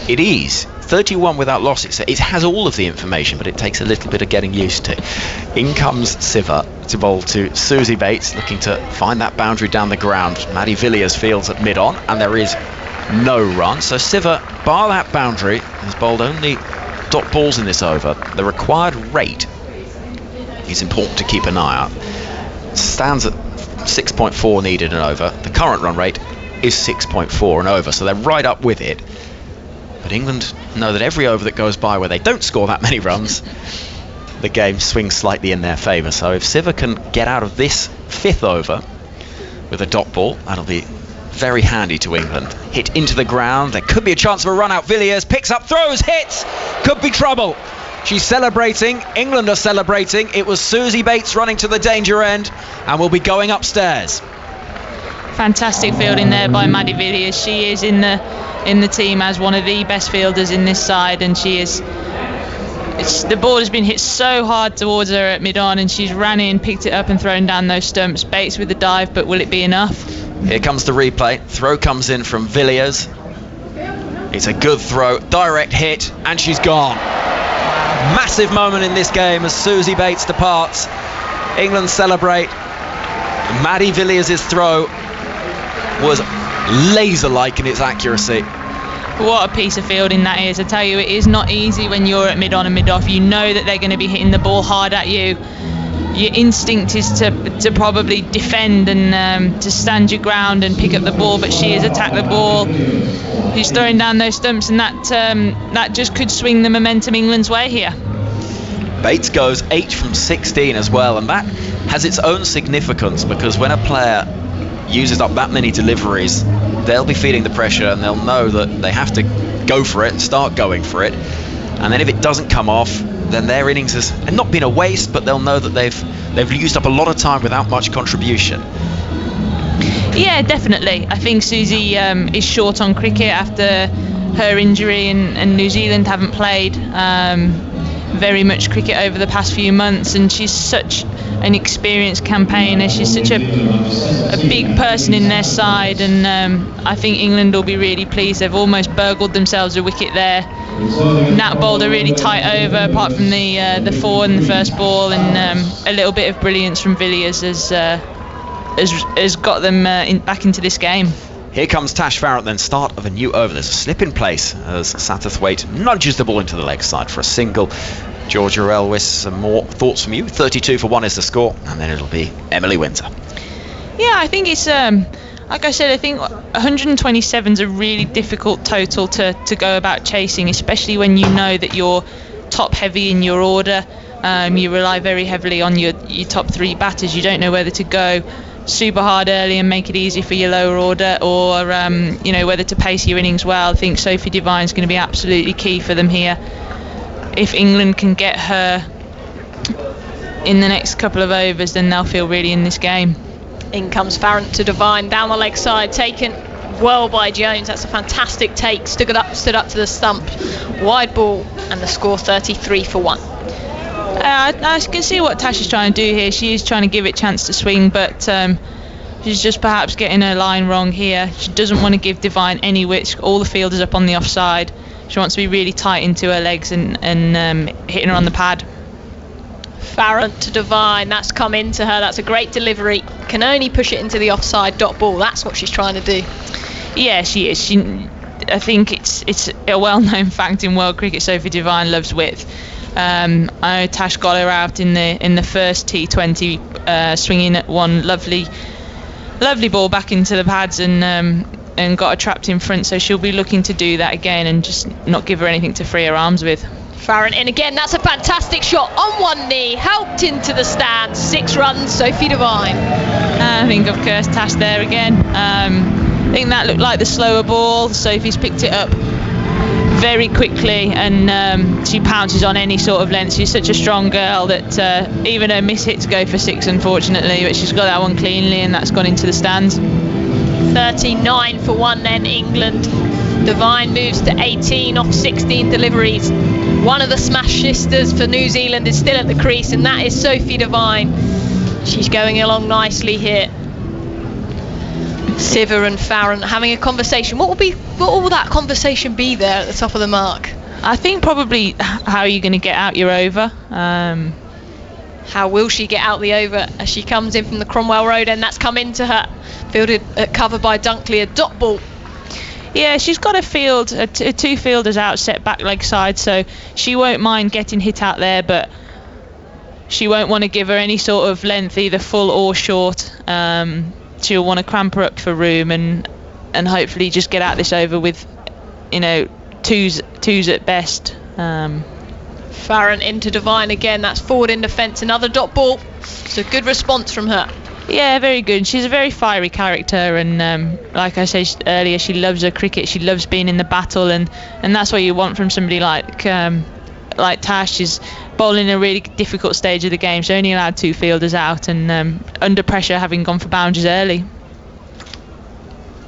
It is. 31 without loss. It has all of the information, but it takes a little bit of getting used to. In comes Siver to bowl to Susie Bates, looking to find that boundary down the ground. Maddie Villiers fields at mid-on, and there is no run. So Siver, bar that boundary, has bowled only dot balls in this over. The required rate is important to keep an eye out. Stands at 6.4 needed and over. The current run rate is 6.4 and over, so they're right up with it. But England know that every over that goes by where they don't score that many runs, the game swings slightly in their favour. So if Siver can get out of this 5th over with a dot ball, that'll be very handy to England. Hit into the ground, there could be a chance of a run out. Villiers picks up, throws, hits, could be trouble. She's celebrating, England are celebrating. It was Susie Bates running to the danger end, and will be going upstairs. Fantastic fielding there by Maddie Villiers. She is in the team as one of the best fielders in this side, and she is. The ball has been hit so hard towards her at mid-on, and she's ran in, picked it up and thrown down those stumps. Bates with the dive, but will it be enough? Here comes the replay. Throw comes in from Villiers. It's a good throw, direct hit, and she's gone. Massive moment in this game as Susie Bates departs. England celebrate. Maddie Villiers' throw was laser-like in its accuracy. What a piece of fielding that is. I tell you, it is not easy when you're at mid-on and mid-off. You know that they're going to be hitting the ball hard at you. Your instinct is to probably defend and to stand your ground and pick up the ball, but she has attacked the ball. She's throwing down those stumps, and that just could swing the momentum England's way here. Bates goes 8 from 16 as well, and that has its own significance, because when a player uses up that many deliveries, they'll be feeling the pressure, and they'll know that they have to go for it and start going for it. And then if it doesn't come off, then their innings has not been a waste, but they'll know that they've used up a lot of time without much contribution. Yeah, definitely. I think Susie is short on cricket after her injury, and New Zealand haven't played very much cricket over the past few months, and she's such an experienced campaigner. She's such a big person in their side, and I think England will be really pleased. They've almost burgled themselves a wicket there. Nat bowled a really tight over, apart from the 4 in the first ball, and a little bit of brilliance from Villiers has got them back into this game. Here comes Tash Farrant, then start of a new over. There's a slip in place as Satterthwaite nudges the ball into the leg side for a single. Georgia Elwis, some more thoughts from you? 32 for 1 is the score, and then it'll be Emily Winter. Yeah, I think it's like I said, I think 127 is a really difficult total to go about chasing, especially when you know that you're top heavy in your order. You rely very heavily on your top 3 batters. You don't know whether to go super hard early and make it easy for your lower order, or whether to pace your innings well. I think Sophie Devine's going to be absolutely key for them here. If England can get her in the next couple of overs, then they'll feel really in this game. In comes Farrant to Devine, down the leg side, taken well by Jones. That's a fantastic take, stood up to the stump, wide ball, and the score 33 for 1. I can see what Tash is trying to do here. She is trying to give it a chance to swing, but she's just perhaps getting her line wrong here. She doesn't want to give Devine any width. All the fielders up on the offside. She wants to be really tight into her legs and hitting her on the pad. Farrant to Devine, that's come into her. That's a great delivery. Can only push it into the offside dot ball. That's what she's trying to do. Yeah, she is. I think it's a well-known fact in world cricket. Sophie Devine loves width. I know Tash got her out in the first T20, swinging at one lovely ball back into the pads and got her trapped in front. So she'll be looking to do that again and just not give her anything to free her arms with. Farrant in again. That's a fantastic shot on one knee, helped into the stands. 6 runs, Sophie Devine. I think I've cursed Tash there again. I think that looked like the slower ball. Sophie's picked it up very quickly, and she pounces on any sort of length. She's such a strong girl that even her miss hits go for 6, unfortunately, but she's got that one cleanly, and that's gone into the stands. 39 for 1 then, England. Devine moves to 18 off 16 deliveries. One of the smash sisters for New Zealand is still at the crease, and that is Sophie Devine. She's going along nicely here. Siver and Farrant having a conversation. What will that conversation be there at the top of the mark? I think probably how are you going to get out your over. How will she get out the over as she comes in from the Cromwell Road end? That's come into her. Fielded covered by Dunkley, a dot ball. Yeah, she's got a field, 2 fielders out, set back leg side, so she won't mind getting hit out there, but she won't want to give her any sort of length, either full or short. She'll want to cramp her up for room and hopefully just get out this over with, twos at best. Farrant into Devine again. That's forward in defence, another dot ball. It's a good response from her. Yeah, very good. She's a very fiery character, and like I said earlier, she loves her cricket. She loves being in the battle, and that's what you want from somebody like Tash. She's bowling a really difficult stage of the game. She's only allowed 2 fielders out, and under pressure, having gone for boundaries early.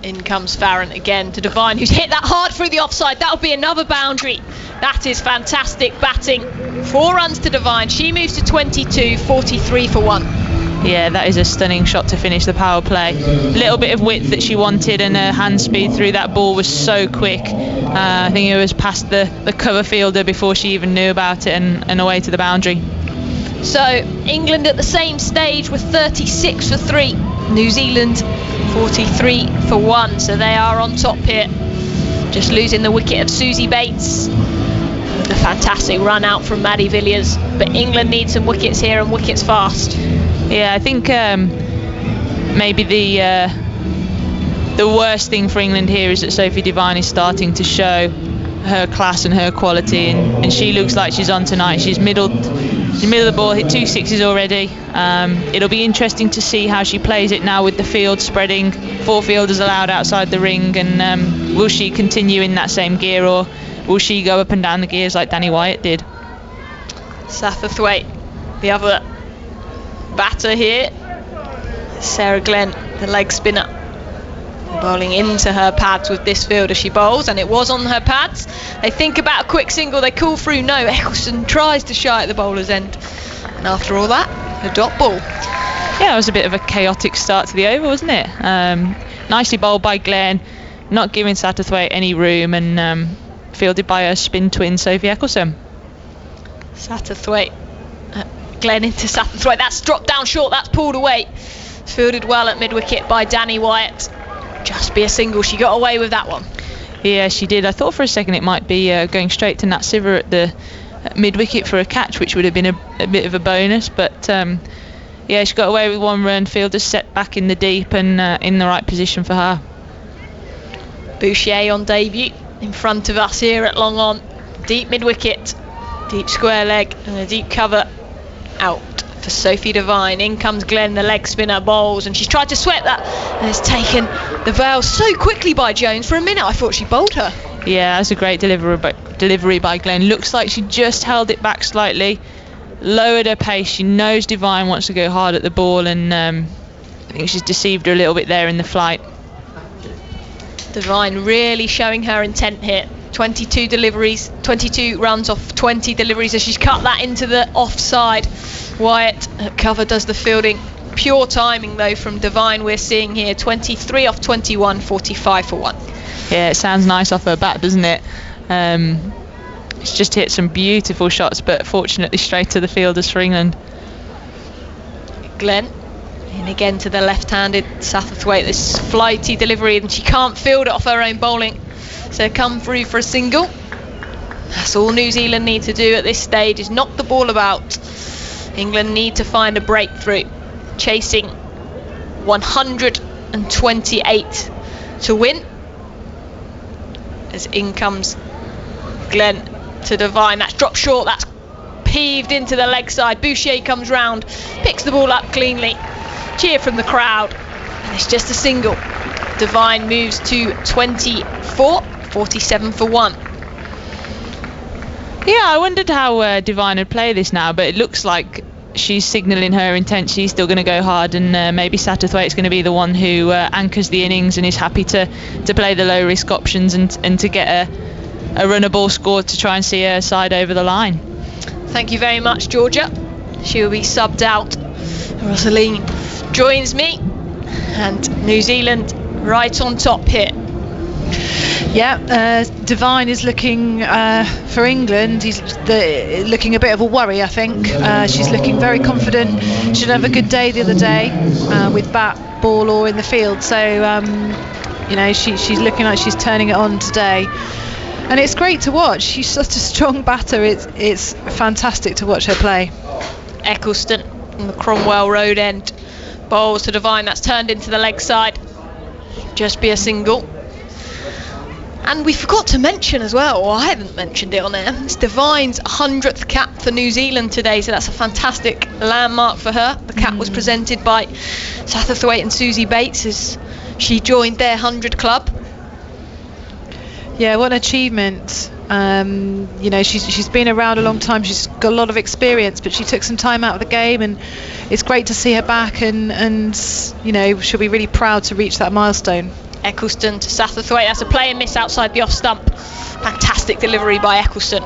In comes Farrant again to Devine, who's hit that hard through the offside. That'll be another boundary. That is fantastic batting. 4 runs to Devine. She moves to 22, 43 for 1. Yeah, that is a stunning shot to finish the power play. Little bit of width that she wanted, and her hand speed through that ball was so quick. I think it was past the cover fielder before she even knew about it, and away to the boundary. So England at the same stage with 36 for 3. New Zealand 43 for 1. So they are on top here. Just losing the wicket of Susie Bates. A fantastic run out from Maddie Villiers, but England needs some wickets here, and wickets fast. Yeah, I think maybe the worst thing for England here is that Sophie Devine is starting to show her class and her quality, and she looks like she's on tonight. She's middled the middle of the ball, hit 2 6s already. It'll be interesting to see how she plays it now with the field spreading, 4 fielders allowed outside the ring, and will she continue in that same gear, or will she go up and down the gears like Danny Wyatt did? Satterthwaite, the other batter here. Sarah Glenn, the leg spinner. Bowling into her pads with this field as she bowls, and it was on her pads. They think about a quick single, they call through, no. Eccleston tries to shy at the bowler's end, and after all that, a dot ball. Yeah, it was a bit of a chaotic start to the over, wasn't it? Nicely bowled by Glenn, not giving Satterthwaite any room, and fielded by her spin twin Sophie Eccleston. Satterthwaite, Glenn into Satterthwaite, that's dropped down short, that's pulled away. It's fielded well at mid-wicket by Danny Wyatt. Just be a single, she got away with that one. Yeah, she did. I thought for a second it might be going straight to Nat Siver at the mid-wicket for a catch, which would have been a bit of a bonus, but yeah, she got away with 1 run. Fielders set back in the deep and in the right position for her. Boucher on debut in front of us here at Long On. Deep mid-wicket, deep square leg and a deep cover out for Sophie Devine. In comes Glenn, the leg spinner, bowls, and she's tried to sweep that and has taken the veil so quickly by Jones. For a minute I thought she bowled her. Yeah, that's a great delivery by Glenn. Looks like she just held it back slightly, lowered her pace. She knows Devine wants to go hard at the ball, and I think she's deceived her a little bit there in the flight. Devine really showing her intent here. 22 runs off 20 deliveries as she's cut that into the offside. Wyatt at cover does the fielding. Pure timing though from Devine we're seeing here. 23 off 21, 45 for 1. Yeah, it sounds nice off her bat, doesn't it? She's just hit some beautiful shots, but fortunately straight to the fielders for England. Glenn in again to the left-handed Satterthwaite. This flighty delivery, and she can't field it off her own bowling. So come through for a single. That's all New Zealand need to do at this stage, is knock the ball about. England need to find a breakthrough, chasing 128 to win. As in comes Glenn to Devine. That's dropped short, that's heaved into the leg side. Boucher comes round, picks the ball up cleanly. Cheer from the crowd, and it's just a single. Devine moves to 24, 47 for 1. Yeah, I wondered how Devine would play this now, but it looks like she's signalling her intent. She's still going to go hard, and maybe Satterthwaite's going to be the one who anchors the innings and is happy to play the low risk options and to get a runner ball scored to try and see her side over the line. Thank you very much, Georgia. She will be subbed out. Rosaline joins me, and New Zealand right on top here. Yeah, Devine is looking for England. He's looking a bit of a worry, I think. She's looking very confident. She did have a good day the other day with bat, ball, or in the field. So, she's looking like she's turning it on today. And it's great to watch. She's such a strong batter. It's fantastic to watch her play. Eccleston from the Cromwell Road end. Bowls to Devine. That's turned into the leg side. Just be a single. And we forgot to mention as well, or I haven't mentioned it on air, it's Devine's 100th cap for New Zealand today, so that's a fantastic landmark for her. The cap was presented by Satterthwaite and Susie Bates as she joined their 100 club. Yeah, what an achievement. She's been around a long time, she's got a lot of experience, but she took some time out of the game, and it's great to see her back, and she'll be really proud to reach that milestone. Eccleston to Satterthwaite, that's a play and miss outside the off stump. Fantastic delivery by Eccleston.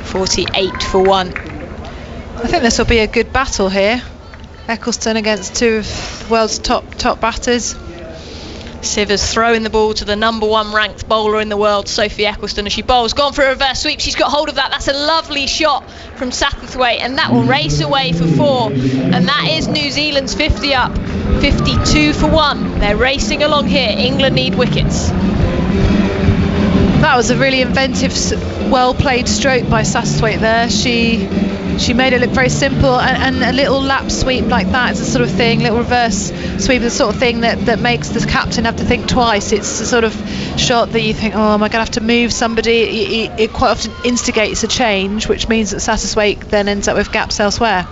48 for 1. I think this will be a good battle here. Eccleston against two of the world's top batters. Sivers throwing the ball to the number 1 ranked bowler in the world, Sophie Eccleston, as she bowls. Gone for a reverse sweep, she's got hold of that. That's a lovely shot from Satterthwaite, and that will race away for 4. And that is New Zealand's 50 up, 52 for 1. They're racing along here. England need wickets. That was a really inventive, well played stroke by Satterthwaite there. She made it look very simple, and a little lap sweep like that is the sort of thing, little reverse sweep is the sort of thing that makes the captain have to think twice. It's the sort of shot that you think, oh, am I going to have to move somebody? It quite often instigates a change, which means that Satterthwaite then ends up with gaps elsewhere.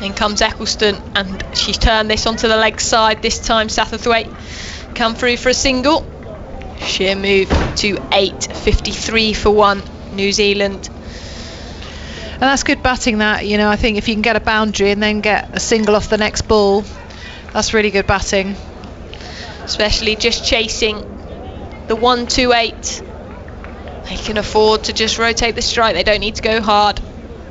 In comes Eccleston, and she's turned this onto the leg side. This time Satterthwaite come through for a single. Sheer move to 8, 53 for 1, New Zealand. And that's good batting, that, I think if you can get a boundary and then get a single off the next ball, that's really good batting. especially just chasing the 128. They can afford to just rotate the strike. They don't need to go hard.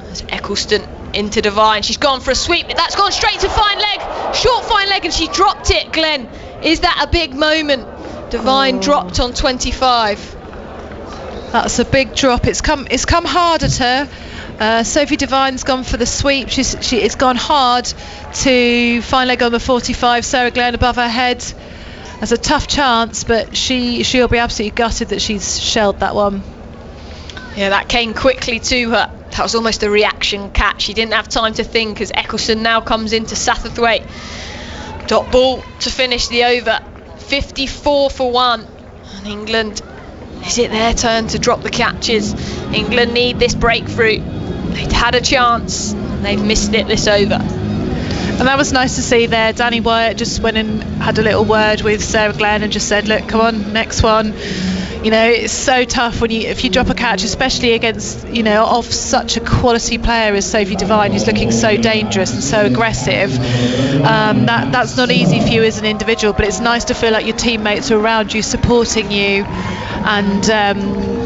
There's Eccleston into Devine. She's gone for a sweep. That's gone straight to fine leg. Short fine leg, and she dropped it, Glenn. Is that a big moment? Devine dropped on 25. That's a big drop. It's come hard at her. Sophie Devine's gone for the sweep. It's gone hard to fine leg on the 45. Sarah Glenn above her head. That's a tough chance, but she'll be absolutely gutted that she's shelled that one. Yeah, that came quickly to her. That was almost a reaction catch. She didn't have time to think as Eccleston now comes into Satterthwaite. Dot ball to finish the over. 54 for 1. And England, is it their turn to drop the catches? England need this breakthrough. They'd had a chance. They've missed it this over. And that was nice to see there. Danny Wyatt just went and had a little word with Sarah Glenn and just said, look, come on, next one. You know, it's so tough if you drop a catch, especially against, of such a quality player as Sophie Devine, who's looking so dangerous and so aggressive. That's not easy for you as an individual, but it's nice to feel like your teammates are around you, supporting you. And,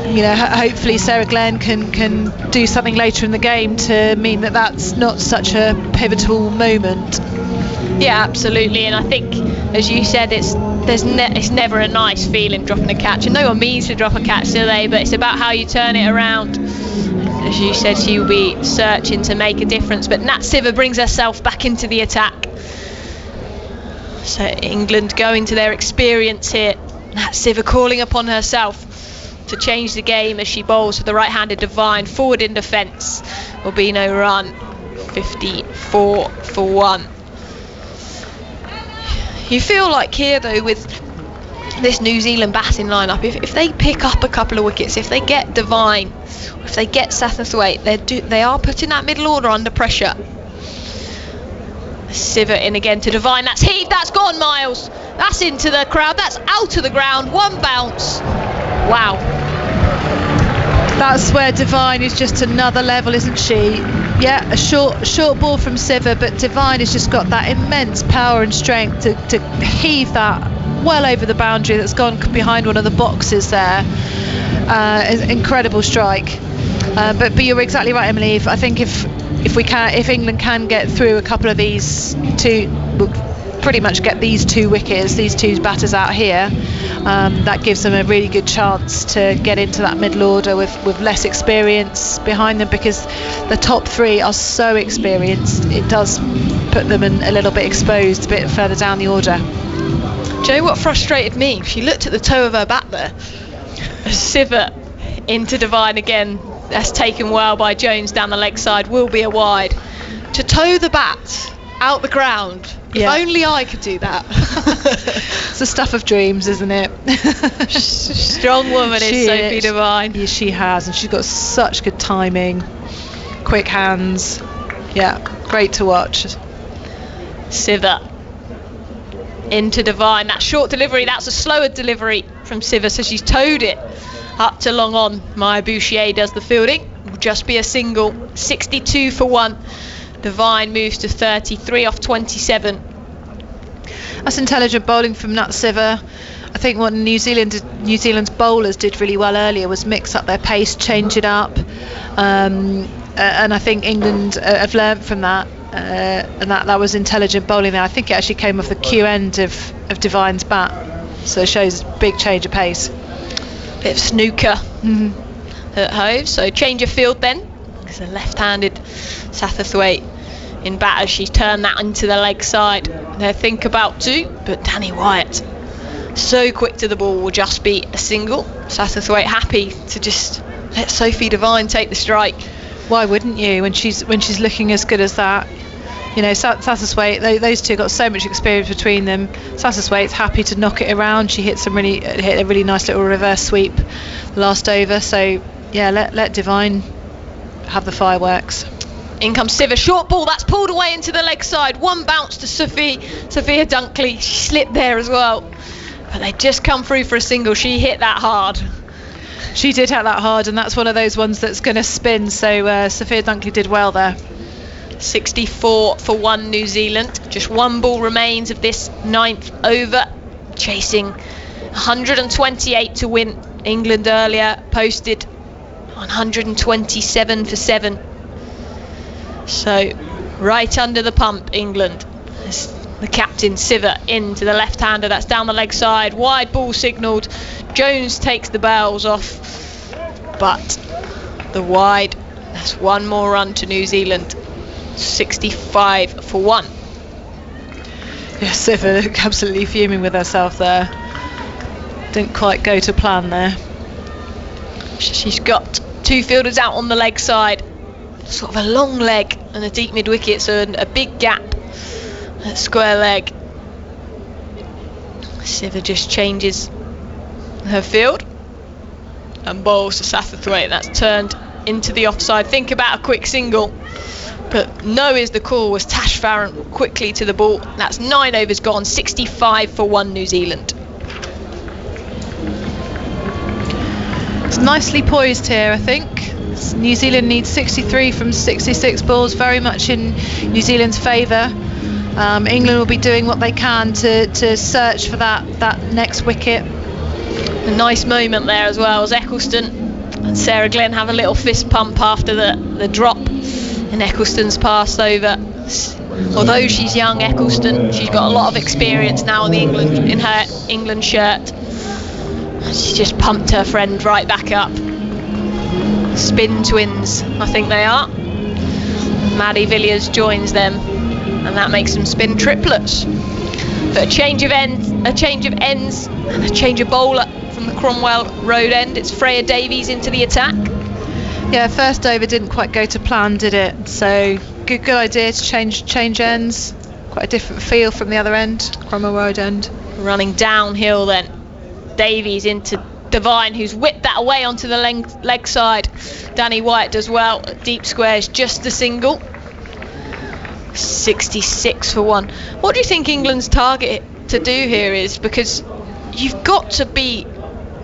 hopefully Sarah Glenn can do something later in the game to mean that that's not such a pivotal moment. Yeah, absolutely. And I think, as you said, it's never a nice feeling dropping a catch, and no one means to drop a catch, do they? But it's about how you turn it around. As you said, she will be searching to make a difference, but Nat Siver brings herself back into the attack. So England going to their experience here. Nat Siver calling upon herself to change the game as she bowls for the right-handed Devine. Forward in defence, will be no run. 54 for 1. You feel like here, though, with this New Zealand batting lineup, if they pick up a couple of wickets, if they get Devine, if they get Satterthwaite, they are putting that middle order under pressure. Siver in again to Devine. That's heaved. That's gone, Miles. That's into the crowd. That's out of the ground. One bounce. Wow. That's where Devine is just another level, isn't she? Yeah, a short ball from Siver, but Devine has just got that immense power and strength to heave that well over the boundary that's gone behind one of the boxes there. Incredible strike. But you're exactly right, Emily. I think if England can get through a couple of these two, pretty much get these two wickets, these two batters out here, that gives them a really good chance to get into that middle order with less experience behind them, because the top three are so experienced. It does put them in a little bit exposed a bit further down the order. Do you know what frustrated me? She looked at the toe of her bat there. Siver into Devine again. That's taken well by Jones down the leg side. Will be a wide. To toe the bat out the ground. Yeah. If only I could do that. It's the stuff of dreams, isn't it? Strong woman is Sophie Devine. Yeah, she has, and she's got such good timing, quick hands. Yeah, great to watch. Siver into Devine. That short delivery, that's a slower delivery from Siver, so she's towed it up to long on. Maya Bouchier does the fielding. Will just be a single. 62 for 1. Devine moves to 33 off 27. That's intelligent bowling from Nat Siver. I think what New Zealand's bowlers did really well earlier was mix up their pace, change it up, and I think England have learnt from that, and that was intelligent bowling there. I think it actually came off the Q end of Devine's bat, so it shows big change of pace. Bit of snooker at Hove, so change of field then. It's a left-handed Satterthwaite in bat as she's turned that into the leg side. They think about two, but Danny Wyatt so quick to the ball, will just be a single. Satterthwaite happy to just let Sophie Devine take the strike. Why wouldn't you when she's looking as good as that? You know, Satterthwaite, those two got so much experience between them. Satterthwaite's happy to knock it around. She hit a really nice little reverse sweep last over. So yeah, let Devine have the fireworks. In comes Siver, short ball, that's pulled away into the leg side. One bounce to Sophia Dunkley. She slipped there as well, but they just come through for a single. She hit that hard. She did hit that hard, and that's one of those ones that's going to spin. So Sophia Dunkley did well there. 64 for 1 New Zealand. Just one ball remains of this 9th over. chasing 128 to win. England earlier posted 127 for 7. So right under the pump, England. As the captain Siver into the left-hander, that's down the leg side, wide ball signalled. Jones takes the bails off, but the wide, that's one more run to New Zealand. 65 for 1. Yeah, Siver absolutely fuming with herself there. Didn't quite go to plan there. She's got 2 fielders out on the leg side, sort of a long leg and a deep mid wicket, so a big gap at square leg. Siver just changes her field and bowls to Satterthwaite. That's turned into the offside. Think about a quick single, but no is the call, was Tash Farron quickly to the ball. That's 9 overs gone, 65 for 1 New Zealand. It's nicely poised here, I think. New Zealand needs 63 from 66 balls, very much in New Zealand's favour. England will be doing what they can to search for that next wicket. A nice moment there as well, as Eccleston and Sarah Glenn have a little fist pump after the drop, and Eccleston's passed over. Although she's young, Eccleston, she's got a lot of experience now in her England shirt. She just pumped her friend right back up. Spin twins, I think they are. Maddie Villiers joins them, and that makes them spin triplets. But a change of ends, and a change of bowler from the Cromwell Road end. It's Freya Davies into the attack. Yeah, first over didn't quite go to plan, did it? So good idea to change ends. Quite a different feel from the other end, Cromwell Road end. Running downhill then. Davies into Devine, who's whipped that away onto the leg side. Danny White does well. Deep squares, just a single. 66 for 1. What do you think England's target to do here is? Because you've got to be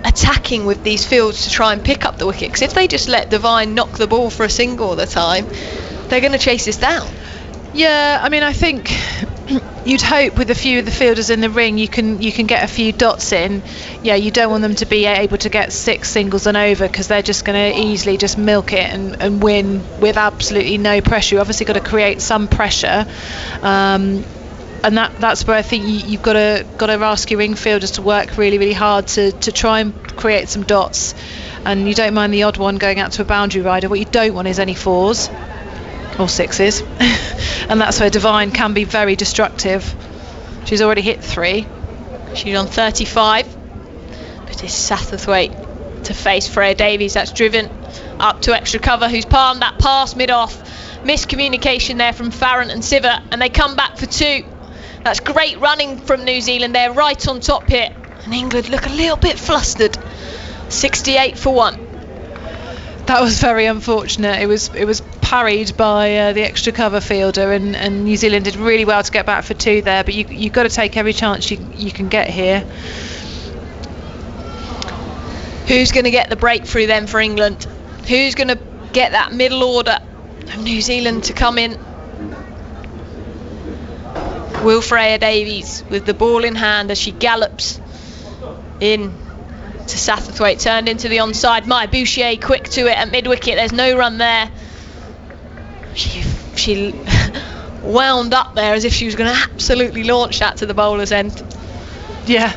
attacking with these fields to try and pick up the wicket. Because if they just let Devine knock the ball for a single all the time, they're going to chase this down. Yeah, I mean, I think you'd hope with a few of the fielders in the ring you can get a few dots in. Yeah, you don't want them to be able to get 6 singles and over, because they're just going to easily just milk it and win with absolutely no pressure. You obviously got to create some pressure, and that's where I think you've got to ask your ring fielders to work really, really hard to try and create some dots. And you don't mind the odd one going out to a boundary rider. What you don't want is any 4s or 6s, and that's where Devine can be very destructive. She's already hit 3. She's on 35, but it's Satterthwaite to face Freya Davies. That's driven up to extra cover, who's palmed that pass mid-off. Miscommunication there from Farron and Siver, and they come back for 2. That's great running from New Zealand. They're right on top here, and England look a little bit flustered. 68 for 1. That was very unfortunate. It was parried by the extra cover fielder, and New Zealand did really well to get back for 2 there, but you've got to take every chance you can get here. Who's going to get the breakthrough then for England? Who's going to get that middle order of New Zealand to come in? Will Freya Davies with the ball in hand as she gallops in to Satterthwaite, turned into the onside. Maya Bouchier quick to it at mid-wicket. There's no run there. She wound up there as if she was going to absolutely launch that to the bowler's end. Yeah.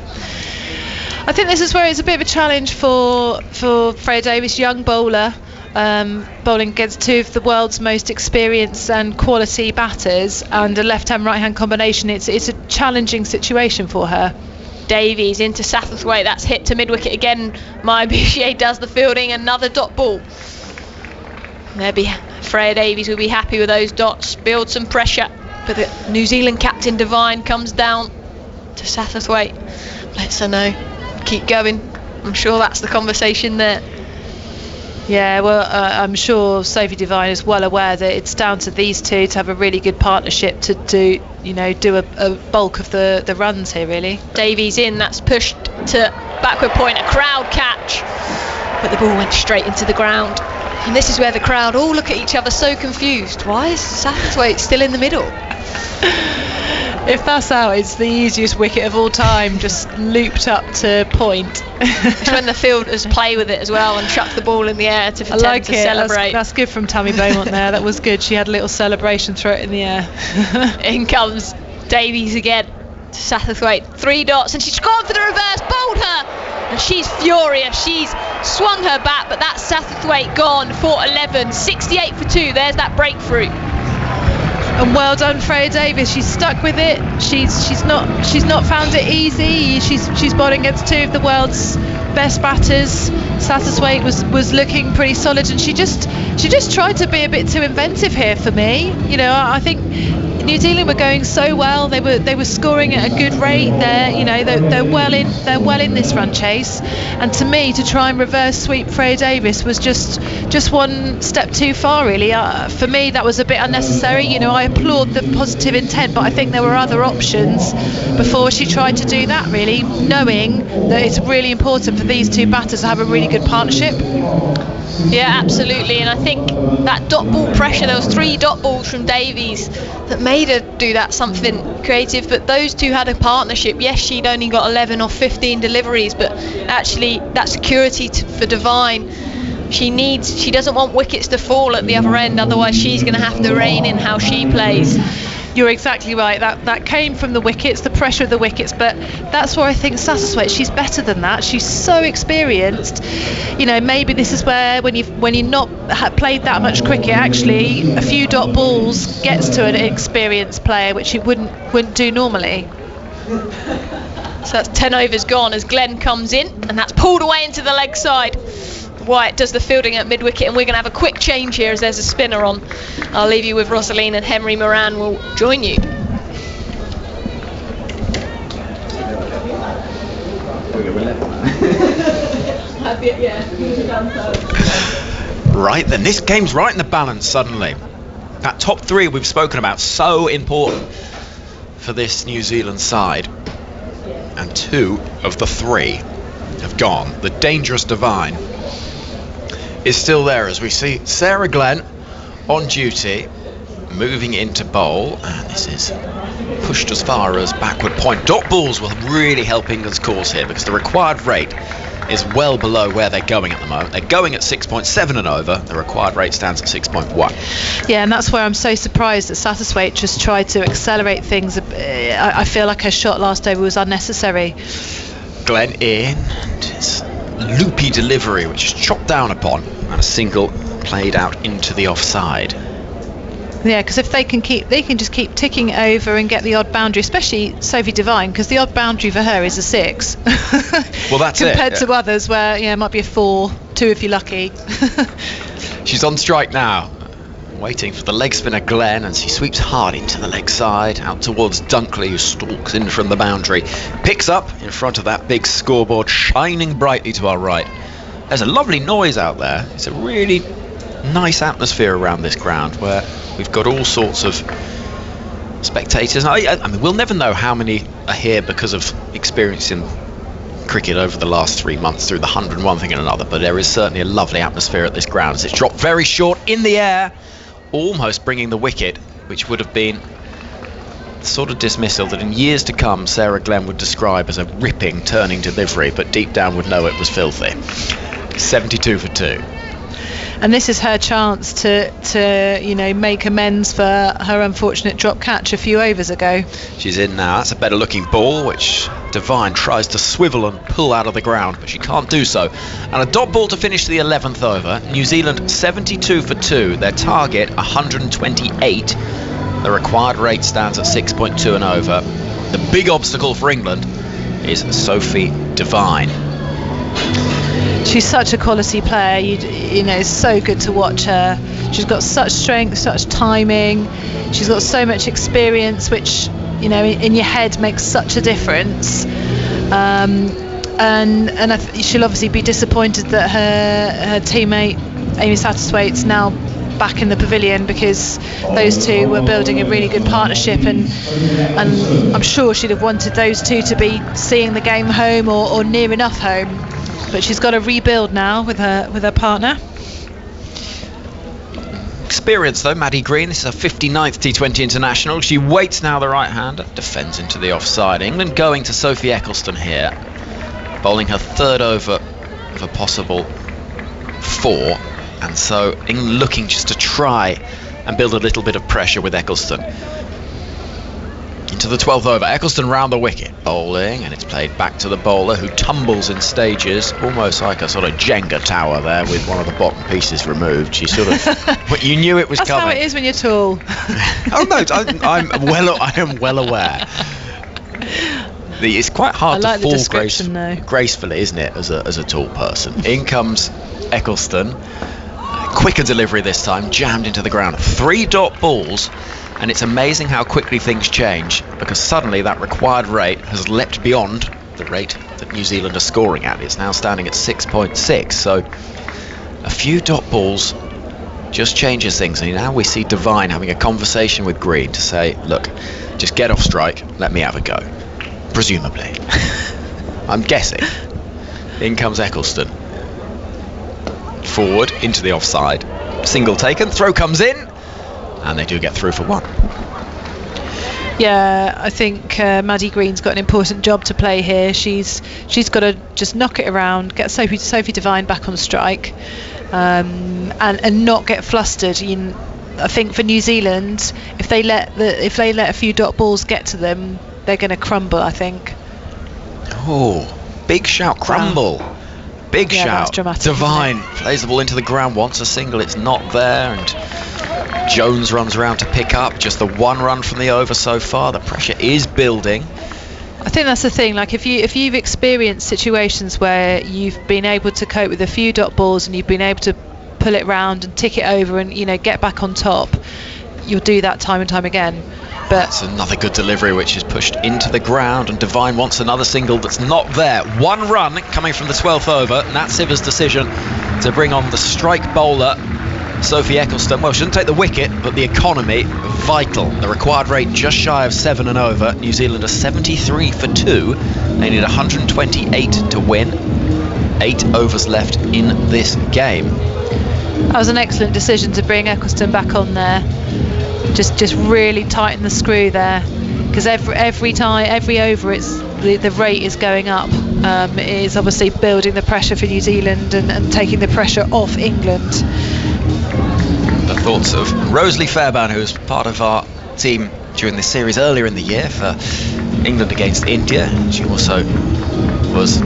I think this is where it's a bit of a challenge for Freya Davies, young bowler, bowling against 2 of the world's most experienced and quality batters, and a left-hand right-hand combination. It's a challenging situation for her. Davies into Satterthwaite, that's hit to mid-wicket again. Maya Bouchier does the fielding, another dot ball. Freya Davies will be happy with those dots, build some pressure, but the New Zealand captain Devine comes down to Satterthwaite, lets her know, keep going. I'm sure that's the conversation there. Yeah, well, I'm sure Sophie Devine is well aware that it's down to these 2 to have a really good partnership to do a bulk of the runs here, really. Davies in, that's pushed to backward point, a crowd catch, but the ball went straight into the ground. And this is where the crowd all look at each other so confused. Why is Satterthwaite still in the middle? If that's out, it's the easiest wicket of all time, just looped up to point. It's when the fielders play with it as well and chuck the ball in the air to pretend to celebrate. That's good from Tammy Beaumont there. That was good. She had a little celebration, throw it in the air. In comes Davies again to Satterthwaite. 3 dots, and she's gone for the reverse, bowled her, and she's furious. She's swung her bat, but that's Satterthwaite gone for 11. 68 for 2. There's that breakthrough. And well done, Freya Davies. She's stuck with it. She's not found it easy. She's bowling against 2 of the world's best batters. Satterthwaite was looking pretty solid, and she just tried to be a bit too inventive here for me. You know, I think New Zealand were going so well. They were scoring at a good rate. They're well in this run chase, and to me, to try and reverse sweep Freya Davies was just one step too far, really. For me, that was a bit unnecessary. You know, I applaud the positive intent, but I think there were other options before she tried to do that, really, knowing that it's really important for these 2 batters to have a really good partnership. Yeah, absolutely, and I think that dot ball pressure, there was 3 dot balls from Davies that made her do that something creative, but those 2 had a partnership. Yes, she'd only got 11 off 15 deliveries, but actually that security for Devine, she doesn't want wickets to fall at the other end, otherwise she's going to have to rein in how she plays. You're exactly right. That came from the wickets, the pressure of the wickets, but that's where I think Satterthwaite, she's better than that. She's so experienced. You know, maybe this is where when you're not played that much cricket, actually a few dot balls gets to an experienced player, which it wouldn't do normally. So that's 10 overs gone as Glenn comes in, and that's pulled away into the leg side. White does the fielding at mid-wicket, and we're going to have a quick change here as there's a spinner on. I'll leave you with Rosaline, and Henry Moran will join you. Right then, this game's right in the balance suddenly. That top 3 we've spoken about, so important for this New Zealand side. And 2 of the 3 have gone. The dangerous Devine is still there as we see Sarah Glenn on duty, moving into bowl, and this is pushed as far as backward point. Dot balls will really help England's cause here because the required rate is well below where they're going at the moment. They're going at 6.7 and over. The required rate stands at 6.1. Yeah, and that's where I'm so surprised that Satterthwaite just tried to accelerate things. I feel like her shot last over was unnecessary. Glenn in, and it's a loopy delivery which is chopped down upon, and a single played out into the offside. Yeah, because if they can just keep ticking it over and get the odd boundary, especially Sophie Devine, because the odd boundary for her is a 6. Well, that's compared it, to others where it might be a 4, 2 if you're lucky. She's on strike now, waiting for the leg spinner Glenn, and she sweeps hard into the leg side, out towards Dunkley, who stalks in from the boundary, picks up in front of that big scoreboard, shining brightly to our right. There's a lovely noise out there. It's a really nice atmosphere around this ground where we've got all sorts of spectators. I mean, we'll never know how many are here because of experiencing cricket over the last 3 months through the 101 thing and another, but there is certainly a lovely atmosphere at this ground as it's dropped very short in the air, almost bringing the wicket, which would have been the sort of dismissal that in years to come Sarah Glenn would describe as a ripping turning delivery, but deep down would know it was filthy. 72 for 2. And this is her chance to make amends for her unfortunate drop catch a few overs ago. She's in now. That's a better looking ball, which Devine tries to swivel and pull out of the ground, but she can't do so. And a dot ball to finish the 11th over. New Zealand 72 for 2. Their target 128. The required rate stands at 6.2 and over. The big obstacle for England is Sophie Devine. She's such a quality player. It's so good to watch her. She's got such strength, such timing. She's got so much experience, which in your head makes such a difference. And she'll obviously be disappointed that her teammate Amy Satterthwaite's now back in the pavilion, because those 2 were building a really good partnership, and I'm sure she'd have wanted those 2 to be seeing the game home or near enough home. But she's got to rebuild now with her partner. experience though, Maddie Green. This is her 59th T20 international. She waits now, the right-hander, defends into the offside. England going to Sophie Eccleston here, bowling her third over of a possible 4, and so England looking just to try and build a little bit of pressure with Eccleston. Into the 12th over, Eccleston round the wicket, bowling, and it's played back to the bowler, who tumbles in stages, almost like a sort of Jenga tower there with one of the bottom pieces removed. She sort of, but you knew it was That's coming. how it is when you're tall. Oh no, I am well aware. It's quite hard I like to the fall description, though. gracefully, isn't it, as a tall person? In comes Eccleston. Quicker delivery this time, jammed into the ground. 3-dot balls, and it's amazing how quickly things change, because suddenly that required rate has leapt beyond the rate that New Zealand are scoring at. It's now standing at 6.6, so a few dot balls just changes things. And now we see Devine having a conversation with Green to say, look, just get off strike, let me have a go. Presumably. I'm guessing. In comes Eccleston. Forward into the offside. Single taken, throw comes in, and they do get through for 1. Yeah, I think Maddie Green's got an important job to play here. She's got to just knock it around, get Sophie Devine back on strike, and not get flustered. I think for New Zealand, if they let a few dot balls get to them, they're going to crumble, I think. Oh, big shout, crumble. Wow. Big shout. Dramatic, Devine plays the ball into the ground, wants a single, it's not there, and Jones runs around to pick up. Just the 1 run from the over so far. The pressure is building. I think that's the thing. Like if you've experienced situations where you've been able to cope with a few dot balls and you've been able to pull it round and tick it over and get back on top, you'll do that time and time again. But that's another good delivery, which is pushed into the ground, and Devine wants another single that's not there. 1 run coming from the 12th over. Nat Siver's decision to bring on the strike bowler Sophie Eccleston. Well, she doesn't take the wicket, but the economy vital. The required rate just shy of 7 and over. New Zealand are 73 for 2. They need 128 to win. 8 overs left in this game. That was an excellent decision to bring Eccleston back on there. Just really tighten the screw there, because every over it's the rate is going up. It is obviously building the pressure for New Zealand and taking the pressure off England. The thoughts of Rosalie Fairbairn, who was part of our team during this series earlier in the year for England against India. She also was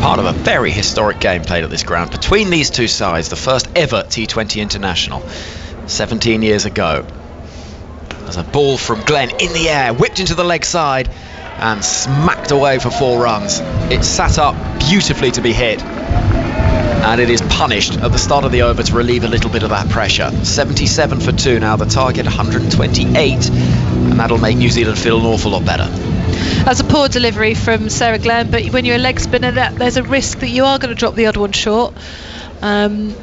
part of a very historic game played at this ground between these two sides, the first ever T20 international 17 years ago. There's a ball from Glenn in the air, whipped into the leg side and smacked away for 4 runs. It's sat up beautifully to be hit, and it is punished at the start of the over to relieve a little bit of that pressure. 77 for 2 now, the target 128, and that'll make New Zealand feel an awful lot better. That's a poor delivery from Sarah Glenn, but when you're a leg spinner, there's a risk that you are going to drop the odd one short, and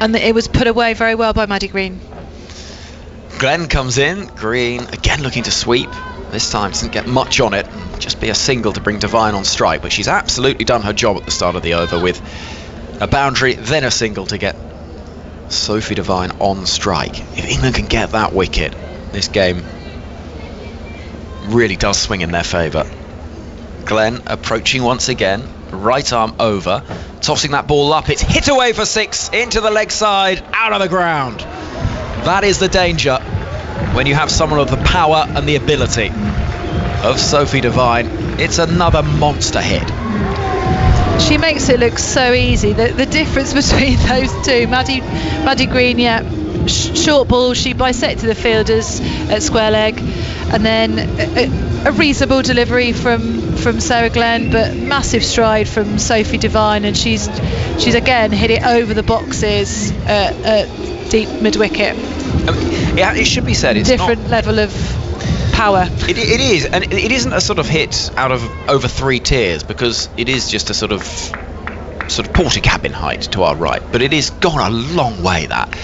it was put away very well by Maddie Green. Glenn comes in, Green again looking to sweep. This time doesn't get much on it, just be a single to bring Devine on strike, but she's absolutely done her job at the start of the over with a boundary, then a single to get Sophie Devine on strike. If England can get that wicket, this game really does swing in their favour. Glenn approaching once again, right arm over, tossing that ball up, it's hit away for 6, into the leg side, out of the ground. That is the danger when you have someone of the power and the ability of Sophie Devine. It's another monster hit. She makes it look so easy. The difference between those two, Maddie Green, short ball, she bisected the fielders at square leg, and then a reasonable delivery from Sarah Glenn, but massive stride from Sophie Devine, and she's again hit it over the boxes at deep mid-wicket. Yeah, it should be said, it's different level of power. It is, and it isn't a sort of hit out of over 3 tiers, because it is just a sort of porter cabin height to our right, but it is gone a long way, that.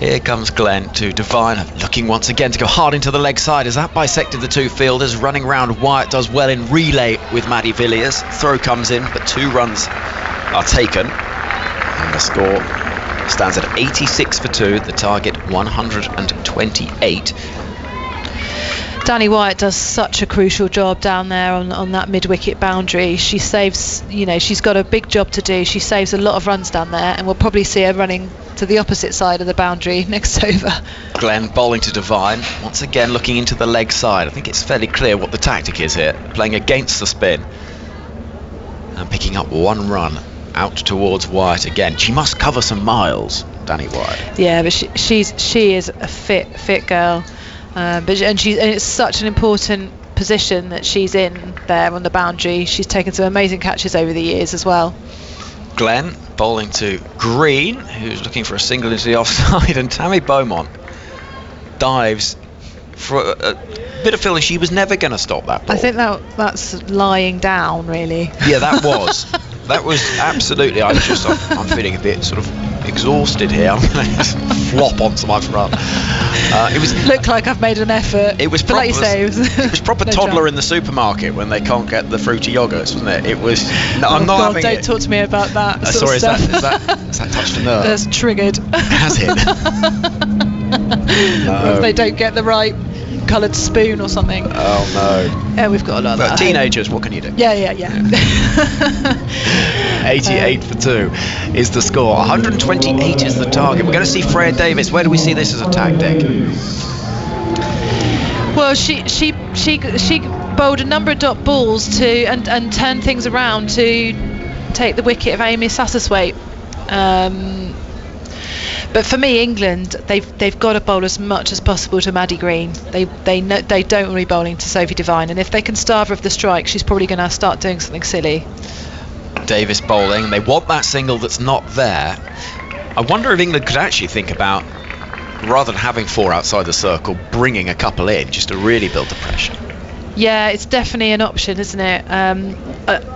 Here comes Glenn to Devine, looking once again to go hard into the leg side as that bisected the 2 fielders, running round Wyatt, does well in relay with Maddie Villiers. Throw comes in, but 2 runs are taken, and the score stands at 86 for 2, the target 128. Danny Wyatt does such a crucial job down there on that mid-wicket boundary. She saves, she's got a big job to do. She saves a lot of runs down there, and we'll probably see her running to the opposite side of the boundary next over. Glenn bowling to Devine, once again looking into the leg side. I think it's fairly clear what the tactic is here, playing against the spin and picking up 1 run out towards Wyatt again. She must cover some miles, Danny Wyatt. Yeah, but she is a fit girl. And it's such an important position that she's in there on the boundary. She's taken some amazing catches over the years as well. Glenn bowling to Green, who's looking for a single into the offside, and Tammy Beaumont dives for a bit of feeling she was never going to stop that ball. I think that's lying down, really. Yeah, that was absolutely. I'm feeling a bit sort of exhausted here. I'm going to just flop onto my front. It was look like I've made an effort. It was proper It was proper no toddler chance. In the supermarket when they can't get the fruity yogurts, wasn't it? It was. No, Oh I'm not God, having don't it. talk to me about that. Sorry, sort of has stuff. that touched a nerve? That's triggered. Has it? Or if they don't get the right coloured spoon or something. Oh no. Yeah, we've got a lot of But that. teenagers, what can you do? Yeah. 88 for 2 is the score. 128 is the target. We're going to see Freya Davis. Where do we see this as a tactic? Well, she bowled a number of dot balls to and turned things around to take the wicket of Amy Satterthwaite. But for me, England, they've got to bowl as much as possible to Maddie Green. They don't want to be bowling to Sophie Devine, and if they can starve her of the strike, she's probably going to start doing something silly. Davis bowling. They want that single that's not there. I wonder if England could actually think about, rather than having 4 outside the circle, bringing a couple in just to really build the pressure. Yeah, it's definitely an option, isn't it?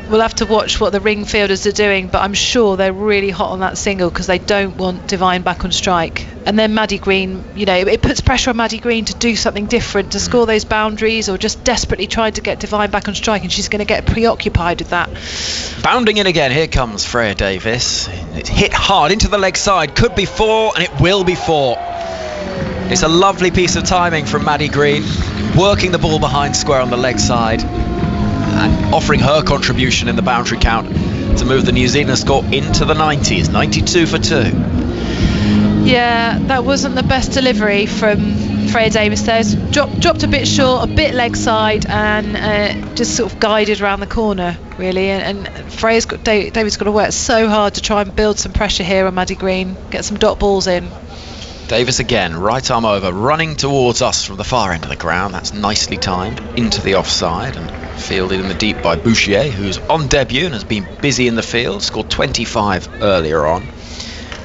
We'll have to watch what the ring fielders are doing, but I'm sure they're really hot on that single because they don't want Devine back on strike. And then Maddie Green, it puts pressure on Maddie Green to do something different, to score those boundaries, or just desperately try to get Devine back on strike, and she's going to get preoccupied with that. Bounding in again, here comes Freya Davis. It's hit hard into the leg side, could be 4, and it will be 4. It's a lovely piece of timing from Maddie Green, working the ball behind square on the leg side and offering her contribution in the boundary count to move the New Zealand score into the 90s. 92 for 2. Yeah, that wasn't the best delivery from Freya Davis there. Dropped a bit short, a bit leg side, and just sort of guided around the corner, really. And Davis got to work so hard to try and build some pressure here on Maddie Green, get some dot balls in. Davis again, right arm over, running towards us from the far end of the ground. That's nicely timed into the offside and fielded in the deep by Bouchier, who's on debut and has been busy in the field, scored 25 earlier on.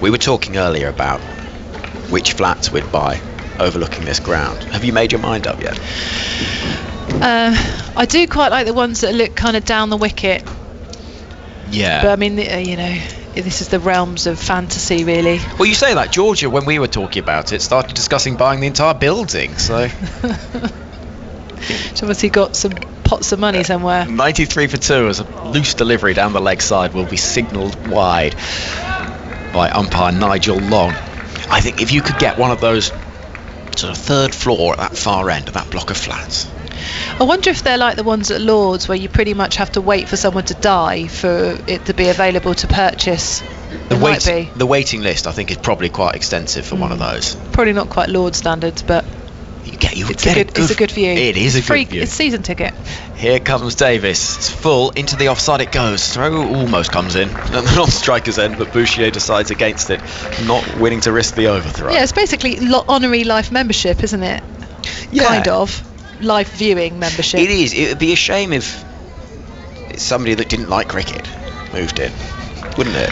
We were talking earlier about which flats we'd buy overlooking this ground. Have you made your mind up yet? I do quite like the ones that look kind of down the wicket. Yeah. But I mean, this is the realms of fantasy, really. Well, you say that. Georgia, when we were talking about it, started discussing buying the entire building, so... She's obviously got some pots of money somewhere. 93 for 2 as a loose delivery down the leg side will be signalled wide by umpire Nigel Long. I think if you could get one of those sort of third floor at that far end of that block of flats. I wonder if they're like the ones at Lord's where you pretty much have to wait for someone to die for it to be available to purchase. The waiting list, I think, is probably quite extensive for one of those. Probably not quite Lord's standards, but it's a good view. It is a good view. It's season ticket. Here comes Davis. It's full into the offside it goes. Throw almost comes in at the non-striker's end, but Bouchier decides against it, not willing to risk the overthrow. Yeah, it's basically honorary life membership, isn't it? Yeah. Kind of. Life viewing membership. It is. It would be a shame if somebody that didn't like cricket moved in, wouldn't it?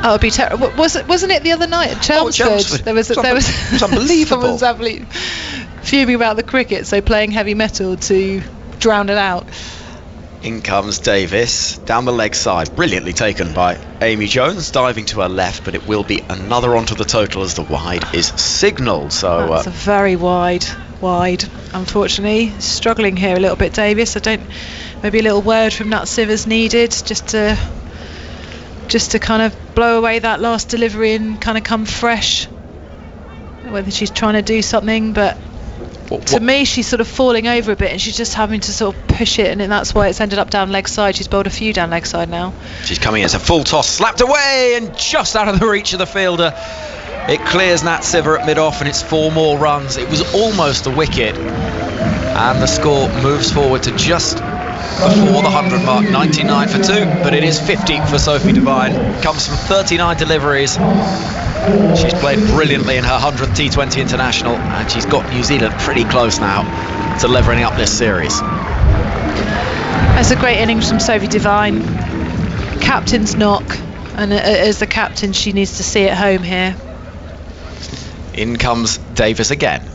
Oh, it would be terrible. Wasn't it the other night at Chelmsford? Chelmsford. There was It was unbelievable. Someone's absolutely fuming about the cricket, so playing heavy metal to drown it out. In comes Davis down the leg side, brilliantly taken by Amy Jones, diving to her left, but it will be another onto the total as the wide is signalled. So that's a very wide. Unfortunately, struggling here a little bit, Davis. Maybe a little word from Nat Sivers needed, just to kind of blow away that last delivery and kind of come fresh whether she's trying to do something, but to me she's sort of falling over a bit and she's just having to sort of push it, and that's why it's ended up down leg side. She's bowled a few down leg side now. She's coming in, it's a full toss, slapped away and just out of the reach of the fielder. It clears Nat Siver at mid-off, and it's 4 more runs. It was almost a wicket, and the score moves forward to just before the 100 mark, 99 for 2, but it is 50 for Sophie Devine. Comes from 39 deliveries. She's played brilliantly in her 100th T20 international, and she's got New Zealand pretty close now to levelling up this series. That's a great innings from Sophie Devine. Captain's knock, and as the captain she needs to see it home here. In comes Davis again.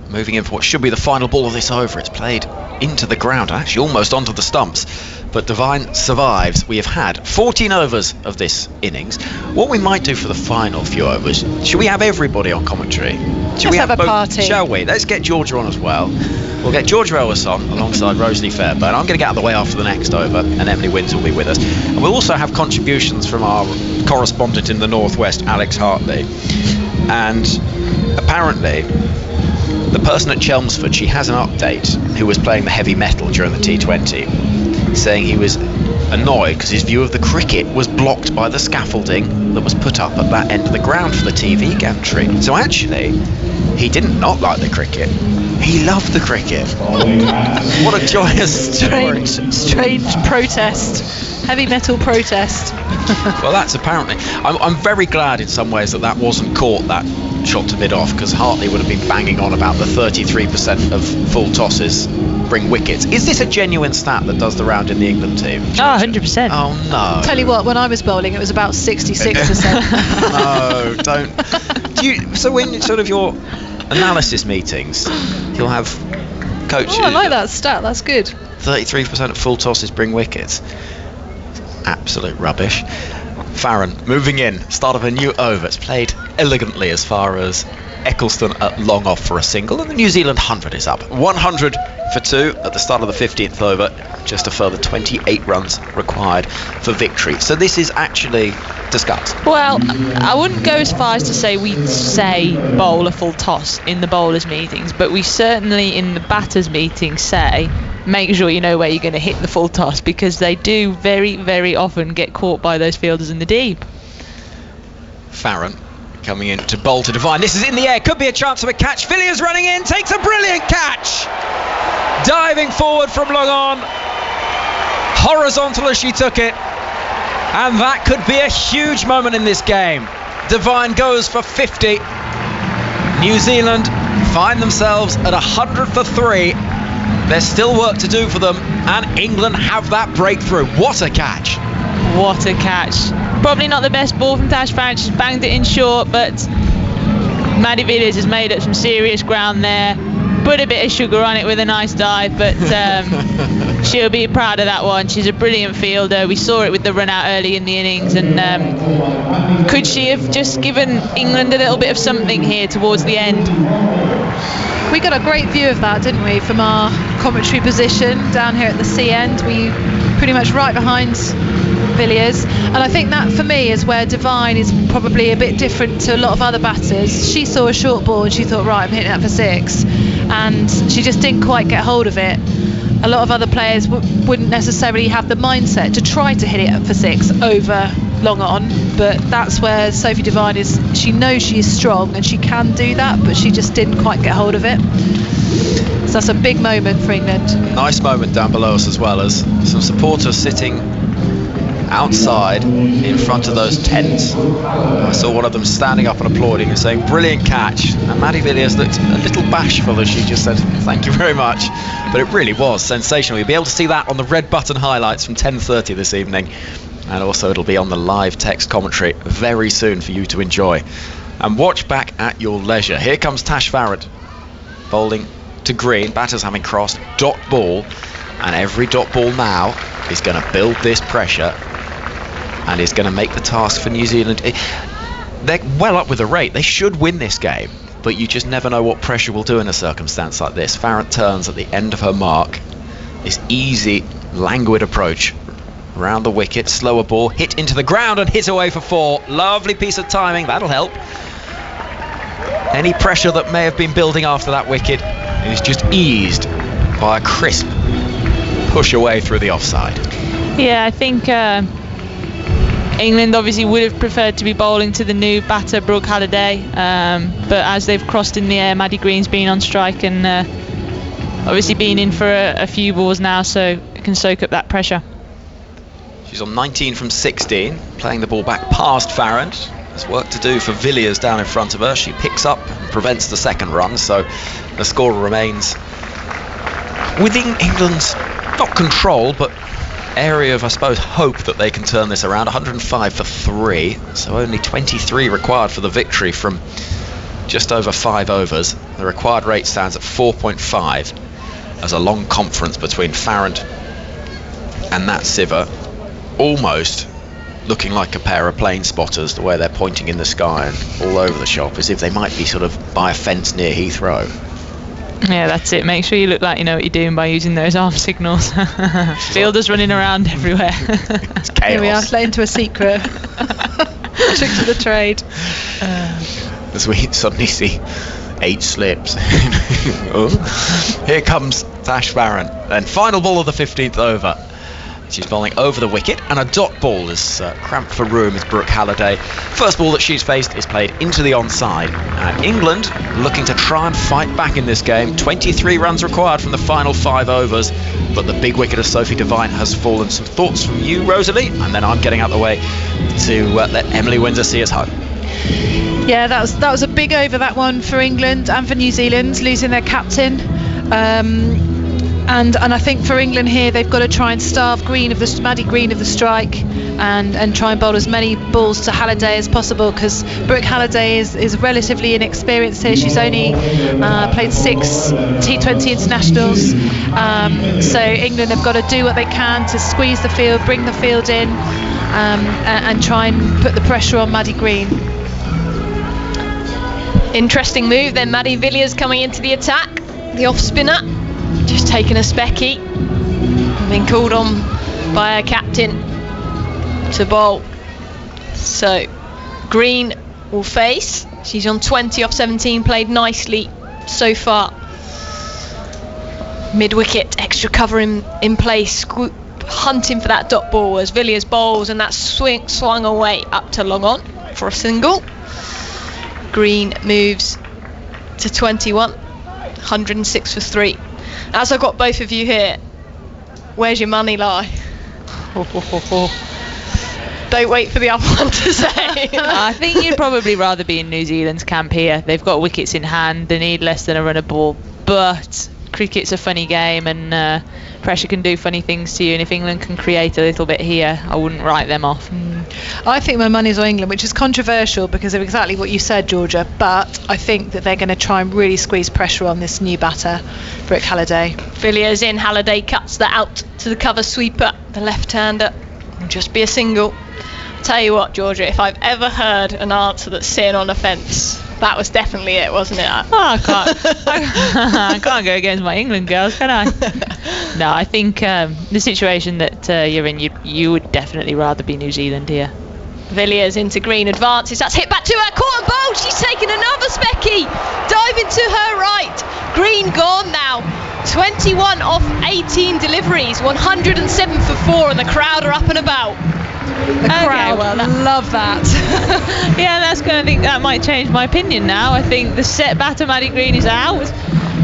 Moving in for what should be the final ball of this over. It's played into the ground, actually almost onto the stumps, but Devine survives. We have had 14 overs of this innings. What we might do for the final few overs, should we have everybody on commentary? Should we have a party? Shall we? Let's get Georgia on as well. We'll get Georgia Ellis on alongside Rosalie Fairbairn. I'm going to get out of the way after the next over, and Emily Wins will be with us. And we'll also have contributions from our correspondent in the Northwest, Alex Hartley. And apparently the person at Chelmsford, she has an update, who was playing the heavy metal during the T20, saying he was annoyed because his view of the cricket was blocked by the scaffolding that was put up at that end of the ground for the TV gantry. So actually, he didn't not like the cricket. He loved the cricket. What a joyous story. Strange protest. Heavy metal protest. Well, that's apparently... I'm very glad in some ways that wasn't caught, that shot to mid-off, because Hartley would have been banging on about the 33% of full tosses bring wickets. Is this a genuine stat that does the round in the England team? Oh, 100%. Oh, no. Tell you what, when I was bowling, it was about 66%. No, don't. So when sort of your analysis meetings, you'll have coaches... Oh, I like that stat, that's good. 33% of full tosses bring wickets. Absolute rubbish. Farron moving in, start of a new over. It's played elegantly as far as Eccleston at long off for a single, and the New Zealand 100 is up. 100 for 2 at the start of the 15th over. Just a further 28 runs required for victory. So this is actually discussed. Well, I wouldn't go as far as to say we'd say bowl a full toss in the bowlers' meetings, but we certainly in the batters' meetings say make sure you know where you're going to hit the full toss, because they do very, very often get caught by those fielders in the deep. Farron coming in to bowl to Devine. This is in the air, could be a chance of a catch. Villiers running in, takes a brilliant catch. Diving forward from long on. Horizontal as she took it. And that could be a huge moment in this game. Devine goes for 50. New Zealand find themselves at 100 for 3. There's still work to do for them, and England have that breakthrough. What a catch. What a catch. Probably not the best ball from Tash Farron. She's banged it in short, but Maddie Villiers has made up some serious ground there. Put a bit of sugar on it with a nice dive, but she'll be proud of that one. She's a brilliant fielder. We saw it with the run out early in the innings, and could she have just given England a little bit of something here towards the end? We got a great view of that, didn't we, from our commentary position down here at the sea end. We pretty much right behind Villiers, and I think that for me is where Devine is probably a bit different to a lot of other batters. She saw a short ball and she thought, right, I'm hitting that for 6, and she just didn't quite get hold of it. A lot of other players wouldn't necessarily have the mindset to try to hit it for 6 over long on, but that's where Sophie Devine is. She knows she is strong and she can do that, but she just didn't quite get hold of it. So that's a big moment for England. Nice moment down below us, as well as some supporters sitting outside in front of those tents. I saw one of them standing up and applauding and saying brilliant catch, and Maddie Villiers looked a little bashful as she just said thank you very much, but it really was sensational. You'll be able to see that on the red button highlights from 10:30 this evening, and also it'll be on the live text commentary very soon for you to enjoy and watch back at your leisure. Here comes Tash Farron bowling to green, batters having crossed, dot ball, and every dot ball now is going to build this pressure and is going to make the task for New Zealand. They're well up with the rate. They should win this game, but you just never know what pressure will do in a circumstance like this. Farron turns at the end of her mark. This easy, languid approach round the wicket, slower ball, hit into the ground and hit away for 4. Lovely piece of timing, that'll help. Any pressure that may have been building after that wicket is just eased by a crisp push away through the offside. Yeah, I think England obviously would have preferred to be bowling to the new batter, Brooke Halliday, but as they've crossed in the air, Maddie Green's been on strike and obviously been in for a few balls now, so it can soak up that pressure. She's on 19 from 16, playing the ball back past Farrand. There's work to do for Villiers down in front of her. She picks up and prevents the second run, so the score remains within England's, not control, but area of, I suppose, hope that they can turn this around. 105 for 3, so only 23 required for the victory from just over 5 overs. The required rate stands at 4.5 as a long conference between Farrand and that Siver, almost looking like a pair of plane spotters, the way they're pointing in the sky and all over the shop, as if they might be sort of by a fence near Heathrow. Yeah, that's it. Make sure you look like you know what you're doing by using those arm signals. Fielders running around everywhere. It's chaos. Here we are, let into a secret. Tricks of the trade. As we suddenly see 8 slips. Oh. Here comes Tash Farrand. And final ball of the 15th over. She's bowling over the wicket, and a dot ball is cramped for room is Brooke Halliday. First ball that she's faced is played into the onside. And England looking to try and fight back in this game. 23 runs required from the final 5 overs, but the big wicket of Sophie Devine has fallen. Some thoughts from you, Rosalie, and then I'm getting out the way to let Emily Windsor see us home. Yeah, that was a big over, that one, for England and for New Zealand, losing their captain. And I think for England here, they've got to try and starve Maddie Green of the strike, and try and bowl as many balls to Halliday as possible, because Brooke Halliday is relatively inexperienced here. She's only played 6 T20 internationals, so England have got to do what they can to squeeze the field, bring the field in, and try and put the pressure on Maddie Green. Interesting move then. Maddie Villiers coming into the attack, the off spinner, just taking a specky, being called on by her captain to bowl. So Green will face. She's on 20 off 17, played nicely so far. Mid wicket, extra cover in place, hunting for that dot ball as Villiers bowls, and that swung away up to long on for a single. Green moves to 21, 106 for 3. As I've got both of you here, where's your money lie? Don't wait for the other one to say. I think you'd probably rather be in New Zealand's camp here. They've got wickets in hand, they need less than a run a ball, but cricket's a funny game, and pressure can do funny things to you, and if England can create a little bit here, I wouldn't write them off. I think my money's on England, which is controversial because of exactly what you said, Georgia, but I think that they're going to try and really squeeze pressure on this new batter, Brooke Halliday. Villiers in, Halliday cuts that out to the cover sweeper, the left-hander. Will just be a single. Tell you what, Georgia, if I've ever heard an answer that's sitting on a fence, that was definitely it, wasn't it? I can't go against my England girls, can I? No, I think the situation that you're in, you would definitely rather be New Zealand here. Villiers into Green, advances, that's hit back to her, caught and bowled, she's taken another specky, diving to her right, Green gone now, 21 off 18 deliveries, 107 for 4, and the crowd are up and about. The crowd love that. Yeah, I think that might change my opinion now. I think the set batter Maddie Green is out.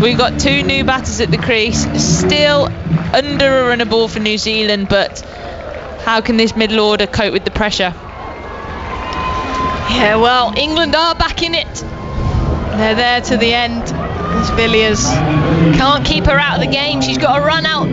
We've got 2 new batters at the crease, still under a run of ball for New Zealand, but how can this middle order cope with the pressure? Yeah, well, England are back in it. They're there to the end. As Villiers can't keep her out of the game. She's got a run out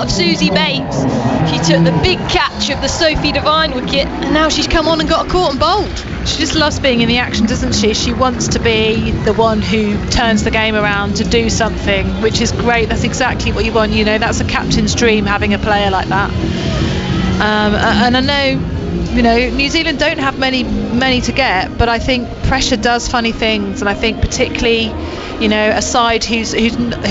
of Susie Bates. She took the big catch of the Sophie Devine wicket, and now she's come on and got a caught and bowled. She just loves being in the action, doesn't she? She wants to be the one who turns the game around to do something, which is great. That's exactly what you want. You know, that's a captain's dream, having a player like that. And I know, you know, New Zealand don't have many to get, but I think pressure does funny things, and I think particularly, you know, a side who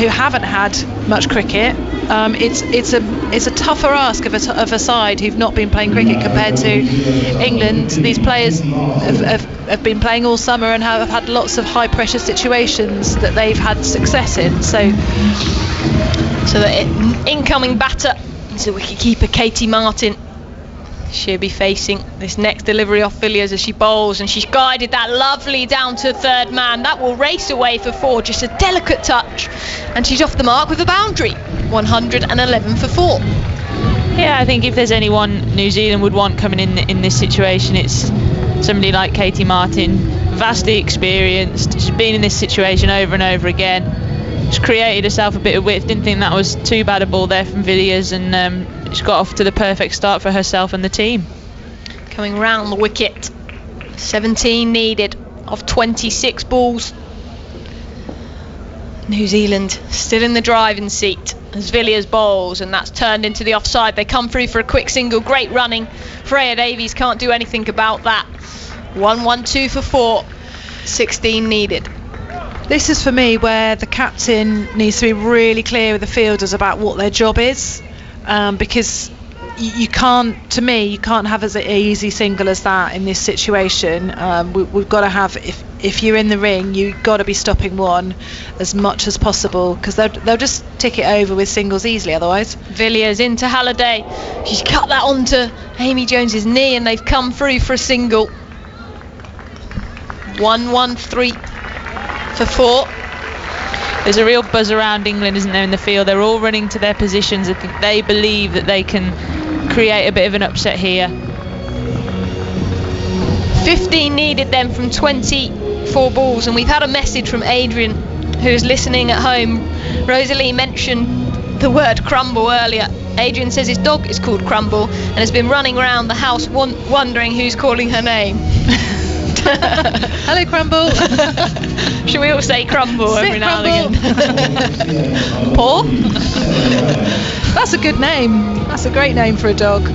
haven't had much cricket, it's a tougher ask of a side who've not been playing cricket compared to England. These players have have been playing all summer and have had lots of high pressure situations that they've had success in. So the incoming batter is the wicketkeeper Katie Martin. She'll be facing this next delivery off Villiers as she bowls, and she's guided that lovely down to third man. That will race away for 4, just a delicate touch, and she's off the mark with a boundary. 111 for 4. Yeah, I think if there's anyone New Zealand would want coming in this situation, it's somebody like Katie Martin, vastly experienced. She's been in this situation over and over again. She's created herself a bit of width. Didn't think that was too bad a ball there from Villiers, and she's got off to the perfect start for herself and the team. Coming round the wicket, 17 needed of 26 balls. New Zealand still in the driving seat as Villiers bowls, and that's turned into the offside. They come through for a quick single. Great running. Freya Davies can't do anything about that. 1-1-2 for 4. 16 needed. this is for me where the captain needs to be really clear with the fielders about what their job is, because you can't have as an easy single as that in this situation. We've got to have, if you're in the ring, you've got to be stopping one as much as possible, because they'll just tick it over with singles easily otherwise. Villiers into Halliday. She's cut that onto Amy Jones's knee, and they've come through for a single. 1-1-3 for 4. There's a real buzz around England, isn't there, in the field? They're all running to their positions. I think they believe that they can create a bit of an upset here. 15 needed then from 24 balls, and we've had a message from Adrian, who's listening at home. Rosalie mentioned the word crumble earlier. Adrian says his dog is called Crumble and has been running around the house wondering who's calling her name. Hello, Crumble. Should we all say Crumble Sit, every now Crumble. and again? Paul? That's a good name. That's a great name for a dog.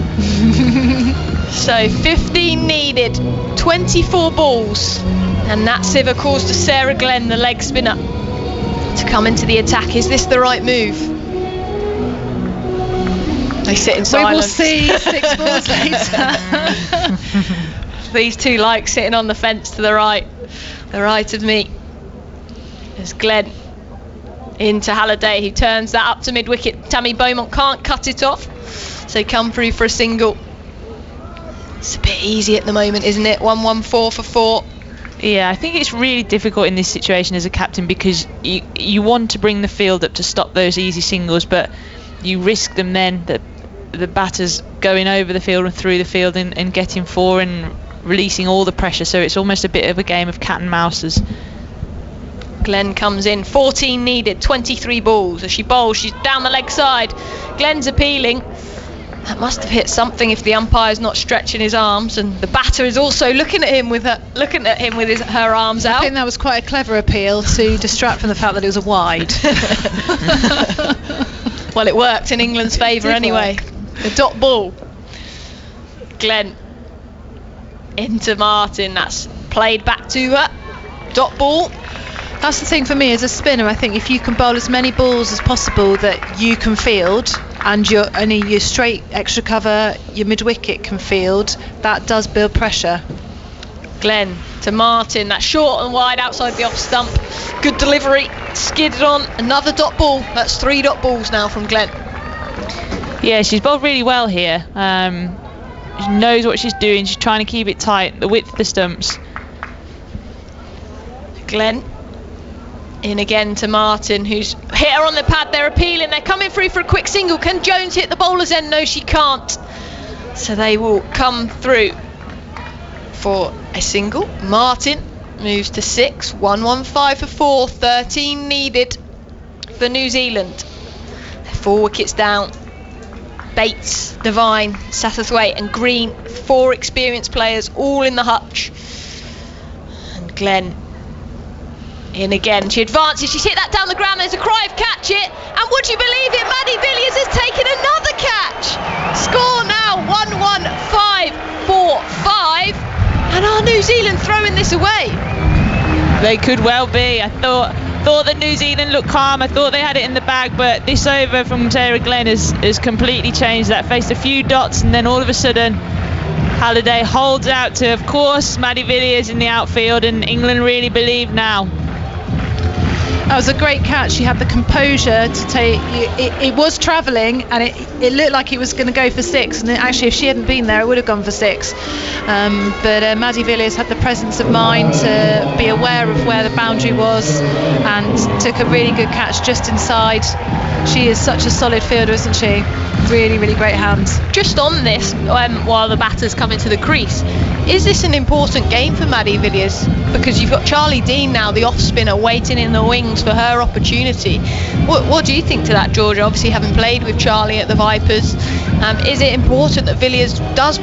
So 15 needed, 24 balls, and that sieve calls to Sarah Glenn, the leg spinner, to come into the attack. Is this the right move? They sit in silence. We will see 6 balls later. These two like sitting on the fence to the right of me. There's Glenn into Halliday, who turns that up to mid-wicket. Tammy Beaumont can't cut it off, so they come through for a single. It's a bit easy at the moment, isn't it? 1-1-4 for 4. Yeah, I think it's really difficult in this situation as a captain, because you want to bring the field up to stop those easy singles, but you risk them then, the batters going over the field and through the field and getting 4 and releasing all the pressure, so it's almost a bit of a game of cat and mouses. Glenn comes in, 14 needed, 23 balls. As she bowls, she's down the leg side. Glenn's appealing. That must have hit something if the umpire's not stretching his arms, and the batter is also looking at him with her arms out. I think that was quite a clever appeal to distract from the fact that it was a wide. Well, it worked in England's favour anyway. The dot ball. Glenn into Martin. That's played back to her. Dot ball. That's the thing for me as a spinner. I think if you can bowl as many balls as possible that you can field, and your straight extra cover, your mid-wicket can field, that does build pressure. Glenn to Martin. That's short and wide outside the off stump. Good delivery. Skidded on. Another dot ball. That's 3 dot balls now from Glenn. Yeah, she's bowled really well here. She knows what she's doing. She's trying to keep it tight, the width of the stumps. Glenn in again to Martin, who's hit her on the pad. They're appealing. They're coming through for a quick single. Can Jones hit the bowler's end? No, she can't. So they will come through for a single. Martin moves to 6. 1-1-5 for 4. 13 needed for New Zealand. 4 wickets down. Bates, Devine, Satterthwaite and Green, 4 experienced players, all in the hutch. And Glenn in again. She advances. She's hit that down the ground. There's a cry of catch it. And would you believe it, Maddie Villiers has taken another catch. Score now 1-1-5 for 5. And are New Zealand throwing this away? They could well be. I thought that New Zealand looked calm. I thought they had it in the bag, but this over from Sarah Glenn has completely changed that. Faced a few dots, and then all of a sudden Halliday holds out to, of course, Maddie Villiers in the outfield, and England really believe now. That was a great catch. She had the composure to take it was travelling, and it looked like it was going to go for 6, and actually if she hadn't been there it would have gone for 6, but Maddie Villiers had the presence of mind to be aware of where the boundary was and took a really good catch just inside. She is such a solid fielder, isn't she? Really, really great hands. Just on this, while the batters come into the crease, is this an important game for Maddie Villiers? Because you've got Charlie Dean now, the off-spinner, waiting in the wings for her opportunity. What do you think to that, Georgia? Obviously, having played with Charlie at the Vipers, is it important that Villiers does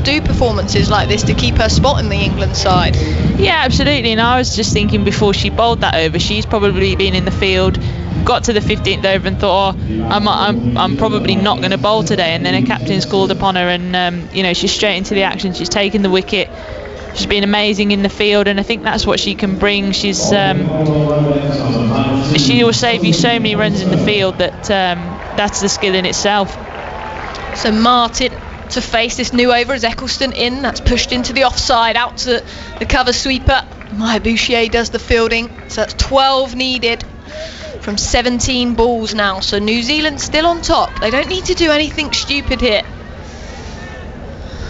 do performances like this to keep her spot in the England side? Yeah, absolutely. And I was just thinking before she bowled that over, she's probably been in the field, got to the 15th over and thought, I'm probably not going to bowl today, and then her captain's called upon her, and she's straight into the action. She's taken the wicket. She's been amazing in the field, and I think that's what she can bring. She will save you so many runs in the field that's the skill in itself. So Martin to face this new over as Eccleston in. That's pushed into the offside, out to the cover sweeper. Maya Bouchier does the fielding. So that's 12 needed from 17 balls now. So New Zealand still on top. They don't need to do anything stupid here.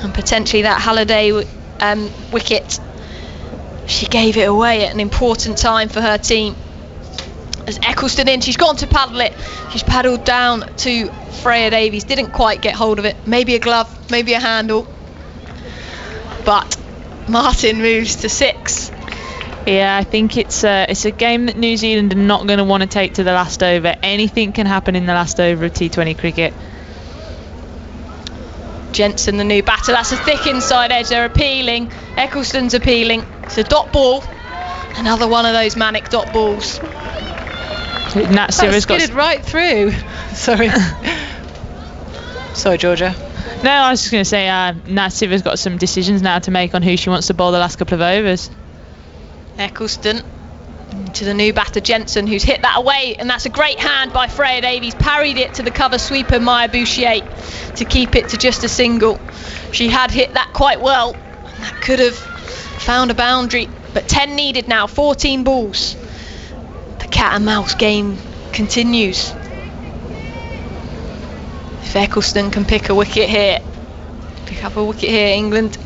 And potentially that Halliday wicket, she gave it away at an important time for her team. As Eccleston in, she's gone to paddle it. She's paddled down to Freya Davies, didn't quite get hold of it. Maybe a glove, maybe a handle. But Martin moves to 6. Yeah, I think it's a game that New Zealand are not going to want to take to the last over. Anything can happen in the last over of T20 cricket. Jensen, the new batter, that's a thick inside edge. They're appealing. Eccleston's appealing. It's a dot ball. Another one of those manic dot balls. Nat Siver's got skidded right through. Sorry. Sorry, Georgia. No, I was just going to say Nat Siver's got some decisions now to make on who she wants to bowl the last couple of overs. Eccleston to the new batter Jensen, who's hit that away, and that's a great hand by Freya Davies. Parried it to the cover sweeper Maya Bouchier to keep it to just a single. She had hit that quite well, and that could have found a boundary, but 10 needed now, 14 balls. The cat and mouse game continues. If Eccleston can pick a wicket here, England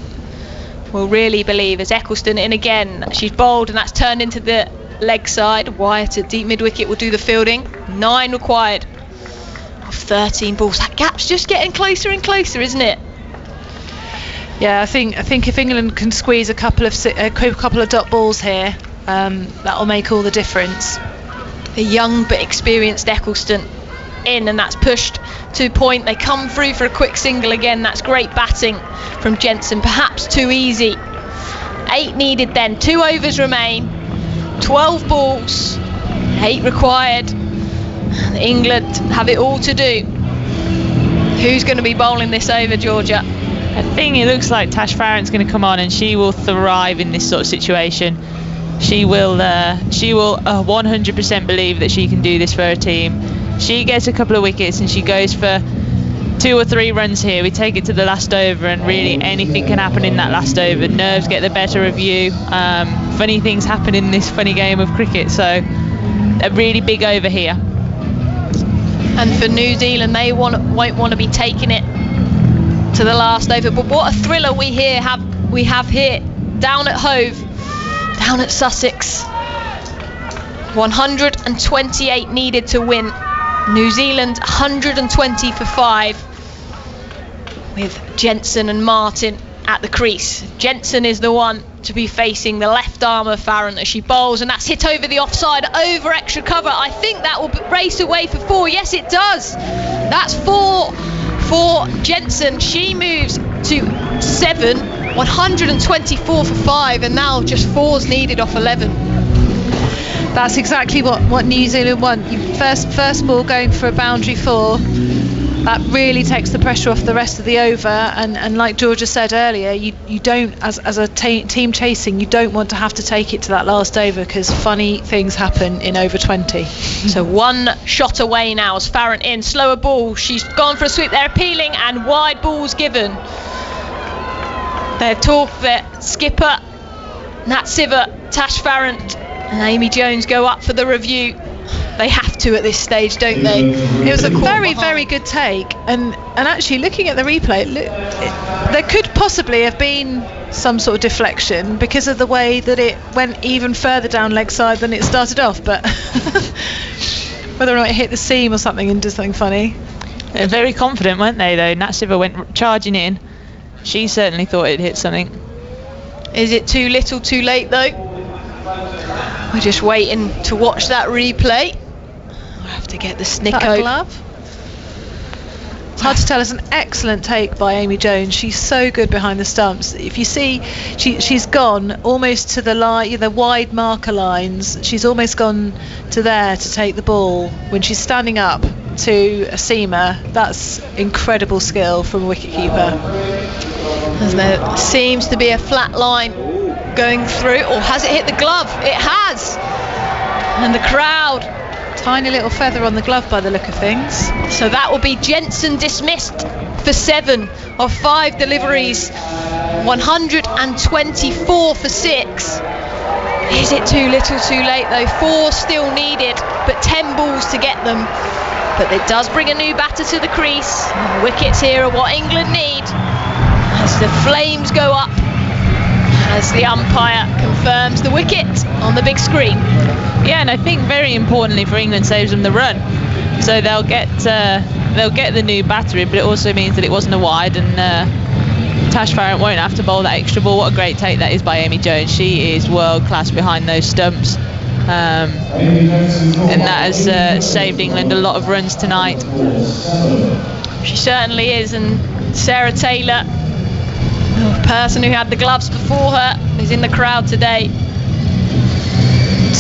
will really believe. As Eccleston in again, she's bowled and that's turned into the leg side. Wyatt at deep mid wicket will do the fielding. 9 required of 13 balls. That gap's just getting closer and closer, isn't it? Yeah, I think if England can squeeze a couple of dot balls here, that'll make all the difference. The young but experienced Eccleston in, and that's pushed to point. They come through for a quick single again. That's great batting from Jensen, perhaps too easy. 8 needed then, 2 overs remain, 12 balls, 8 required, and England have it all to do. Who's going to be bowling this over, Georgia? I think it looks like Tash Farrant's going to come on, and she will thrive in this sort of situation. She will 100% believe that she can do this for her team. She gets a couple of wickets and she goes for 2 or 3 runs here. We take it to the last over, and really anything can happen in that last over. Nerves get the better of you. Funny things happen in this funny game of cricket. So a really big over here. And for New Zealand, they won't want to be taking it to the last over. But what a thriller we have here down at Hove, down at Sussex. 128 needed to win. New Zealand 120 for 5, with Jensen and Martin at the crease. Jensen is the one to be facing the left arm of Farrant as she bowls, and that's hit over the offside, over extra cover. I think that will race away for 4. Yes, it does. That's 4 for Jensen. She moves to 7, 124 for 5, and now just 4's needed off 11. That's exactly what New Zealand want. First ball going for a boundary 4. That really takes the pressure off the rest of the over, and like Georgia said earlier, you don't, as a team chasing, you don't want to have to take it to that last over, because funny things happen in over 20. So 1 shot away now as Farrant in, slower ball, she's gone for a sweep, they're appealing, and wide balls given. Their skipper, Nat Siver, Tash Farrant and Amy Jones go up for the review. They have to at this stage, don't they? It was a very good take, and actually looking at the replay, there could possibly have been some sort of deflection because of the way that it went even further down leg side than it started off, but whether or not it hit the seam or something and did something funny. They're very confident, weren't they, though? Nat Siver went charging in. She certainly thought it hit something. Is it too little too late, though? We're just waiting to watch that replay. I have to get the snicko. Glove? It's hard to tell. It's an excellent take by Amy Jones. She's so good behind the stumps. If you see, she's gone almost to the line, the wide marker lines. She's almost gone to there to take the ball when she's standing up to a seamer. That's incredible skill from a wicketkeeper. There seems to be a flat line going through, or has it hit the glove? It has! And the crowd. Tiny little feather on the glove by the look of things. So that will be Jensen dismissed for 7 of 5 deliveries. 124 for 6. Is it too little too late though? 4 still needed, but 10 balls to get them. But it does bring a new batter to the crease. And the wickets here are what England need. As the flames go up, as the umpire confirms the wicket on the big screen. Yeah, and I think very importantly for England, saves them the run. So they'll get the new batter in, but it also means that it wasn't a wide, and Tash Farrant won't have to bowl that extra ball. What a great take that is by Amy Jones. She is world class behind those stumps, and that has saved England a lot of runs tonight. She certainly is. And Sarah Taylor, the person who had the gloves before her, is in the crowd today.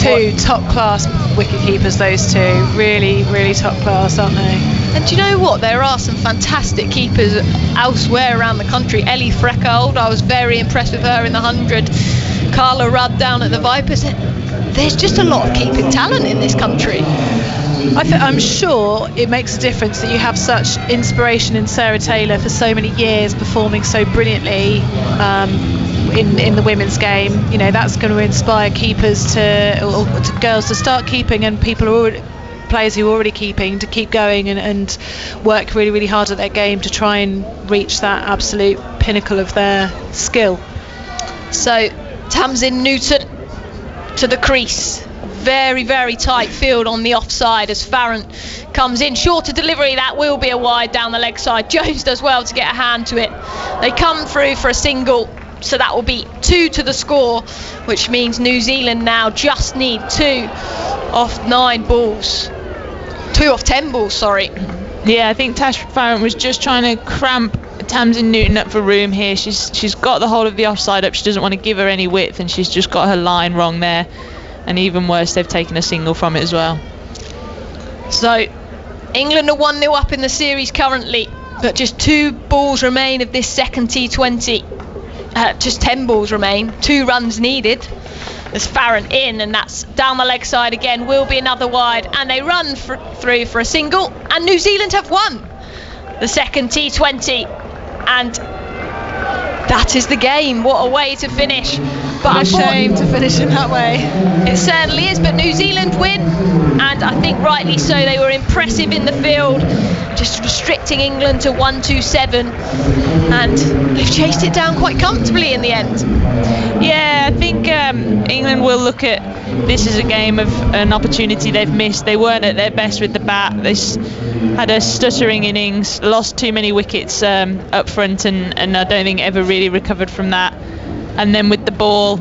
2 top class wicket keepers, those 2. Really top class, aren't they? And do you know what, there are some fantastic keepers elsewhere around the country. Ellie Freckold, I was very impressed with her in the 100. Carla Rudd down at the Vipers. There's just a lot of keeping talent in this country. I'm sure it makes a difference that you have such inspiration in Sarah Taylor for so many years, performing so brilliantly in the women's game. You know, that's going to inspire keepers or to girls to start keeping, and players who are already keeping to keep going and work really hard at their game to try and reach that absolute pinnacle of their skill. So Tamsin Newton to the crease. Very tight field on the offside as Farrant comes in. Shorter delivery, that will be a wide down the leg side. Jones does well to get a hand to it. They come through for a single, so that will be 2 to the score, which means New Zealand now just need 2 off 9 balls. 2 off 10 balls, sorry. Yeah, I think Tash Farrant was just trying to cramp Tamsin Newton up for room here. She's got the whole of the offside up. She doesn't want to give her any width, and she's just got her line wrong there. And even worse, they've taken a single from it as well. So England are 1-0 up in the series currently, but just 2 balls remain of this second T20. Just 10 balls remain, 2 runs needed. There's Farrant in, and that's down the leg side again, will be another wide, and they run through for a single, and New Zealand have won the second T20, and that is the game. What a way to finish. But a shame to finish in that way. It certainly is, but New Zealand win, and I think rightly so. They were impressive in the field, just restricting England to 127, and they've chased it down quite comfortably in the end. Yeah, I think England will look at this as a game of an opportunity they've missed. They weren't at their best with the bat. They had a stuttering innings, lost too many wickets up front, and I don't think ever really recovered from that. And then with the ball,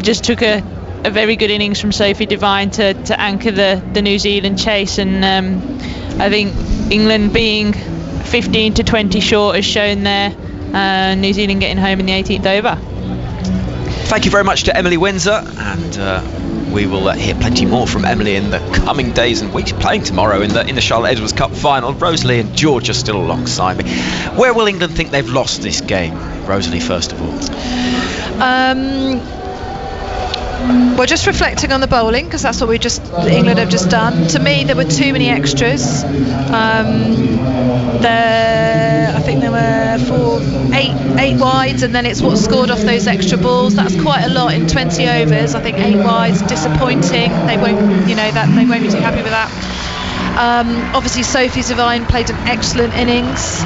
just took a very good innings from Sophie Devine to anchor the New Zealand chase. And I think England being 15 to 20 short has shown there. New Zealand getting home in the 18th over. Thank you very much to Emily Windsor, and we will hear plenty more from Emily in the coming days and weeks. Playing tomorrow in the Charlotte Edwards Cup final. Rosalie and George are still alongside me. Where will England think they've lost this game? Rosalie, first of all. Well, just reflecting on the bowling, because that's what England have just done. To me, there were too many extras. I think there were 8 8 wides, and then it's what scored off those extra balls. That's quite a lot in 20 overs. I think 8 wides, disappointing. They won't be too happy with that. Obviously Sophie Zavine played an excellent innings,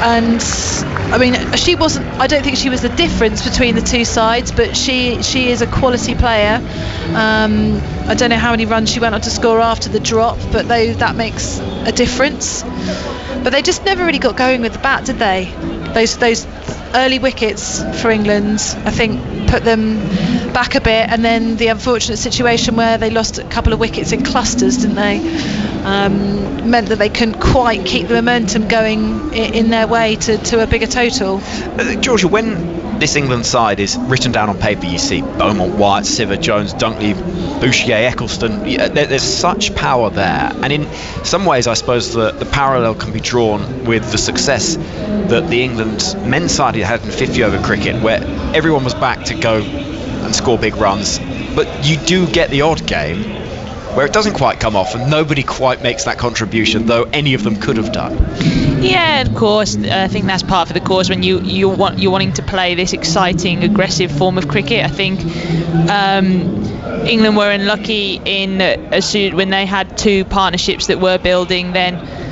and I mean, I don't think she was the difference between the two sides, but she is a quality player. I don't know how many runs she went on to score after the drop, but that makes a difference. But they just never really got going with the bat, did they? Those early wickets for England, I think, put them back a bit, and then the unfortunate situation where they lost a couple of wickets in clusters, didn't they? Meant that they couldn't quite keep the momentum going in their way to a bigger total. Georgia, when this England side is written down on paper, you see Beaumont, Wyatt, Sivert, Jones, Dunkley, Bouchier, Eccleston. There's such power there, and in some ways I suppose the parallel can be drawn with the success that the England men's side had in 50 over cricket, where everyone was back to go and score big runs, but you do get the odd game where it doesn't quite come off and nobody quite makes that contribution, though any of them could have done. Yeah, of course. I think that's part of the course when you're wanting to play this exciting, aggressive form of cricket. I think England were unlucky when they had 2 partnerships that were building. Then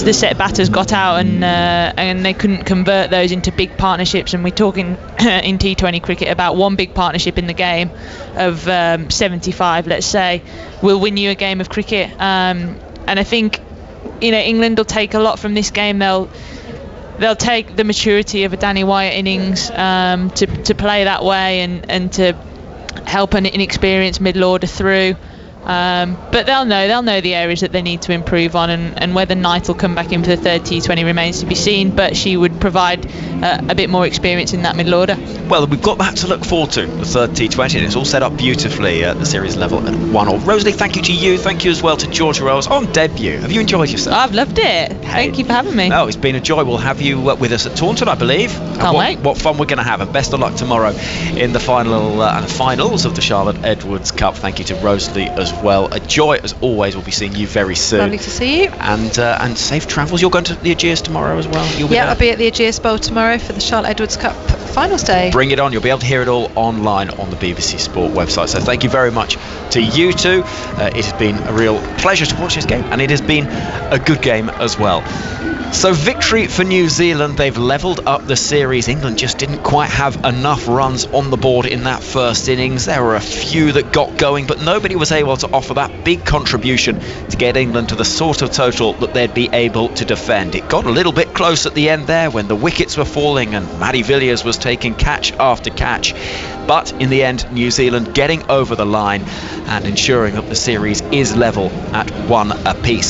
the set batters got out and they couldn't convert those into big partnerships. And we're talking in T20 cricket about one big partnership in the game of 75, let's say, will win you a game of cricket. And I think England will take a lot from this game. They'll take the maturity of a Danny Wyatt innings to play that way and to help an inexperienced middle order through. But they'll know the areas that they need to improve on, and whether Knight will come back in for the third T20 remains to be seen, but she would provide a bit more experience in that middle order. Well, we've got that to look forward to, the third T20, and it's all set up beautifully at the series level at 1-1. Rosalie, thank you to you. Thank you as well to Georgia Rose on debut. Have you enjoyed yourself? I've loved it. Thank you for having me. Oh, it's been a joy. We'll have you with us at Taunton, I believe. Can't wait. What fun we're going to have, and best of luck tomorrow in the finals of the Charlotte Edwards Cup. Thank you to Rosalie as well. A joy as always. We'll be seeing you very soon. Lovely to see you. And safe travels. You're going to the Aegeus tomorrow as well? I'll be at the Aegeus Bowl tomorrow for the Charlotte Edwards Cup finals day. Bring it on. You'll be able to hear it all online on the BBC Sport website. So thank you very much to you two. It has been a real pleasure to watch this game, and it has been a good game as well. So victory for New Zealand. They've levelled up the series. England just didn't quite have enough runs on the board in that first innings. There were a few that got going, but nobody was able to offer that big contribution to get England to the sort of total that they'd be able to defend. It got a little bit close at the end there when the wickets were falling and Maddie Villiers was taking catch after catch. But in the end, New Zealand getting over the line and ensuring that the series is level at 1 apiece.